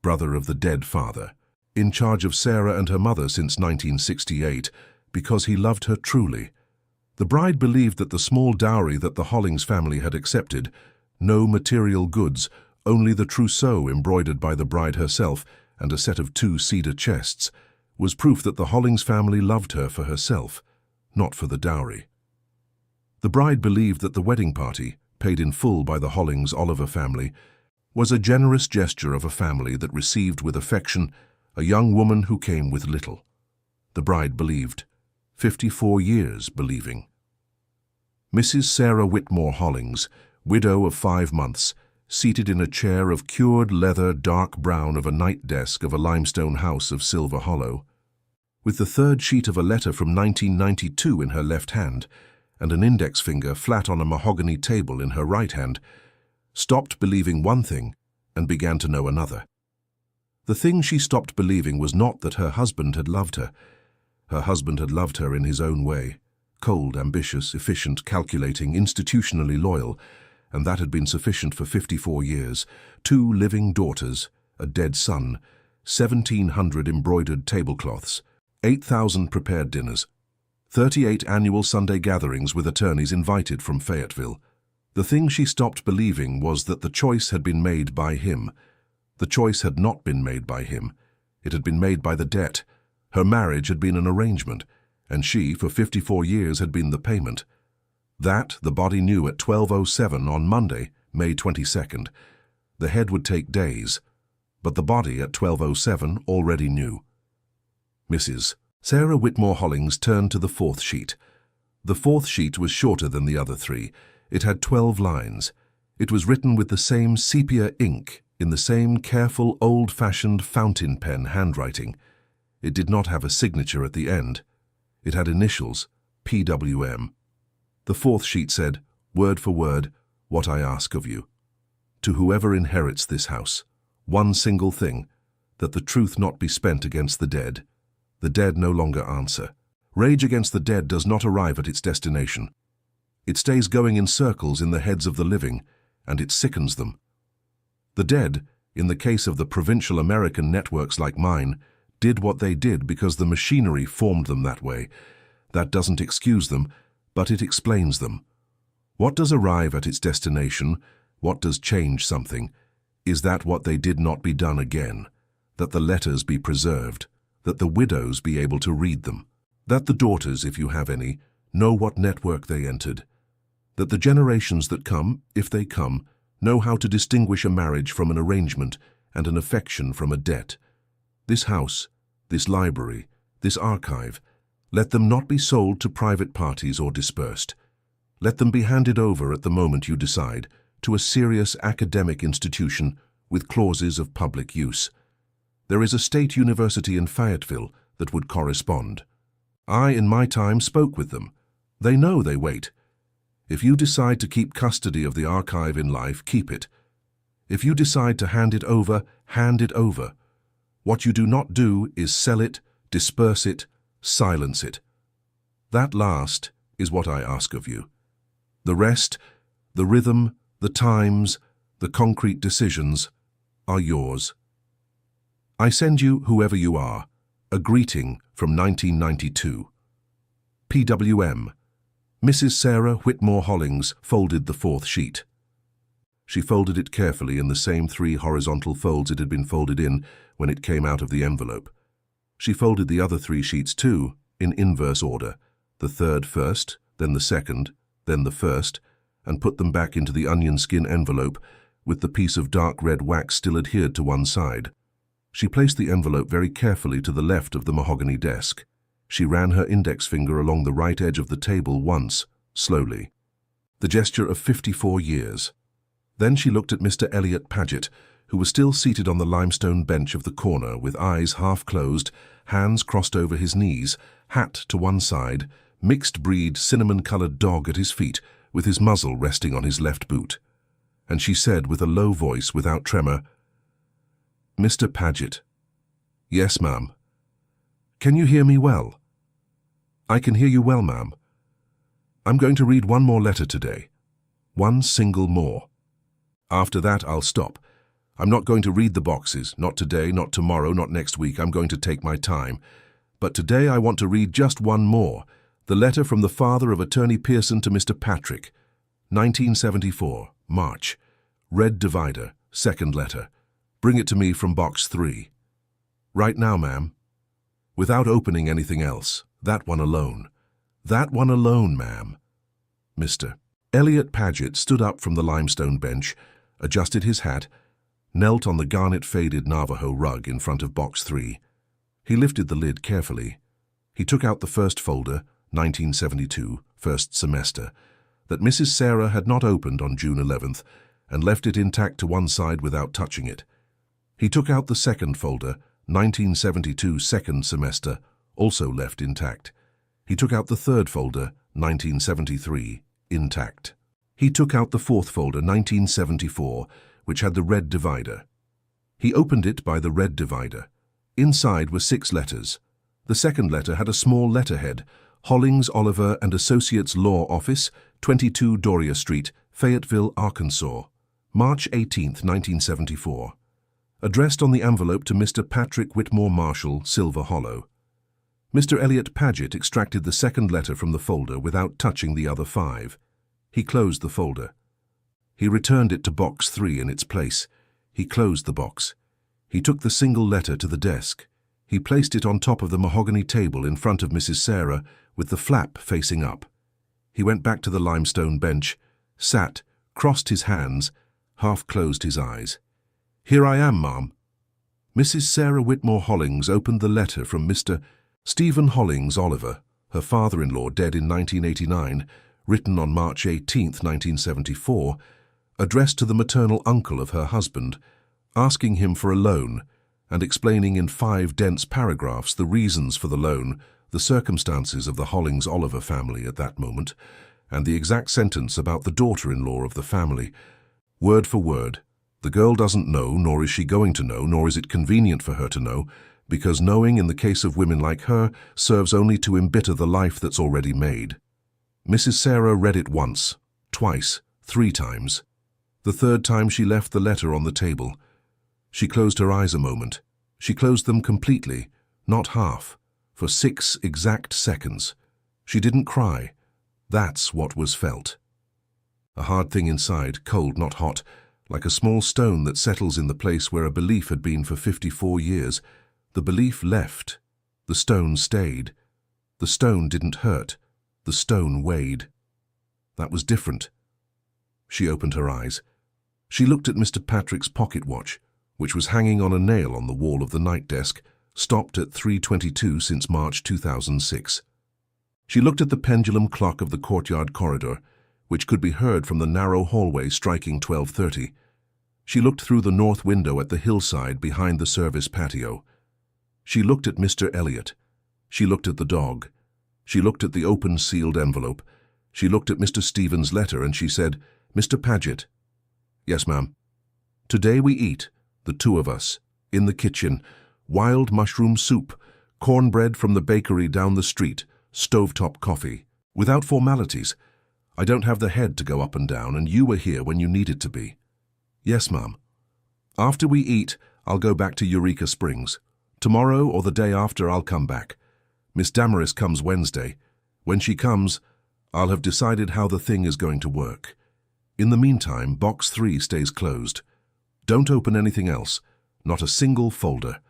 brother of the dead father, in charge of Sarah and her mother since 1968, because he loved her truly. The bride believed that the small dowry that the Hollings family had accepted, no material goods, only the trousseau embroidered by the bride herself and a set of 2 cedar chests, was proof that the Hollings family loved her for herself, not for the dowry. The bride believed that the wedding party, paid in full by the Hollings Oliver family, was a generous gesture of a family that received with affection a young woman who came with little. The bride believed, 54 years believing. Mrs. Sarah Whitmore Hollings, widow of 5 months, seated in a chair of cured leather dark brown of a night desk of a limestone house of Silver Hollow, with the 3rd sheet of a letter from 1992 in her left hand and an index finger flat on a mahogany table in her right hand, stopped believing one thing and began to know another. The thing she stopped believing was not that her husband had loved her. Her husband had loved her in his own way, cold, ambitious, efficient, calculating, institutionally loyal, and that had been sufficient for 54 years, 2 living daughters, a dead son, 1,700 embroidered tablecloths, 8,000 prepared dinners, 38 annual Sunday gatherings with attorneys invited from Fayetteville. The thing she stopped believing was that the choice had been made by him. The choice had not been made by him. It had been made by the debt. Her marriage had been an arrangement, and she, for 54 years, had been the payment. That the body knew at 12:07 on Monday, May 22nd. The head would take days, but the body at 12:07 already knew. Mrs. Sarah Whitmore Hollings turned to the 4th sheet. The 4th sheet was shorter than the other 3. It had 12 lines. It was written with the same sepia ink, in the same careful, old-fashioned fountain pen handwriting. It did not have a signature at the end. It had initials, PWM. The 4th sheet said, word for word, what I ask of you. To whoever inherits this house, one single thing, that the truth not be spent against the dead. The dead no longer answer. Rage against the dead does not arrive at its destination. It stays going in circles in the heads of the living, and it sickens them. The dead, in the case of the provincial American networks like mine, did what they did because the machinery formed them that way. That doesn't excuse them, but it explains them. What does arrive at its destination, what does change something, is that what they did not be done again, that the letters be preserved, that the widows be able to read them, that the daughters, if you have any, know what network they entered, that the generations that come, if they come, know how to distinguish a marriage from an arrangement and an affection from a debt. This house, this library, this archive, let them not be sold to private parties or dispersed. Let them be handed over at the moment you decide to a serious academic institution with clauses of public use. There is a state university in Fayetteville that would correspond. I, in my time, spoke with them. They know they wait. If you decide to keep custody of the archive in life, keep it. If you decide to hand it over, hand it over. What you do not do is sell it, disperse it, silence it. That last is what I ask of you. The rest, the rhythm, the times, the concrete decisions, are yours. I send you, whoever you are, a greeting from 1992. PWM. Mrs. Sarah Whitmore Hollings folded the 4th sheet. She folded it carefully in the same 3 horizontal folds it had been folded in when it came out of the envelope. She folded the other 3 sheets too, in inverse order, the 3rd first, then the 2nd, then the 1st, and put them back into the onion skin envelope with the piece of dark red wax still adhered to one side. She placed the envelope very carefully to the left of the mahogany desk. She ran her index finger along the right edge of the table once, slowly. The gesture of 54 years. Then she looked at Mr. Elliot Paget, who was still seated on the limestone bench of the corner with eyes half closed, hands crossed over his knees, hat to one side, mixed-breed cinnamon-colored dog at his feet, with his muzzle resting on his left boot, and she said with a low voice without tremor, "Mr. Paget." "Yes, ma'am." "Can you hear me well?" "I can hear you well, ma'am. I'm going to read one more letter today. One single more. After that, I'll stop. I'm not going to read the boxes, not today, not tomorrow, not next week. I'm going to take my time. But today I want to read just one more, the letter from the father of Attorney Pearson to Mr. Patrick. 1974, March. Red divider, second letter. Bring it to me from box 3. Right now, ma'am. Without opening anything else. That one alone. That one alone, ma'am. Mr. Elliot Paget stood up from the limestone bench, adjusted his hat, knelt on the garnet-faded Navajo rug in front of box 3. He lifted the lid carefully. He took out the first folder, 1972, first semester, that Mrs. Sarah had not opened on June 11th, and left it intact to one side without touching it. He took out the second folder, 1972, second semester, also left intact. He took out the third folder, 1973, intact. He took out the fourth folder, 1974, which had the red divider. He opened it by the red divider. Inside were 6 letters. The second letter had a small letterhead, Hollings, Oliver and Associates Law Office, 22 Doria Street, Fayetteville, Arkansas, March 18, 1974. Addressed on the envelope to Mr. Patrick Whitmore Marshall, Silver Hollow. Mr. Elliot Paget extracted the second letter from the folder without touching the other 5. He closed the folder. He returned it to box 3 in its place. He closed the box. He took the single letter to the desk. He placed it on top of the mahogany table in front of Mrs. Sarah, with the flap facing up. He went back to the limestone bench, sat, crossed his hands, half closed his eyes. "Here I am, ma'am." Mrs. Sarah Whitmore Hollings opened the letter from Mr. Stephen Hollings Oliver, her father-in-law dead in 1989, written on March 18, 1974, addressed to the maternal uncle of her husband, asking him for a loan and explaining in 5 dense paragraphs the reasons for the loan, the circumstances of the Hollings-Oliver family at that moment, and the exact sentence about the daughter-in-law of the family. Word for word, the girl doesn't know, nor is she going to know, nor is it convenient for her to know, because knowing in the case of women like her serves only to embitter the life that's already made. Mrs. Sarah read it once, twice, 3 times. The third time she left the letter on the table. She closed her eyes a moment. She closed them completely, not half, for 6 exact seconds. She didn't cry. That's what was felt. A hard thing inside, cold, not hot, like a small stone that settles in the place where a belief had been for 54 years. The belief left. The stone stayed. The stone didn't hurt. The stone weighed. That was different. She opened her eyes. She looked at Mr. Patrick's pocket watch, which was hanging on a nail on the wall of the night desk, stopped at 3:22 since March 2006. She looked at the pendulum clock of the courtyard corridor, which could be heard from the narrow hallway striking 12:30. She looked through the north window at the hillside behind the service patio. She looked at Mr. Elliot. She looked at the dog. She looked at the open sealed envelope. She looked at Mr. Stevens' letter and she said, "Mr. Paget." "Yes, ma'am." "Today we eat, the 2 of us, in the kitchen, wild mushroom soup, cornbread from the bakery down the street, stovetop coffee, without formalities. I don't have the head to go up and down, and you were here when you needed to be." "Yes, ma'am." "After we eat, I'll go back to Eureka Springs. Tomorrow or the day after I'll come back. Miss Damaris comes Wednesday. When she comes, I'll have decided how the thing is going to work. In the meantime, box 3 stays closed. Don't open anything else, not a single folder.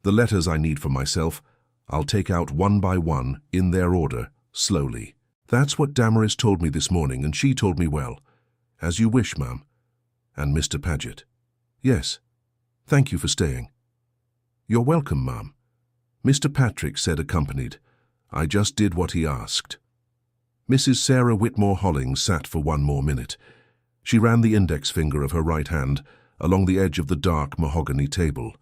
The letters I need for myself, I'll take out one by one, in their order, slowly. That's what Damaris told me this morning, and she told me well. As you wish, ma'am." "And Mr. Paget?" "Yes. Thank you for staying." "You're welcome, ma'am." Mr. Patrick said, accompanied. "I just did what he asked." Mrs. Sarah Whitmore Hollings sat for 1 more minute. She ran the index finger of her right hand along the edge of the dark mahogany table.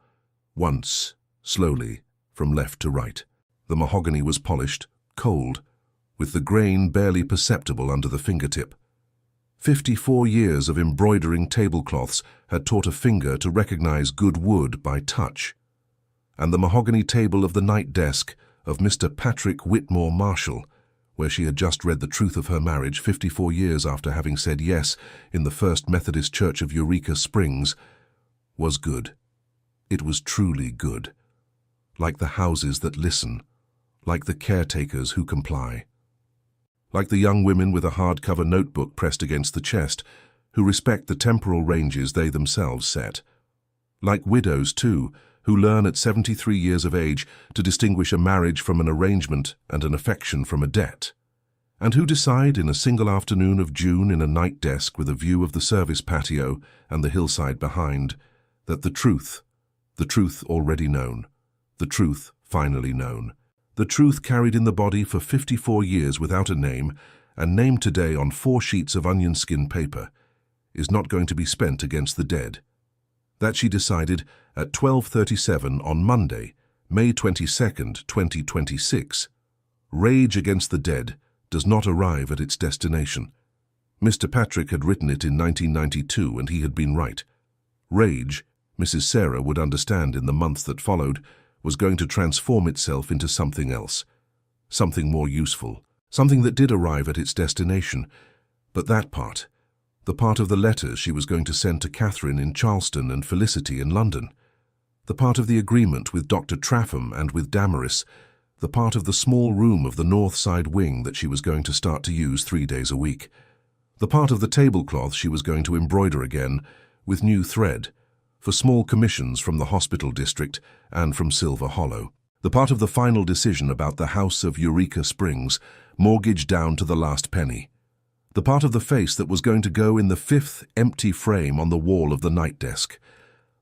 Once, slowly, from left to right. The mahogany was polished, cold, with the grain barely perceptible under the fingertip. 54 years of embroidering tablecloths had taught a finger to recognize good wood by touch. And the mahogany table of the night desk of Mr. Patrick Whitmore Marshall, where she had just read the truth of her marriage 54 years after having said yes in the First Methodist Church of Eureka Springs, was good. It was truly good. Like the houses that listen, like the caretakers who comply. Like the young women with a hardcover notebook pressed against the chest, who respect the temporal ranges they themselves set. Like widows, too, who learn at 73 years of age to distinguish a marriage from an arrangement and an affection from a debt, and who decide in a single afternoon of June in a night desk with a view of the service patio and the hillside behind, that the truth already known, the truth finally known, the truth carried in the body for 54 years without a name and named today on 4 sheets of onion skin paper, is not going to be spent against the dead. That she decided at 12:37 on Monday, May 22nd, 2026. Rage Against the Dead does not arrive at its destination. Mr. Patrick had written it in 1992 and he had been right. Rage, Mrs. Sarah would understand in the months that followed, was going to transform itself into something else, something more useful, something that did arrive at its destination. But that part, the part of the letters she was going to send to Catherine in Charleston and Felicity in London, the part of the agreement with Dr. Trapham and with Damaris, the part of the small room of the north side wing that she was going to start to use 3 days a week, the part of the tablecloth she was going to embroider again with new thread for small commissions from the hospital district and from Silver Hollow, the part of the final decision about the house of Eureka Springs, mortgaged down to the last penny, the part of the face that was going to go in the 5th empty frame on the wall of the night desk,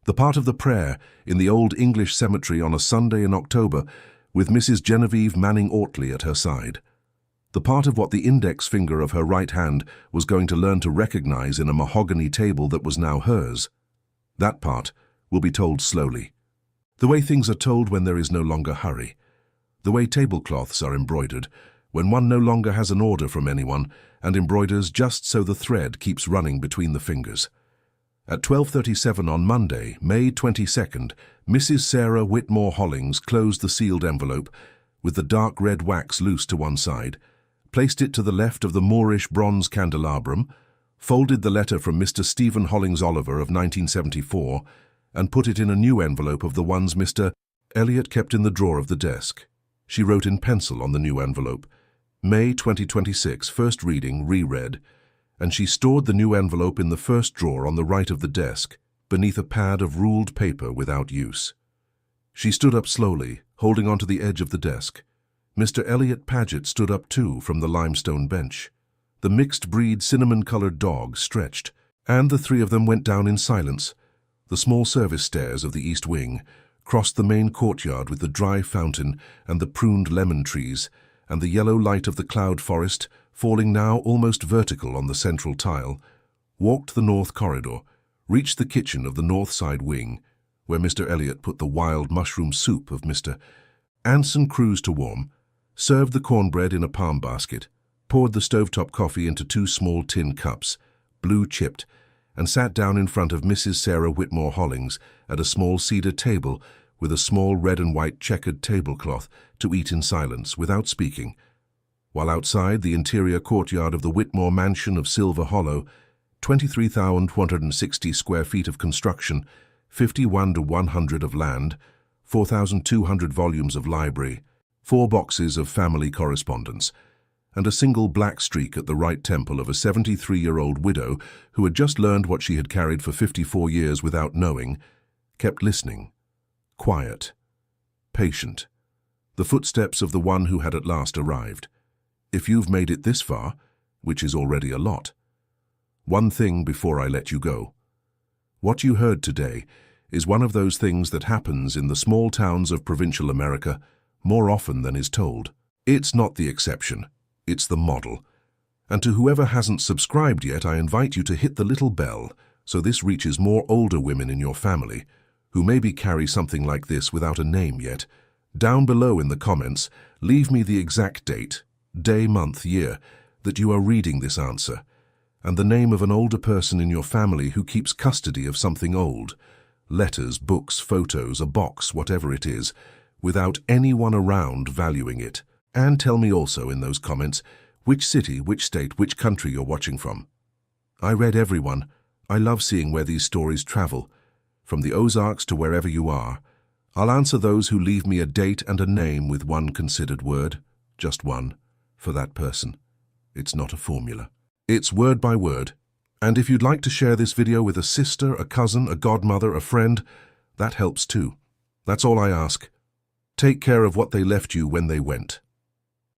the part of the prayer in the old English cemetery on a Sunday in October with Mrs. Genevieve Manning Ortley at her side, the part of what the index finger of her right hand was going to learn to recognize in a mahogany table that was now hers. That part will be told slowly. The way things are told when there is no longer hurry. The way tablecloths are embroidered, when one no longer has an order from anyone and embroiders just so the thread keeps running between the fingers. At 12:37 on Monday, May 22nd, Mrs. Sarah Whitmore Hollings closed the sealed envelope with the dark red wax loose to one side, placed it to the left of the Moorish bronze candelabrum, folded the letter from Mr. Stephen Hollings Oliver of 1974, and put it in a new envelope of the ones Mr. Elliot kept in the drawer of the desk. She wrote in pencil on the new envelope, May 2026, first reading, reread, and she stored the new envelope in the first drawer on the right of the desk, beneath a pad of ruled paper without use. She stood up slowly, holding onto the edge of the desk. Mr. Elliot Paget stood up too from the limestone bench. The mixed-breed cinnamon-colored dog stretched, and the 3 of them went down in silence. The small service stairs of the east wing crossed the main courtyard with the dry fountain and the pruned lemon trees, and the yellow light of the cloud forest, falling now almost vertical on the central tile, walked the north corridor, reached the kitchen of the north side wing, where Mr. Elliot put the wild mushroom soup of Mr. Anson Cruz to warm, served the cornbread in a palm basket, poured the stovetop coffee into 2 small tin cups, blue-chipped, and sat down in front of Mrs. Sarah Whitmore Hollings at a small cedar table with a small red and white checkered tablecloth to eat in silence without speaking, while outside the interior courtyard of the Whitmore mansion of Silver Hollow, 23,160 square feet of construction, 51 to 100 of land, 4,200 volumes of library, 4 boxes of family correspondence, and a single black streak at the right temple of a 73-year-old widow who had just learned what she had carried for 54 years without knowing, kept listening, quiet, patient, the footsteps of the one who had at last arrived. If you've made it this far, which is already a lot. One thing before I let you go. What you heard today is one of those things that happens in the small towns of provincial America more often than is told. It's not the exception, it's the model. And to whoever hasn't subscribed yet, I invite you to hit the little bell so this reaches more older women in your family who maybe carry something like this without a name yet. Down below in the comments, leave me the exact date, day, month, year, that you are reading this answer, and the name of an older person in your family who keeps custody of something old, letters, books, photos, a box, whatever it is, without anyone around valuing it. And tell me also in those comments which city, which state, which country you're watching from. I read everyone. I love seeing where these stories travel, from the Ozarks to wherever you are. I'll answer those who leave me a date and a name with one considered word, just one, for that person. It's not a formula. It's word by word. And if you'd like to share this video with a sister, a cousin, a godmother, a friend, that helps too. That's all I ask. Take care of what they left you when they went.